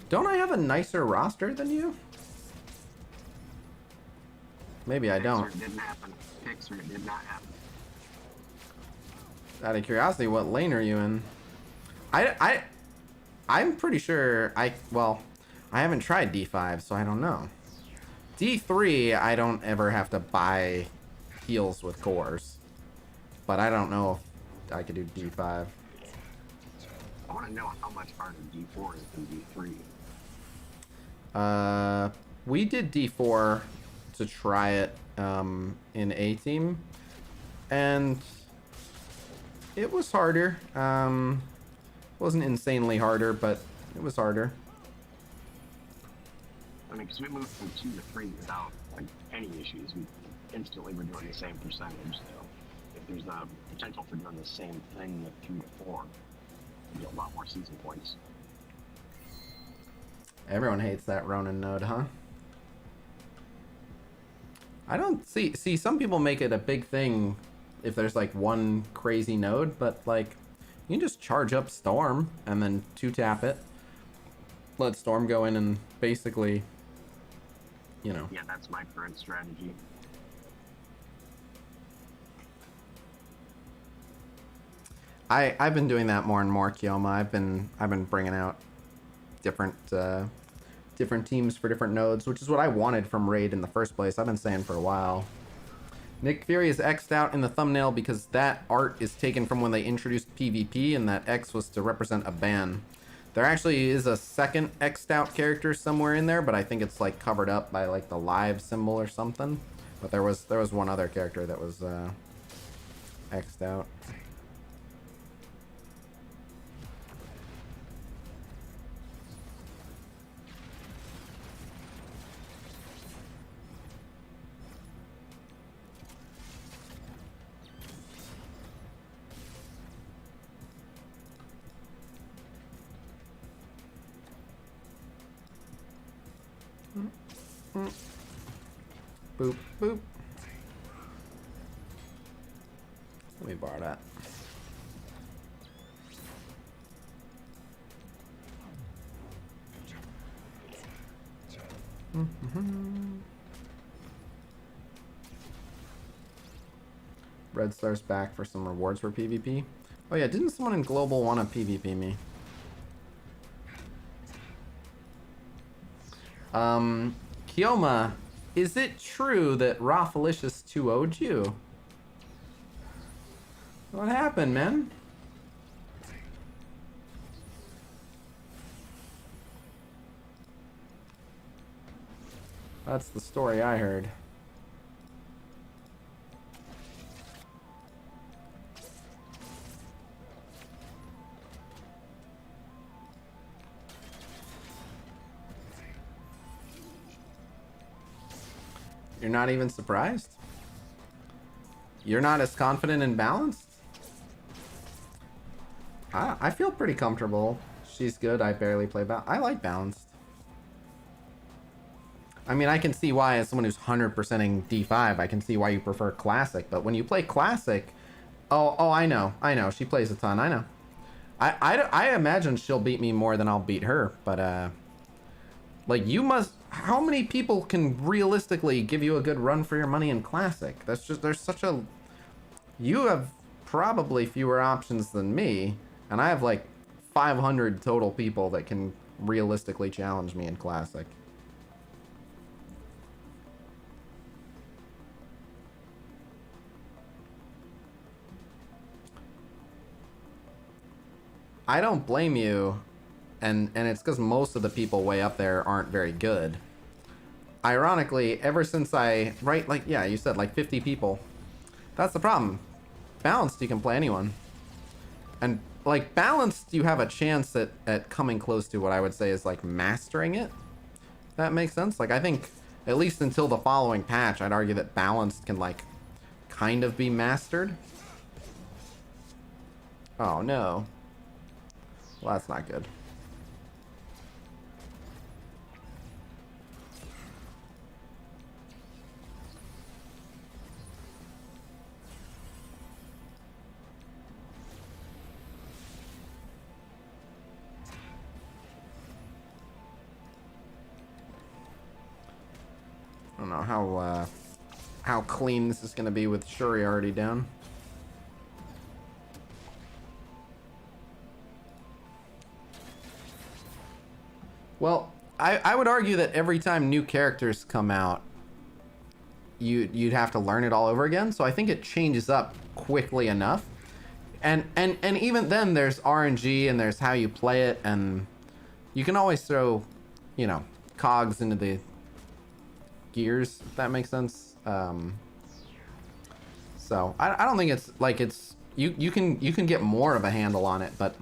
Don't I have a nicer roster than you? Maybe I don't. Pixar didn't happen. Pixar did not happen. Out of curiosity, what lane are you in? I'm pretty sure I haven't tried D5, so I don't know. D3, I don't ever have to buy heals with cores. But I don't know if I could do D5. I want to know how much harder D4 is than D3. We did D4 to try it in A team, and it was harder. Wasn't insanely harder, but it was harder. I mean, because we moved from 2 to 3 without like any issues. We instantly were doing the same percentage. So if there's a potential for doing the same thing with 3 to 4, you get a lot more season points. Everyone hates that Ronin node, huh? I don't see some people make it a big thing if there's like one crazy node, but like you can just charge up Storm and then 2-tap it. Let Storm go in and basically, you know. Yeah, that's my current strategy. I've been doing that more and more, Gilma. I've been bringing out different teams for different nodes, which is what I wanted from Raid in the first place. I've been saying for a while. Nick Fury is X'd out in the thumbnail because that art is taken from when they introduced PvP, and that X was to represent a ban. There actually is a second X'd out character somewhere in there, but I think it's like covered up by like the live symbol or something. But there was one other character that was X'd out. Boop, boop. Let me borrow that. Red Star's back for some rewards for PvP. Oh yeah, didn't someone in Global want to PvP me? Kioma, is it true that Rothalicious 2-0'd you? What happened, man? That's the story I heard. You're not even surprised? You're not as confident and balanced? I feel pretty comfortable. She's good. I barely play I like balanced. I mean, I can see why, as someone who's 100%ing D5, I can see why you prefer Classic. But when you play Classic... Oh, I know. She plays a ton. I know. I imagine she'll beat me more than I'll beat her. But, like, you must... How many people can realistically give you a good run for your money in Classic? That's just... There's such a... You have probably fewer options than me. And I have, like, 500 total people that can realistically challenge me in Classic. I don't blame you, and it's because most of the people way up there aren't very good. Ironically, ever since like, yeah, you said like 50 people. That's the problem. Balanced, you can play anyone. And like balanced, you have a chance at coming close to what I would say is like mastering it. That makes sense. Like I think at least until the following patch, I'd argue that balanced can like kind of be mastered. Oh no. Well, that's not good. I don't know how clean this is going to be with Shuri already down. Well, I would argue that every time new characters come out, you'd have to learn it all over again. So I think it changes up quickly enough. And even then, there's RNG and there's how you play it, and you can always throw, you know, cogs into the gears, if that makes sense. So I don't think it's like you can get more of a handle on it, but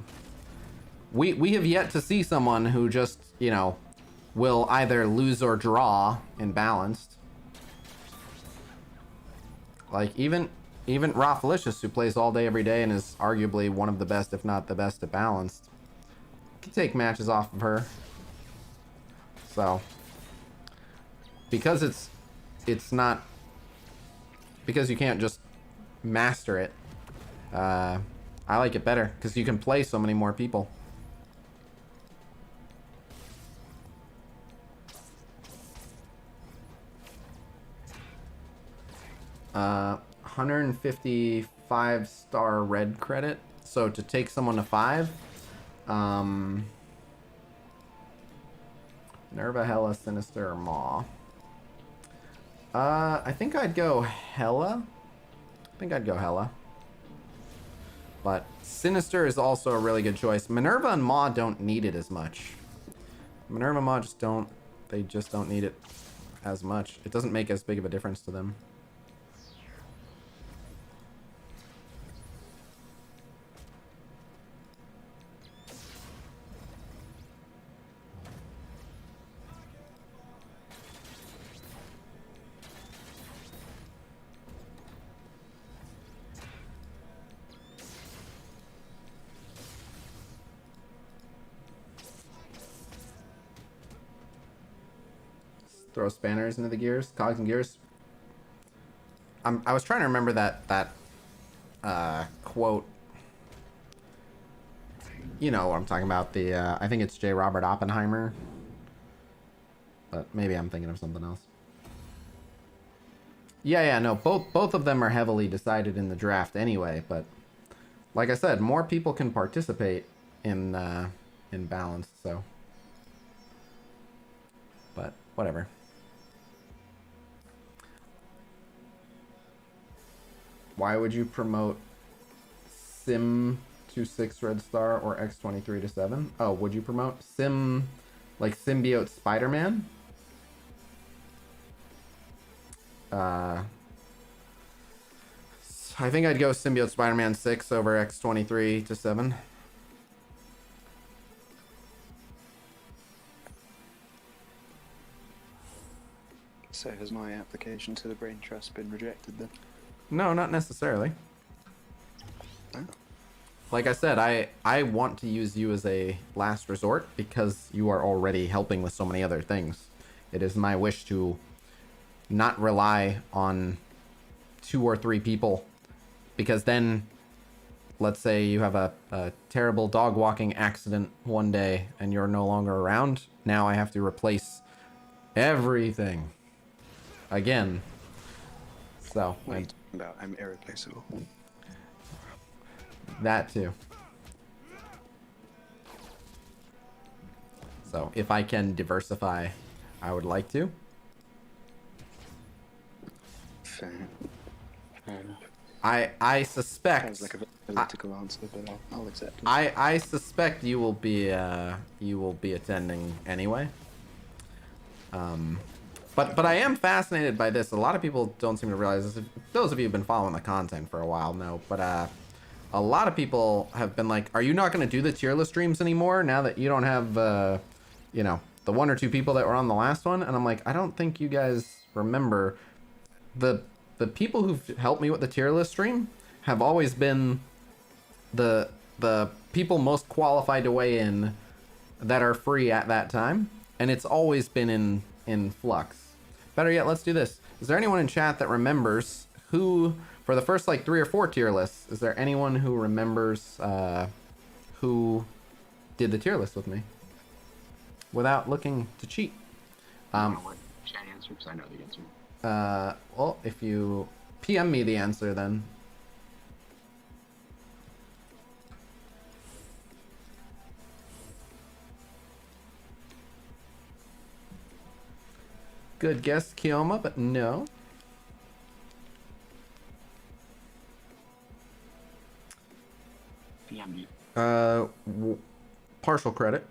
we have yet to see someone who just, you know, will either lose or draw in balanced. Like even Rafelicious, who plays all day every day and is arguably one of the best, if not the best, at balanced, can take matches off of her. So because it's not, because you can't just master it, I like it better because you can play so many more people. 155 star red credit. So to take someone to 5, Nerva, Hela, Sinister, or Maw. I think I'd go Hela. But Sinister is also a really good choice. Minerva and Maw don't need it as much. Minerva and Maw just don't need it as much. It doesn't make as big of a difference to them. Throw spanners into the gears, cogs and gears. I was trying to remember that quote. You know what I'm talking about. The I think it's J. Robert Oppenheimer, but maybe I'm thinking of something else. Yeah, no. Both of them are heavily decided in the draft anyway. But like I said, more people can participate in balance. So, but whatever. Why would you promote Sim to 6 Red Star or X23 to 7? Oh, would you promote Sim, like Symbiote Spider-Man? I think I'd go Symbiote Spider-Man 6 over X23 to 7. So has my application to the Brain Trust been rejected then? No, not necessarily. Oh. Like I said, I want to use you as a last resort because you are already helping with so many other things. It is my wish to not rely on 2 or 3 people, because then, let's say you have a terrible dog walking accident one day and you're no longer around. Now I have to replace everything again. So Wait, I'm irreplaceable. That too. So if I can diversify, I would like to. Fair. I suspect. Sounds like a political answer, but I'll accept it. I suspect you will be attending anyway. But I am fascinated by this. A lot of people don't seem to realize this. Those of you who've been following the content for a while know, but a lot of people have been like, "Are you not going to do the tier list streams anymore now that you don't have, you know, the one or two people that were on the last one?" And I'm like, I don't think you guys remember the people who've helped me with the tier list stream have always been the people most qualified to weigh in that are free at that time, and it's always been in flux. Better yet, let's do this. Is there anyone in chat that remembers who, for the first like 3 or 4 tier lists, is there anyone who remembers who did the tier list with me without looking to cheat? What chat answer? Because I know the answer. Well, if you PM me the answer, then. Good guess, Gilma, but no. PMD. Partial credit.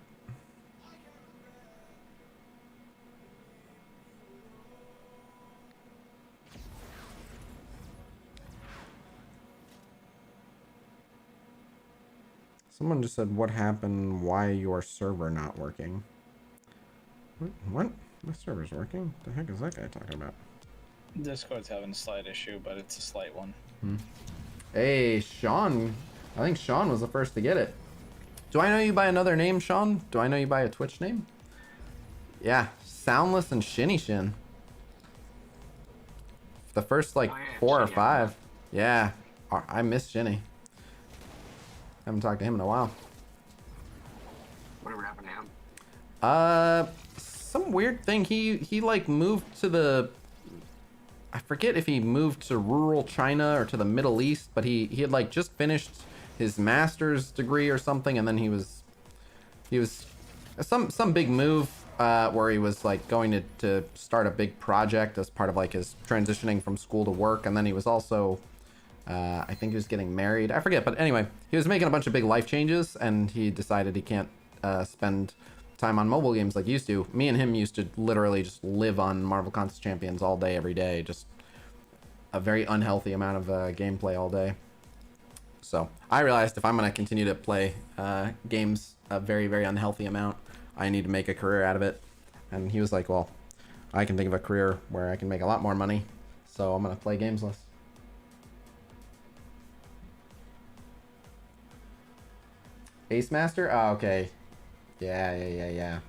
Someone just said, "What happened? Why your server not working?" What? My server's working? The heck is that guy talking about? Discord's having a slight issue, but it's a slight one. Hey, Sean. I think Sean was the first to get it. Do I know you by another name, Sean? Do I know you by a Twitch name? Yeah, Soundless and Shinny Shin. The first like 4 or 5. Yeah, I miss Shinny. Haven't talked to him in a while. Whatever happened to him? Some weird thing. He like moved to the, I forget if he moved to rural China or to the Middle East, but he had like just finished his master's degree or something, and then he was some big move where he was like going to start a big project as part of like his transitioning from school to work, and then he was also I think he was getting married. I forget, but anyway, he was making a bunch of big life changes, and he decided he can't spend time on mobile games like he used to. Me and him used to literally just live on Marvel Contest Champions all day, every day. Just a very unhealthy amount of gameplay all day. So I realized if I'm going to continue to play games a very, very unhealthy amount, I need to make a career out of it. And he was like, well, I can think of a career where I can make a lot more money, so I'm going to play games less. Ace Master? Oh, okay. Yeah.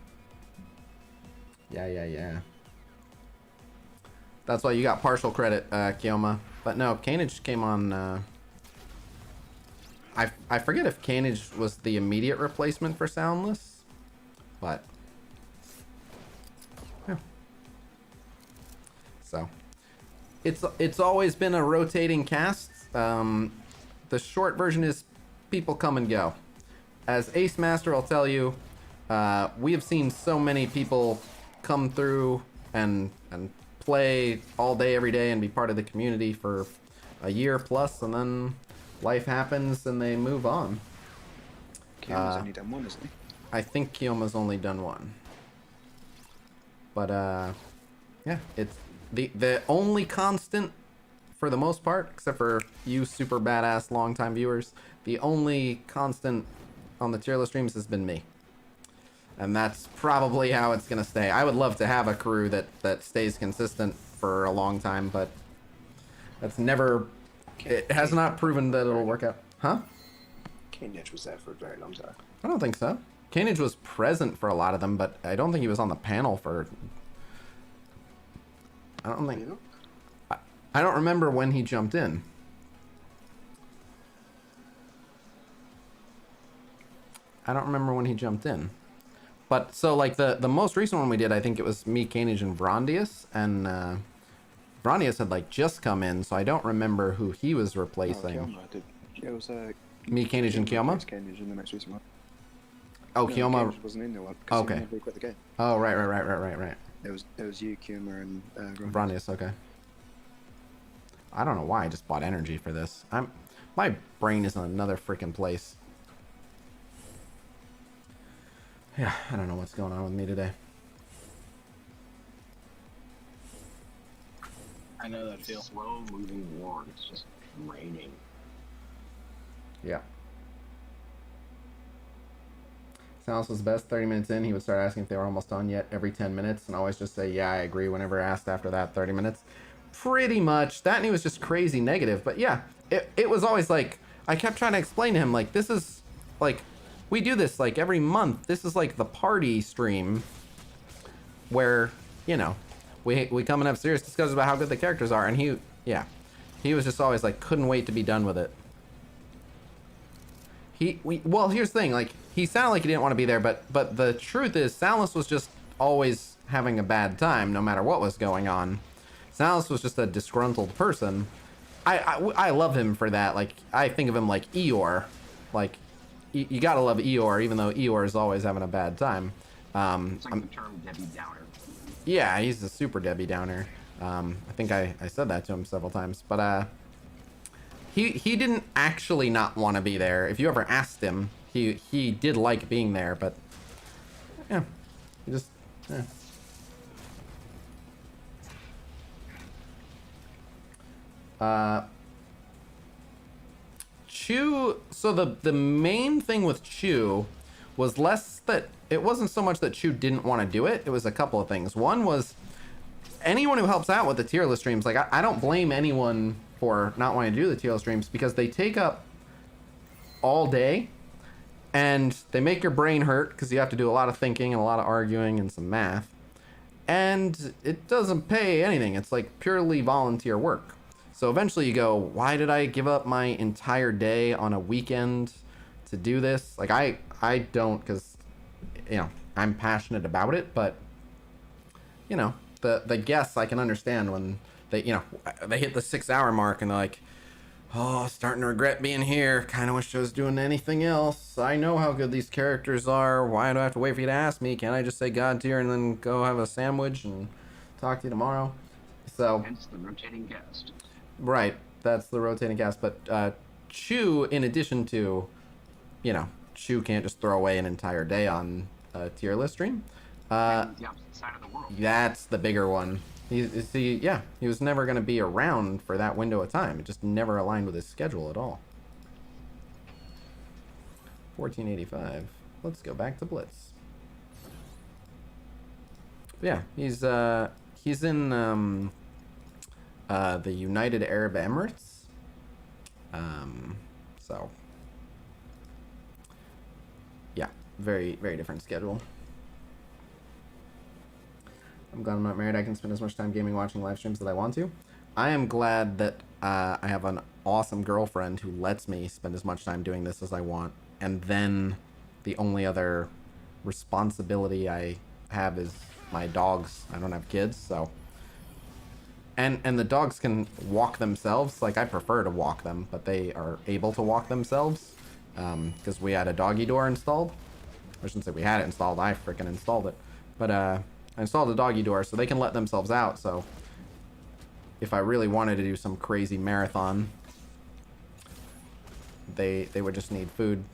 That's why you got partial credit, Gilma. But no, Canage came on. I forget if Canage was the immediate replacement for Soundless, but yeah. So it's always been a rotating cast. The short version is people come and go. As Ace Master, I'll tell you, we have seen so many people come through and play all day, every day, and be part of the community for a year plus, and then life happens and they move on. Kiyoma's only done one, isn't he? I think Kiyoma's only done one. But yeah, it's the only constant for the most part, except for you super badass longtime viewers, the only constant on the tier list streams has been me. And that's probably how it's gonna stay. I would love to have a crew that stays consistent for a long time, but that's never, it has not proven that it'll work out. Huh? Canage was there for a very long time. I don't think so. Canage was present for a lot of them, but I don't think he was on the panel for, I don't think, I don't remember when he jumped in. I don't remember when he jumped in. But so like the most recent one we did, I think it was me, Canage, and Vrondius, and Vrondius had like just come in, so I don't remember who he was replacing. Oh, Kioma did. It was me, Canage, and Gilma? Canage in the most recent one. Oh, No, Gilma. Canage wasn't in the one because Okay. he never quit the game. Oh, right. It was you, Kioma, and Vrondius, okay. I don't know why I just bought energy for this. My brain is in another freaking place. Yeah, I don't know what's going on with me today. I know that feel. Slow moving war. It's just raining. Yeah. Salas was the best. 30 minutes in, he would start asking if they were almost done yet every 10 minutes, and always just say, yeah, I agree, whenever asked after that 30 minutes. Pretty much. That, and he was just crazy negative. But yeah, it was always like, I kept trying to explain to him, like, this is, like, we do this, like, every month. This is, like, the party stream where, you know, we come and have serious discussions about how good the characters are. And he was just always, like, couldn't wait to be done with it. Well, here's the thing, like, he sounded like he didn't want to be there, but the truth is, Salas was just always having a bad time, no matter what was going on. Salas was just a disgruntled person. I love him for that. Like, I think of him like Eeyore. Like, you gotta love Eeyore, even though Eeyore is always having a bad time. It's like the term Debbie Downer. Yeah, he's a super Debbie Downer. I think I said that to him several times, but he didn't actually not want to be there. If you ever asked him, he did like being there, but yeah, he just yeah. Chew. So the main thing with Chew was less that it wasn't so much that Chew didn't want to do it. It was a couple of things. One was anyone who helps out with the tier list streams. Like, I don't blame anyone for not wanting to do the tier list streams, because they take up all day and they make your brain hurt because you have to do a lot of thinking and a lot of arguing and some math, and it doesn't pay anything. It's like purely volunteer work. So eventually you go, why did I give up my entire day on a weekend to do this? Like, I don't, because, you know, I'm passionate about it, but, you know, the guests, I can understand when they, you know, they hit the 6 hour mark and they're like, oh, starting to regret being here. Kind of wish I was doing anything else. I know how good these characters are. Why do I have to wait for you to ask me? Can't I just say God tier and then go have a sandwich and talk to you tomorrow? So, Hence the rotating guest. right, that's the rotating cast. But Chew, in addition to, you know, Chew can't just throw away an entire day on a tier list stream. The opposite side of the world. That's the bigger one. He was never going to be around for that window of time. It just never aligned with his schedule at all. 1485. Let's go back to Blitz. Yeah, he's in the United Arab Emirates. So yeah, very, very different schedule. I'm glad I'm not married. I can spend as much time gaming, watching live streams that I want to. I am glad that I have an awesome girlfriend who lets me spend as much time doing this as I want. And then the only other responsibility I have is my dogs. I don't have kids, so. And the dogs can walk themselves. Like, I prefer to walk them, but they are able to walk themselves because we had a doggy door installed. I shouldn't say we had it installed. I freaking installed it. But I installed a doggy door so they can let themselves out. So if I really wanted to do some crazy marathon, they would just need food.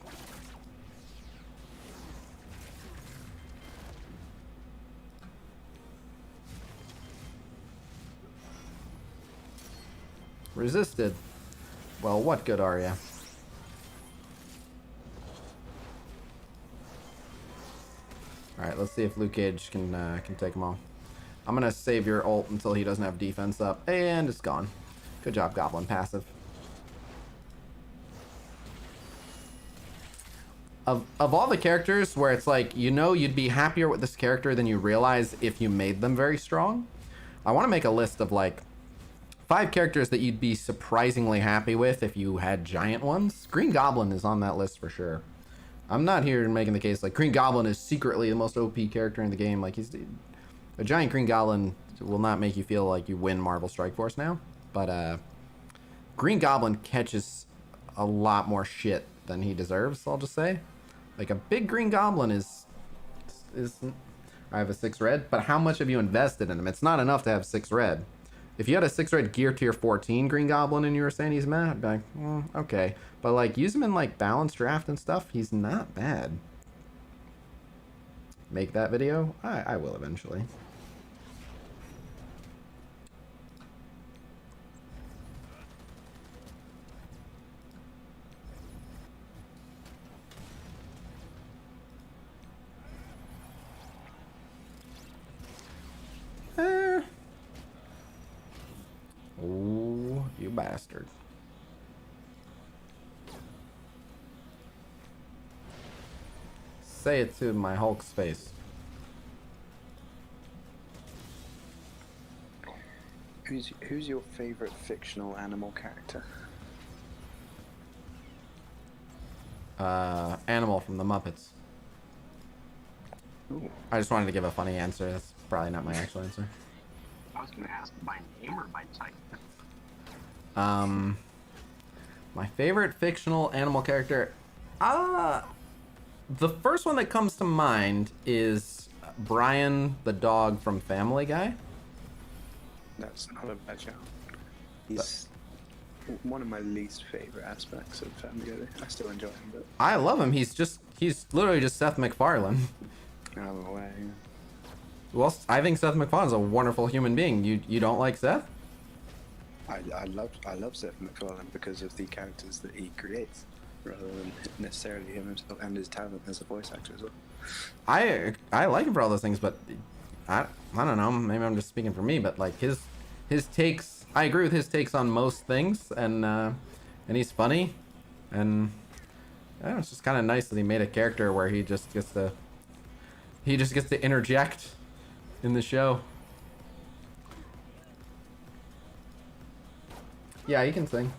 Resisted. Well, what good are ya? Alright, let's see if Luke Cage can take them all. I'm gonna save your ult until he doesn't have defense up, and it's gone. Good job, Goblin passive. Of all the characters where it's like, you know, you'd be happier with this character than you realize if you made them very strong, I want to make a list of like 5 characters that you'd be surprisingly happy with if you had giant ones. Green Goblin is on that list for sure. I'm not here making the case like Green Goblin is secretly the most OP character in the game. Like, he's a giant Green Goblin will not make you feel like you win Marvel Strike Force now. But Green Goblin catches a lot more shit than he deserves, I'll just say. Like, a big Green Goblin is I have a 6 red, but how much have you invested in him? It's not enough to have 6 red. If you had a 6-red gear tier 14 Green Goblin and you were saying he's mad, I'd be like, okay. But like, use him in like balanced draft and stuff, he's not bad. Make that video? I will eventually. Oh, you bastard. Say it to my Hulk space. Who's your favorite fictional animal character? Animal from the Muppets. Ooh. I just wanted to give a funny answer. That's probably not my actual answer. I was gonna ask by name or by type. My favorite fictional animal character. The first one that comes to mind is Brian the dog from Family Guy. That's not a bad shout. He's one of my least favorite aspects of Family Guy. I still enjoy him, but I love him. He's literally just Seth MacFarlane. out of the way. Well, I think Seth MacFarlane's a wonderful human being. You don't like Seth? I love Seth MacFarlane because of the characters that he creates, rather than necessarily him himself and his talent as a voice actor as well. I like him for all those things, but I don't know. Maybe I'm just speaking for me, but like his takes, I agree with his takes on most things, and he's funny, and it's just kind of nice that he made a character where he just gets to interject in the show. Yeah, he can sing.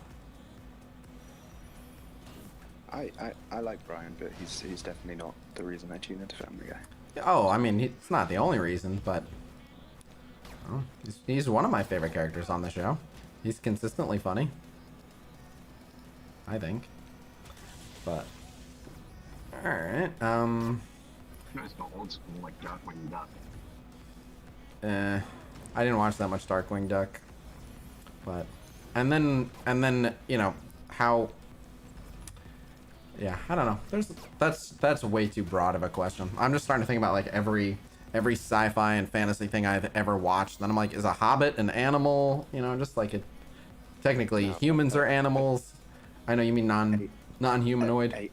I like Brian, but he's definitely not the reason I tune into Family Guy. Oh, I mean, it's not the only reason, but he's one of my favorite characters on the show. He's consistently funny, I think. But all right, Nice, but old school like Darkwing Duck. I didn't watch that much Darkwing Duck, but and then you know how. Yeah, I don't know. That's way too broad of a question. I'm just starting to think about like every sci-fi and fantasy thing I've ever watched. Then I'm like, is a hobbit an animal? You know, just like it. Technically, humans are animals. I know you mean non-humanoid.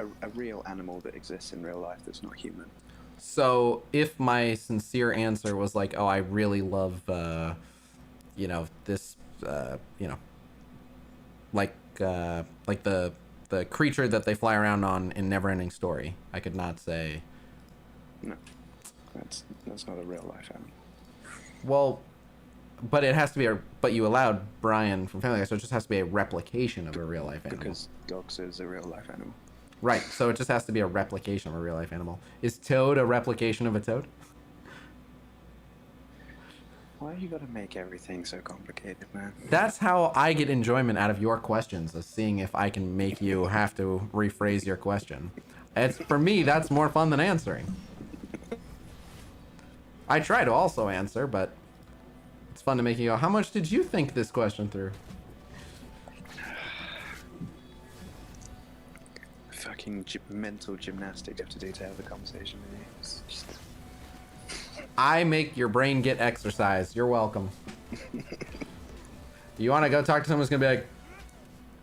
A real animal that exists in real life that's not human. So if my sincere answer was like, oh, I really love, you know, this, you know, like the creature that they fly around on in Neverending Story, I could not say. No, that's not a real life animal. Well, but it has to be but you allowed Brian from Family Guy, so it just has to be a replication of a real life animal. Because Dogs is a real life animal. Right, so it just has to be a replication of a real life animal. Is Toad a replication of a toad? Why you gotta make everything so complicated, man? That's how I get enjoyment out of your questions, is seeing if I can make you have to rephrase your question. For me, that's more fun than answering. I try to also answer, but it's fun to make you go, how much did you think this question through? Fucking mental gymnastics you have to do to have a conversation with you. It's just... I make your brain get exercise. You're welcome. You want to go talk to someone who's going to be like,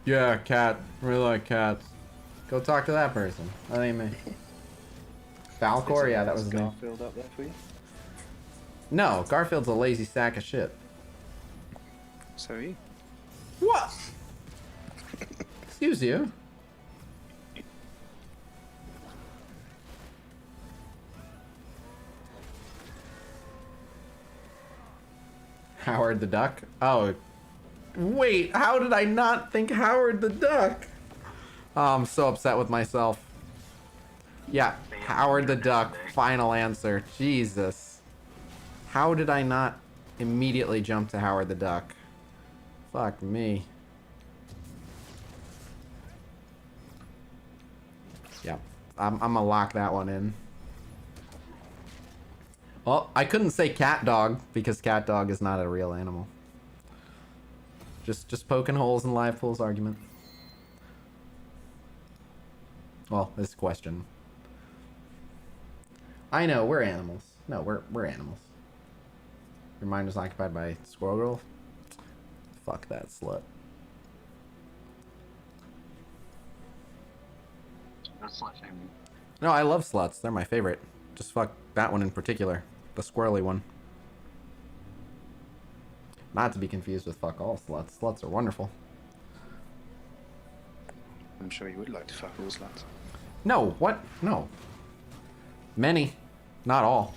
yeah, cat. Really like cats. Go talk to that person. That ain't me. Falcor? Yeah, that was his name. Garfield up there for you? No, Garfield's a lazy sack of shit. So are you? What? Excuse you. Howard the Duck? Oh, wait, how did I not think Howard the Duck? Oh, I'm so upset with myself. Yeah, Howard the Duck, final answer. Jesus. How did I not immediately jump to Howard the Duck? Fuck me. Yeah, I'm gonna lock that one in. Well, I couldn't say cat dog because cat dog is not a real animal. Just poking holes in Live Pool's argument. Well, this question. I know, we're animals. No, we're animals. Your mind is occupied by Squirrel Girl? Fuck that slut. That's slut shaming. No, I love sluts. They're my favorite. Just fuck that one in particular. The squirrely one. Not to be confused with fuck all sluts. Sluts are wonderful. I'm sure you would like to fuck all sluts. No, what? No. Many. Not all.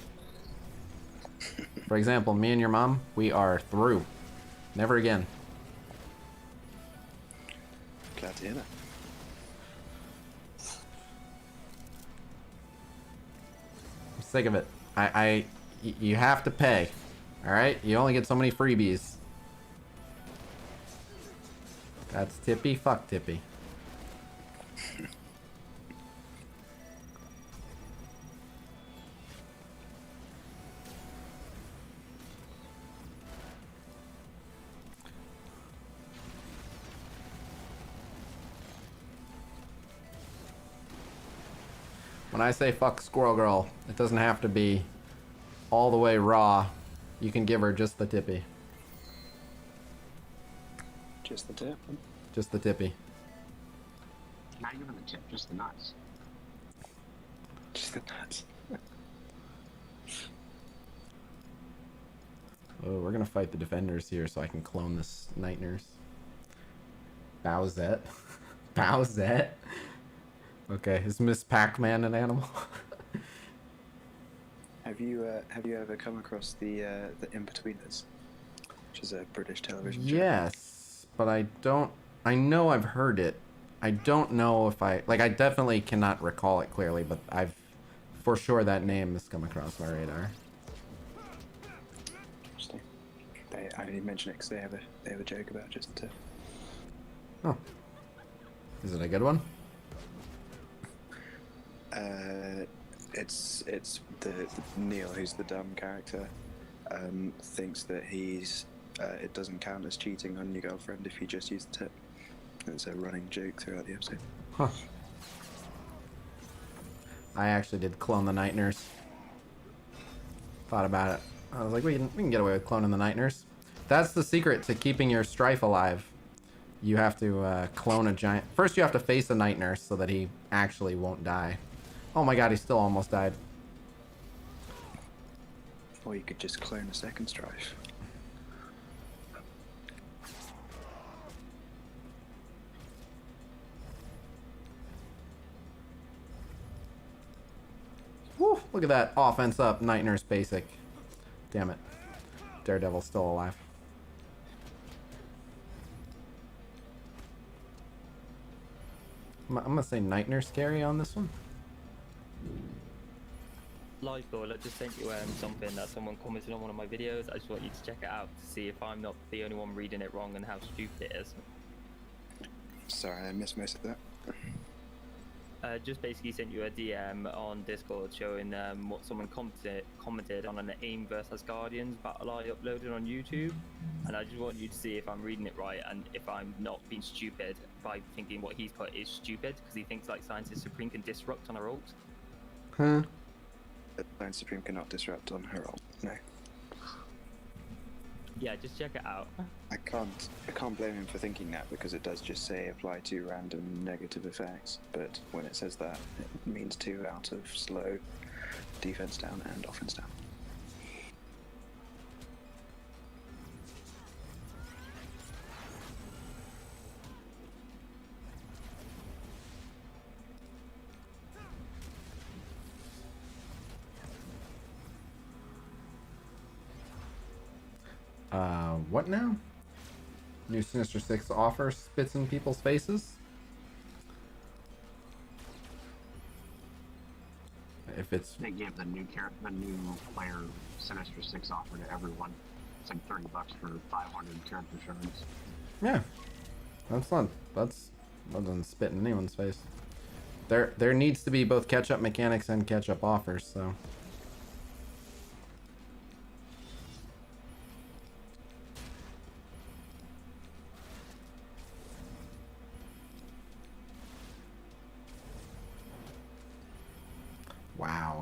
For example, me and your mom, we are through. Never again. Glad to hear that. I'm sick of it. You have to pay. Alright? You only get so many freebies. That's Tippy. Fuck Tippy. When I say fuck Squirrel Girl, it doesn't have to be all the way raw. You can give her just the tippy. Just the tip. Just the tippy. Not even the tip, just the nuts. Just the nuts. Oh, we're gonna fight the defenders here so I can clone this night nurse. Bowsette. Bowsette? Okay, is Miss Pac-Man an animal? Have you ever come across the In-Betweeners, which is a British television show? Yes, but I don't. I know I've heard it. I don't know if I like. I definitely cannot recall it clearly, but I've for sure that name has come across my radar. Interesting. I only mention it because they have a joke about just to. Oh, is it a good one? It's the Neil, who's the dumb character, thinks that it doesn't count as cheating on your girlfriend if you just use the tip. It's a running joke throughout the episode. Huh. I actually did clone the night nurse. Thought about it. I was like, we can get away with cloning the night nurse. That's the secret to keeping your strife alive. You have to clone a giant. First, you have to face a night nurse so that he actually won't die. Oh my god, he still almost died. Or you could just clone a second strife. Woo, look at that. Offense up, night nurse basic. Damn it. Daredevil's still alive. I'm gonna say night nurse carry on this one. Live Ball, I just sent you something that someone commented on one of my videos. I just want you to check it out to see if I'm not the only one reading it wrong and how stupid it is. Sorry, I missed most of that. Just basically sent you a DM on Discord showing what someone commented on an AIM versus Guardians battle I uploaded on YouTube, and I just want you to see if I'm reading it right and if I'm not being stupid by thinking what he's put is stupid, because he thinks like Scientist Supreme can disrupt on her ult. Huh? Science Supreme cannot disrupt on her ult. No. Yeah, just check it out. I can't blame him for thinking that, because it does just say apply to random negative effects, but when it says that, it means 2 out of slow, defense down and offense down. What now? New Sinister Six offer spits in people's faces? If it's... They gave the new player Sinister 6 offer to everyone. It's like $30 for 500 character shards. Yeah. That's fun. That doesn't spit in anyone's face. There needs to be both catch-up mechanics and catch-up offers, so...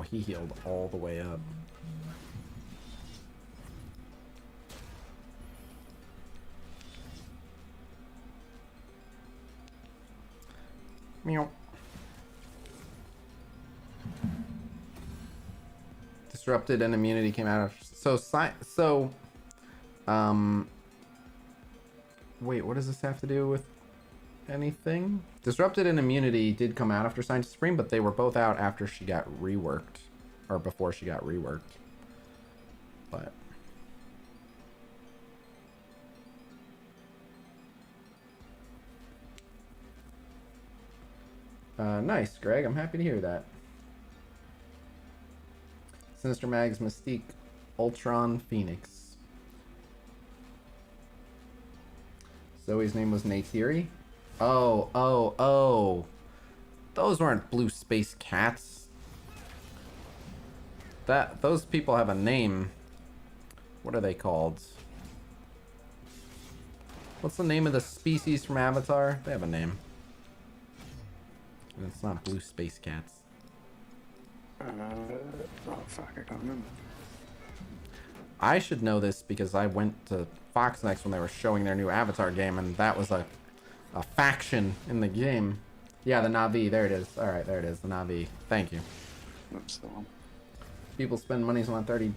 Oh, he healed all the way up. Meow. Disrupted and immunity came out of... Wait, what does this have to do with anything? Disrupted and immunity did come out after Science Supreme, but they were both out after she got reworked. Or before she got reworked. But... nice, Greg. I'm happy to hear that. Sinister Mags, Mystique, Ultron, Phoenix. Zoe's name was Neytiri? Oh. Those weren't blue space cats. Those people have a name. What are they called? What's the name of the species from Avatar? They have a name. And it's not blue space cats. Oh fuck, I can't remember. I should know this because I went to Fox Next when they were showing their new Avatar game, and that was a faction in the game. Yeah, the Na'vi. There it is. All right, there it is. The Na'vi. Thank you. That's the one. People spend money on a $30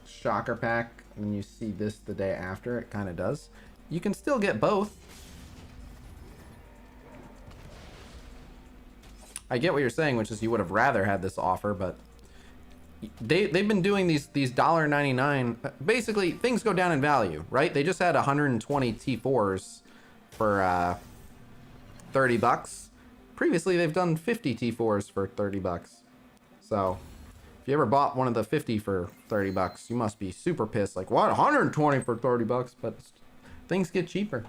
shocker pack, and you see this the day after. It kind of does. You can still get both. I get what you're saying, which is you would have rather had this offer, but they've been doing these $1.99. Basically, things go down in value, right? They just had 120 T4s for $30. Previously, they've done 50 T4s for $30. So, if you ever bought one of the 50 for $30, you must be super pissed. Like, what? 120 for $30? But things get cheaper.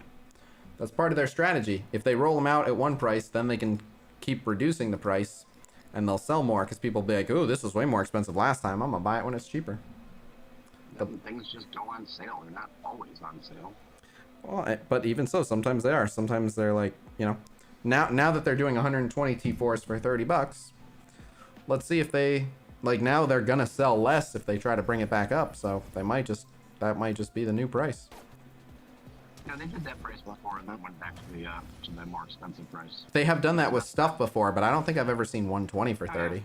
That's part of their strategy. If they roll them out at one price, then they can keep reducing the price, and they'll sell more because people will be like, "Oh, this was way more expensive last time. I'm gonna buy it when it's cheaper." Things just go on sale. They're not always on sale. Well, but even so, sometimes they are. Sometimes they're like, you know, now that they're doing 120 T4s for $30, let's see if they like. Now they're gonna sell less if they try to bring it back up. So that might just be the new price. No, they did that price before and then went back to the more expensive price. They have done that with stuff before, but I don't think I've ever seen 120 for 30.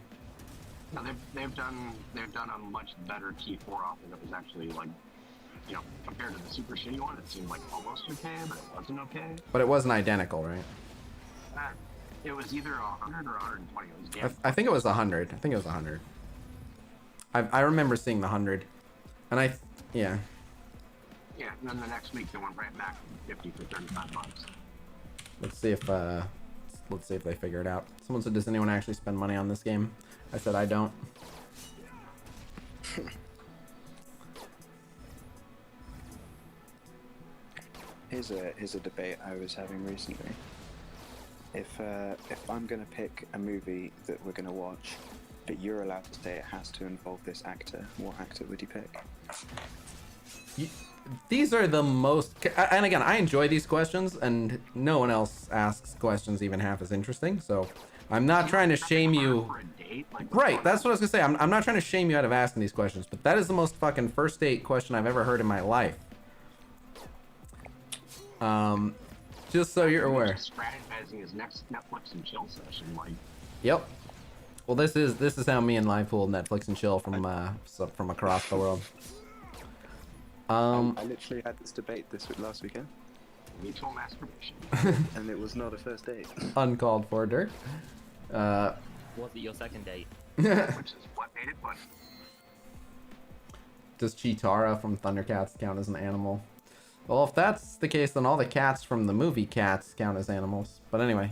No, they've done a much better T4 offer that was actually like, you know, compared to the super shitty one, it seemed like almost okay, but it wasn't okay. But it wasn't identical, right? It was either 100 or 120. It was I think it was 100. I think it was 100. I remember seeing the 100, and yeah. Yeah, and then the next week they went right back to 50 for $35. Let's see if they figure it out. Someone said, "Does anyone actually spend money on this game?" I said, "I don't." Here's a debate I was having recently. If I'm gonna pick a movie that we're gonna watch, but you're allowed to say it has to involve this actor, what actor would you pick? These are the most, and again, I enjoy these questions, and no one else asks questions even half as interesting, so I'm not trying to shame you. Right, that's what I was gonna say. I'm not trying to shame you out of asking these questions, but that is the most fucking first date question I've ever heard in my life. Just so you're aware. Strategizing his next Netflix and chill session, like. Yep. Well, this is how me and Live Pool Netflix and chill from across the world. I literally had this debate last weekend. Mutual masturbation. And it was not a first date. Uncalled for, Dirk. Was it your second date? Which is what made it fun. Does Cheetara from Thundercats count as an animal? Well, if that's the case, then all the cats from the movie Cats count as animals. But anyway,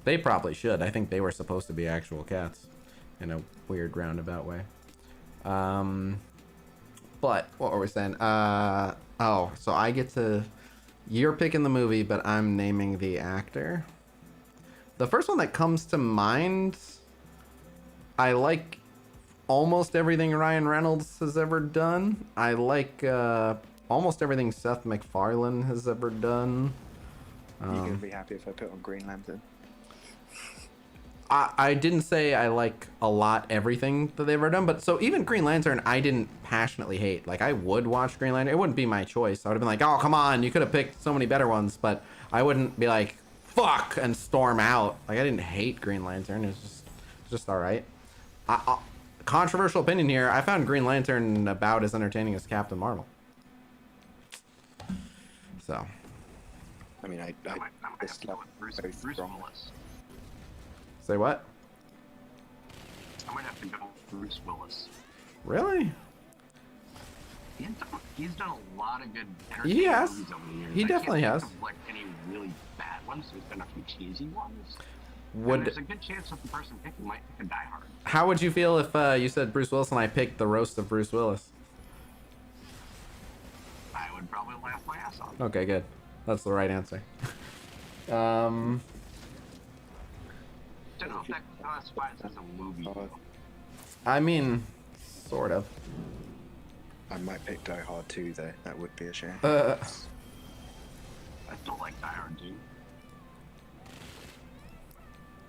they probably should. I think they were supposed to be actual cats in a weird roundabout way. But what were we saying? Oh, so I get to... You're picking the movie, but I'm naming the actor. The first one that comes to mind... I like almost everything Ryan Reynolds has ever done. I like almost everything Seth MacFarlane has ever done. You're going to be happy if I put on Green Lantern. I didn't say I like a lot everything that they've ever done, but so even Green Lantern, I didn't passionately hate. Like, I would watch Green Lantern. It wouldn't be my choice. I would have been like, oh, come on, you could have picked so many better ones, but I wouldn't be like, fuck, and storm out. Like, I didn't hate Green Lantern. It was just all right. Controversial opinion here. I found Green Lantern about as entertaining as Captain Marvel. So. I mean, I might have just to go love with both Bruce from- Willis. Say what? I might have to go with Bruce Willis. Really? He's done a lot of good He has. movies over the years. He I definitely can't has. think of, like, any really bad ones. There's been a few cheesy ones. And Would there's a good chance that the person picking might pick a Die Hard. How would you feel if you said Bruce Willis and I picked the roast of Bruce Willis? I would probably laugh my ass off. Okay, good. That's the right answer. I don't know if that classifies as a movie. though. I mean, sort of. I might pick Die Hard 2 though. That would be a shame. I still like Die Hard 2.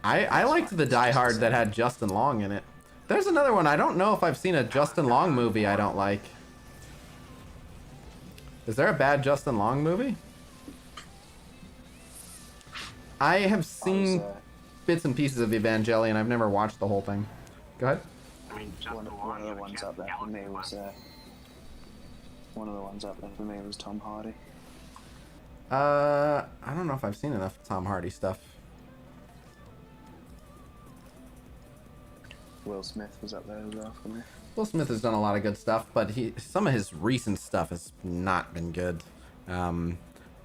I liked the Die Hard that had Justin Long in it. There's another one. I don't know if I've seen a Justin Long movie I don't like. Is there a bad Justin Long movie? I have seen bits and pieces of Evangelion. I've never watched the whole thing. Go ahead. I mean, Justin One Long, of the you ones can't up there for me was Tom Hardy. I don't know if I've seen enough Tom Hardy stuff. Will Smith was up there as well for me. Will Smith has done a lot of good stuff, but some of his recent stuff has not been good. The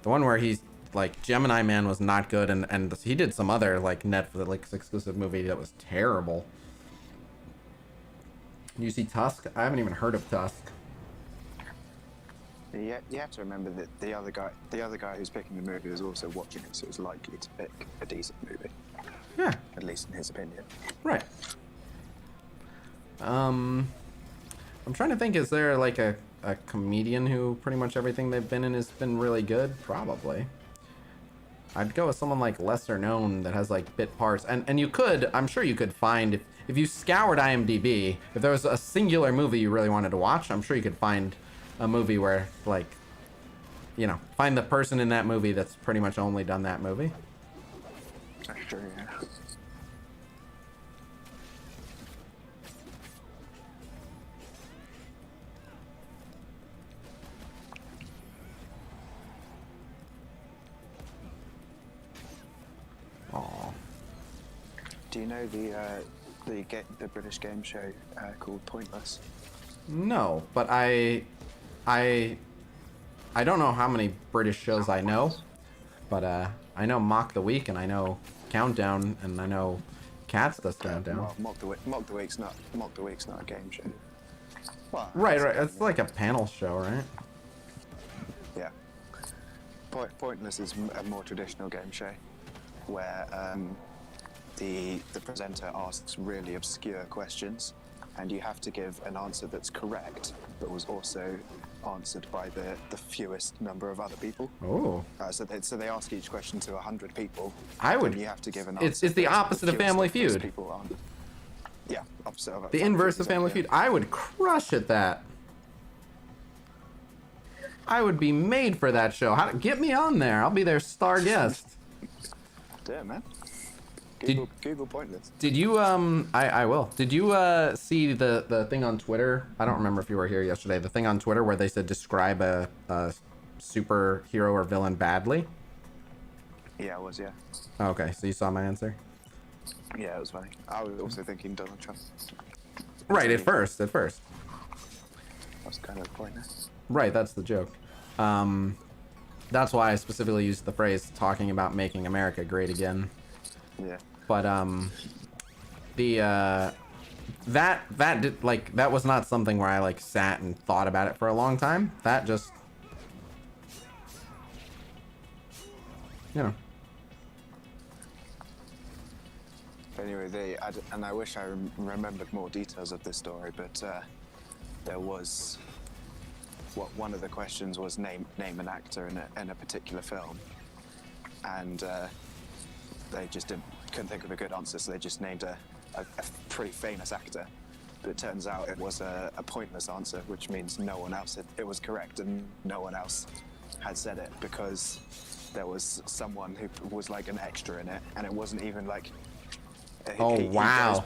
one where he's like Gemini Man was not good, and he did some other like Netflix exclusive movie that was terrible. You see Tusk? I haven't even heard of Tusk. You have to remember that the other guy who's picking the movie was also watching it, so it's likely to pick a decent movie. Yeah, At least in his opinion. right. I'm trying to think, is there like a comedian who pretty much everything they've been in has been really good? Probably. I'd go with someone like lesser known that has like bit parts. And you could, I'm sure you could find, if you scoured IMDb, if there was a singular movie you really wanted to watch, I'm sure you could find a movie where like, you know, find the person in that movie that's pretty much only done that movie. That's true, yeah. Aw. Do you know the British game show called Pointless? No, but I don't know how many British shows I know, but I know Mock the Week, and I know Countdown, and I know Cats does Countdown. Well, Mock the Week's not a game show. Well, Right. It's like a panel show, right? Yeah. Pointless is a more traditional game show where the presenter asks really obscure questions, and you have to give an answer that's correct, but was also answered by the fewest number of other people. Oh. So they ask each question to 100 people. I would. And you have to give an It's answer. the that's opposite of fewest Family of those Feud. people aren't. Yeah, opposite of The inverse of Family Feud. I would crush at that. I would be made for that show. Get me on there. I'll be their star guest. Damn, man. Did- Google Pointless. Did you I will. Did you see the thing on Twitter? I don't remember if you were here yesterday. The thing on Twitter where they said describe a superhero or villain badly? Yeah, it was, yeah. Okay, so you saw my answer? Yeah, it was funny. I was also thinking Donald Trump. Right, at first. That's kind of the point. Right, that's the joke. That's why I specifically used the phrase talking about making America great again. Yeah. But that was not something where I like sat and thought about it for a long time. That just, you know. Anyway, I wish I remembered more details of this story, but there was one of the questions was name an actor in a particular film, and they just couldn't think of a good answer, so they just named a pretty famous actor. But it turns out it was a pointless answer, which means no one else it was correct, and no one else had said it because there was someone who was like an extra in it, and it wasn't even like. Wow.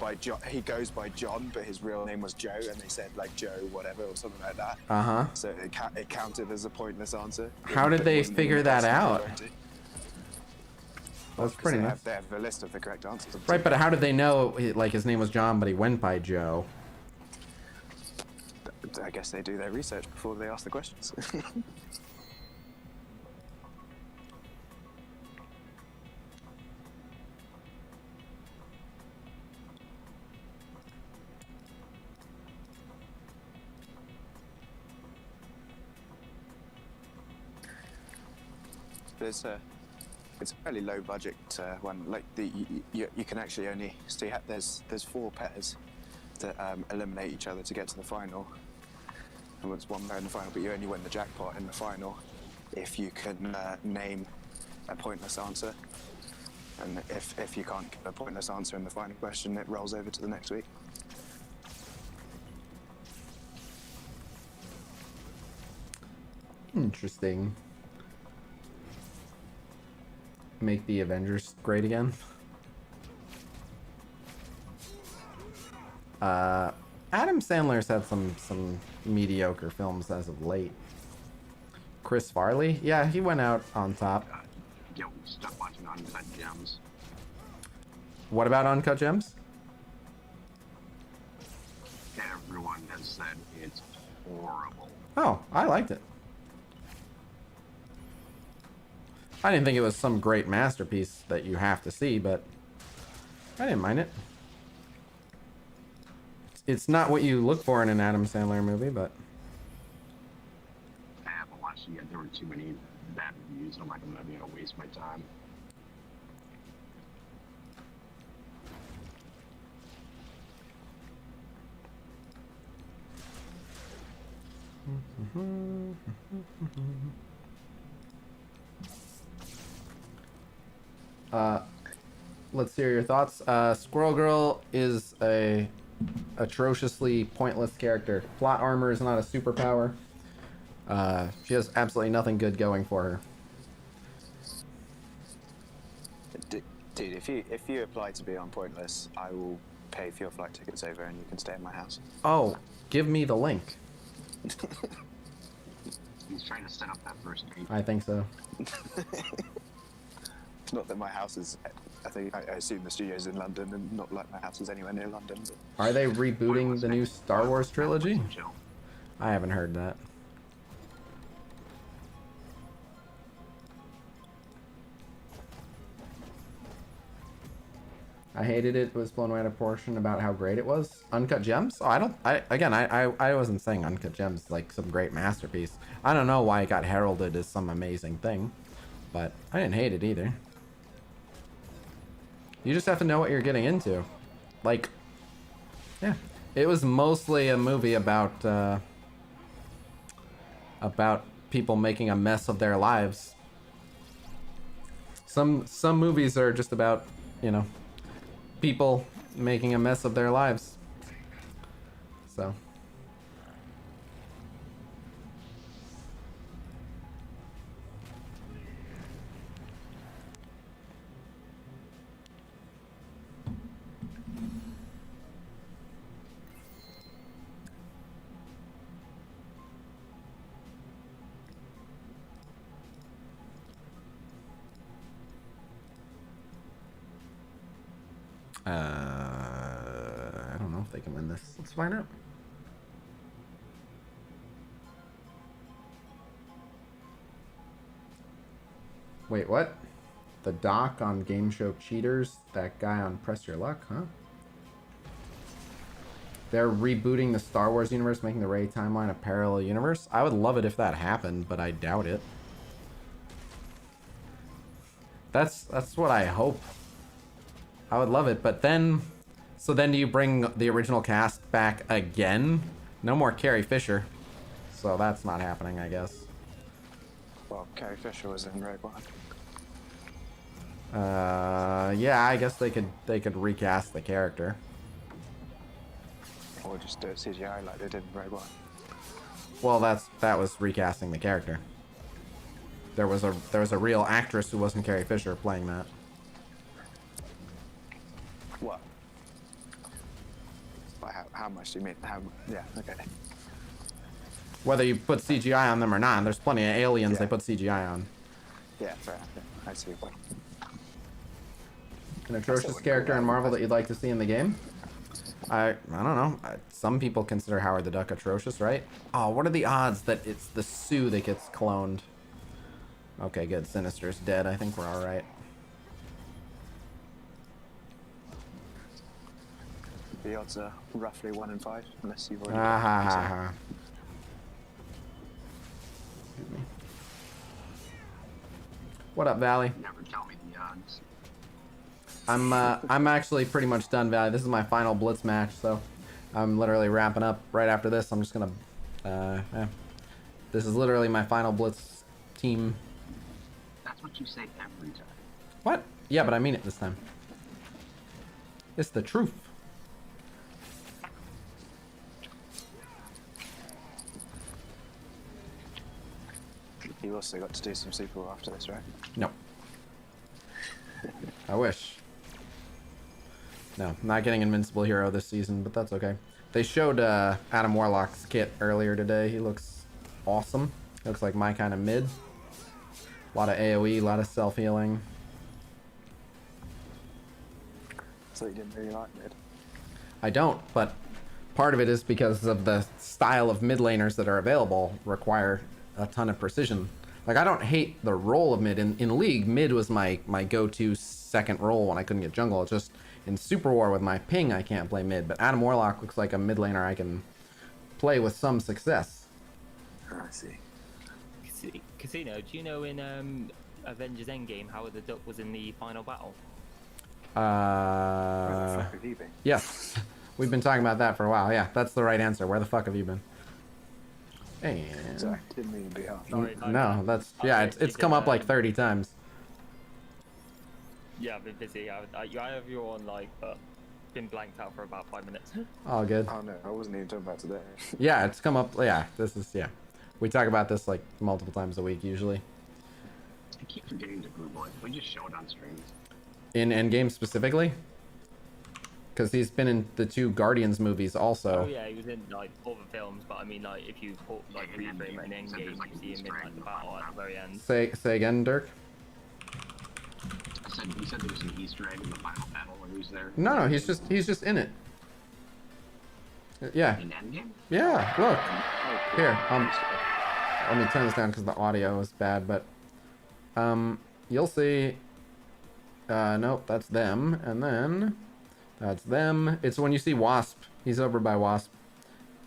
He goes by John, but his real name was Joe, and they said like Joe whatever or something like that. So it counted as a pointless answer. How did they figure that out? That's pretty nice. They have a list of the correct answers. Right, but how did they know like his name was John, but he went by Joe? I guess they do their research before they ask the questions. It's a fairly low budget one. Like you can actually only there's 4 pairs that eliminate each other to get to the final, and once one pair in the final, but you only win the jackpot in the final if you can name a pointless answer, and if you can't get a pointless answer in the final question, it rolls over to the next week. Interesting. Make the Avengers great again. Adam Sandler's had some mediocre films as of late. Chris Farley, yeah, he went out on top. Stop watching Uncut Gems. What about Uncut Gems? Everyone has said it's horrible. Oh, I liked it. I didn't think it was some great masterpiece that you have to see, but I didn't mind it. It's not what you look for in an Adam Sandler movie, but... I haven't watched it yet. There were too many bad reviews. I'm like, I'm not going to waste my time. Let's hear your thoughts. Squirrel Girl is a atrociously pointless character. Plot armor is not a superpower. She has absolutely nothing good going for her. Dude, if you apply to be on Pointless, I will pay for your flight tickets over, and you can stay at my house. Oh, give me the link. He's trying to set up that first date. I think so. It's not that my house is. I assume the studio's in London, and not like my house is anywhere near London. But... Are they rebooting the new Star Wars trilogy? Chill. I haven't heard that. I hated it. It was blown away out of proportion about how great it was. Uncut Gems? Oh, I wasn't saying Uncut Gems like some great masterpiece. I don't know why it got heralded as some amazing thing, but I didn't hate it either. You just have to know what you're getting into. Like, yeah. It was mostly a movie about people making a mess of their lives. Some movies are just about, you know, people making a mess of their lives. So. I don't know if they can win this. Let's find out. Wait, what? The doc on Game Show Cheaters? That guy on Press Your Luck, huh? They're rebooting the Star Wars universe, making the Rey timeline a parallel universe? I would love it if that happened, but I doubt it. That's what I hope. I would love it, but then... So then do you bring the original cast back again? No more Carrie Fisher. So that's not happening, I guess. Well, Carrie Fisher was in Rogue One. Yeah, I guess they could recast the character. Or just do it CGI like they did in Rogue One. Well, that was recasting the character. There was a real actress who wasn't Carrie Fisher playing that. What? Like how much do you mean? Yeah, okay. Whether you put CGI on them or not, there's plenty of aliens Yeah. they put CGI on. Yeah, fair enough. Yeah. I see your point. An atrocious character in Marvel that you'd like to see in the game? I don't know. Some people consider Howard the Duck atrocious, right? Oh, what are the odds that it's the Sue that gets cloned? Okay, good. Sinister's dead. I think we're all right. The odds are roughly 1 in 5, unless you've already. Ah ha ha ha. Excuse me. What up, Valley? Never tell me the odds. I'm actually pretty much done, Valley. This is my final Blitz match, so I'm literally wrapping up right after this. I'm just gonna, yeah. This is literally my final Blitz team. That's what you say every time. What? Yeah, but I mean it this time. It's the truth. You also got to do some sequel after this, right? No. I wish. No, I'm not getting Invincible Hero this season, but that's okay. They showed Adam Warlock's kit earlier today. He looks awesome. He looks like my kind of mid. A lot of AoE, a lot of self-healing. So you didn't really like mid. I don't, but part of it is because of the style of mid laners that are available require a ton of precision. Like, I don't hate the role of mid. In League, mid was my go-to second role when I couldn't get jungle. It's just in Super War with my ping, I can't play mid. But Adam Warlock looks like a mid laner I can play with some success. Oh, I see. Khasino, do you know in Avengers Endgame how the Duck was in the final battle? Where the fuck have you been? Yes. We've been talking about that for a while. Yeah, that's the right answer. Where the fuck have you been? And... Sorry, didn't mean to be hard. Sorry, No, that's... Yeah, it's come up like 30 times. Yeah, I've been busy. I have you on like, but been blanked out for about 5 minutes. All good. Oh no, I wasn't even talking about today. Yeah, it's come up... Yeah, this is... Yeah. We talk about this like multiple times a week usually. I keep forgetting to Blue Boy. We just show it on streams. In Endgame specifically? Because he's been in the 2 Guardians movies also. Oh yeah, he was in like other films, but I mean like if you put like reframe an Endgame, you see him in like the battle at the very end. Say again, Dirk? You said there was an Easter egg in the final battle where he was there. No, he's just in it. Yeah. In Endgame? Yeah, look. Here, let me turn this down because the audio is bad, but you'll see. Nope, that's them, and then that's them. It's when you see Wasp. He's over by Wasp.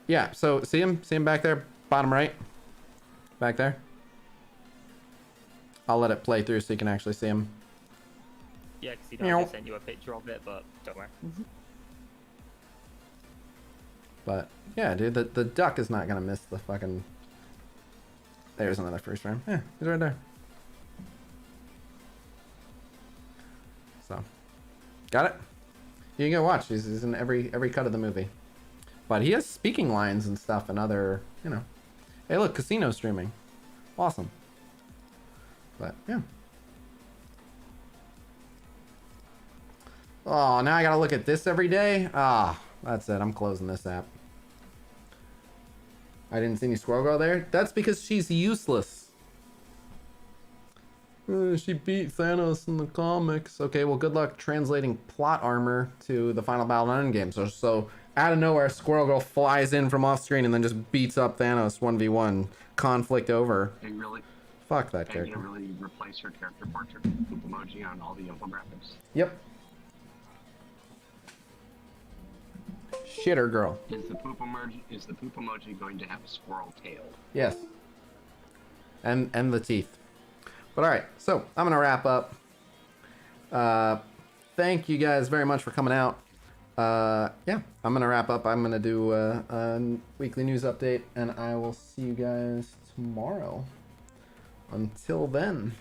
Yeah, so see him back there, bottom right, back there. I'll let it play through so you can actually see him. Yeah, because I just sent you a picture of it, but don't worry. But yeah, dude, the duck is not gonna miss the fucking. There's another first round. Yeah, he's right there. So, got it. You can go watch. He's in every cut of the movie. But he has speaking lines and stuff and other, you know. Hey, look, Khasino streaming. Awesome. But yeah. Oh, now I gotta look at this every day. Ah, that's it. I'm closing this app. I didn't see any Squirrel Girl there. That's because she's useless. She beat Thanos in the comics. Okay, well, good luck translating plot armor to the final battle in Endgame. So out of nowhere, Squirrel Girl flies in from off screen and then just beats up Thanos 1v1. Conflict over. And really, Fuck that and character. you really replace her character portrait with poop emoji on all the infographics. Yep. Shitter girl. Is the poop emoji going to have a squirrel tail? Yes. And the teeth. But alright, so I'm gonna wrap up. Thank you guys very much for coming out. Yeah, I'm gonna wrap up. I'm gonna do a weekly news update, and I will see you guys tomorrow. Until then.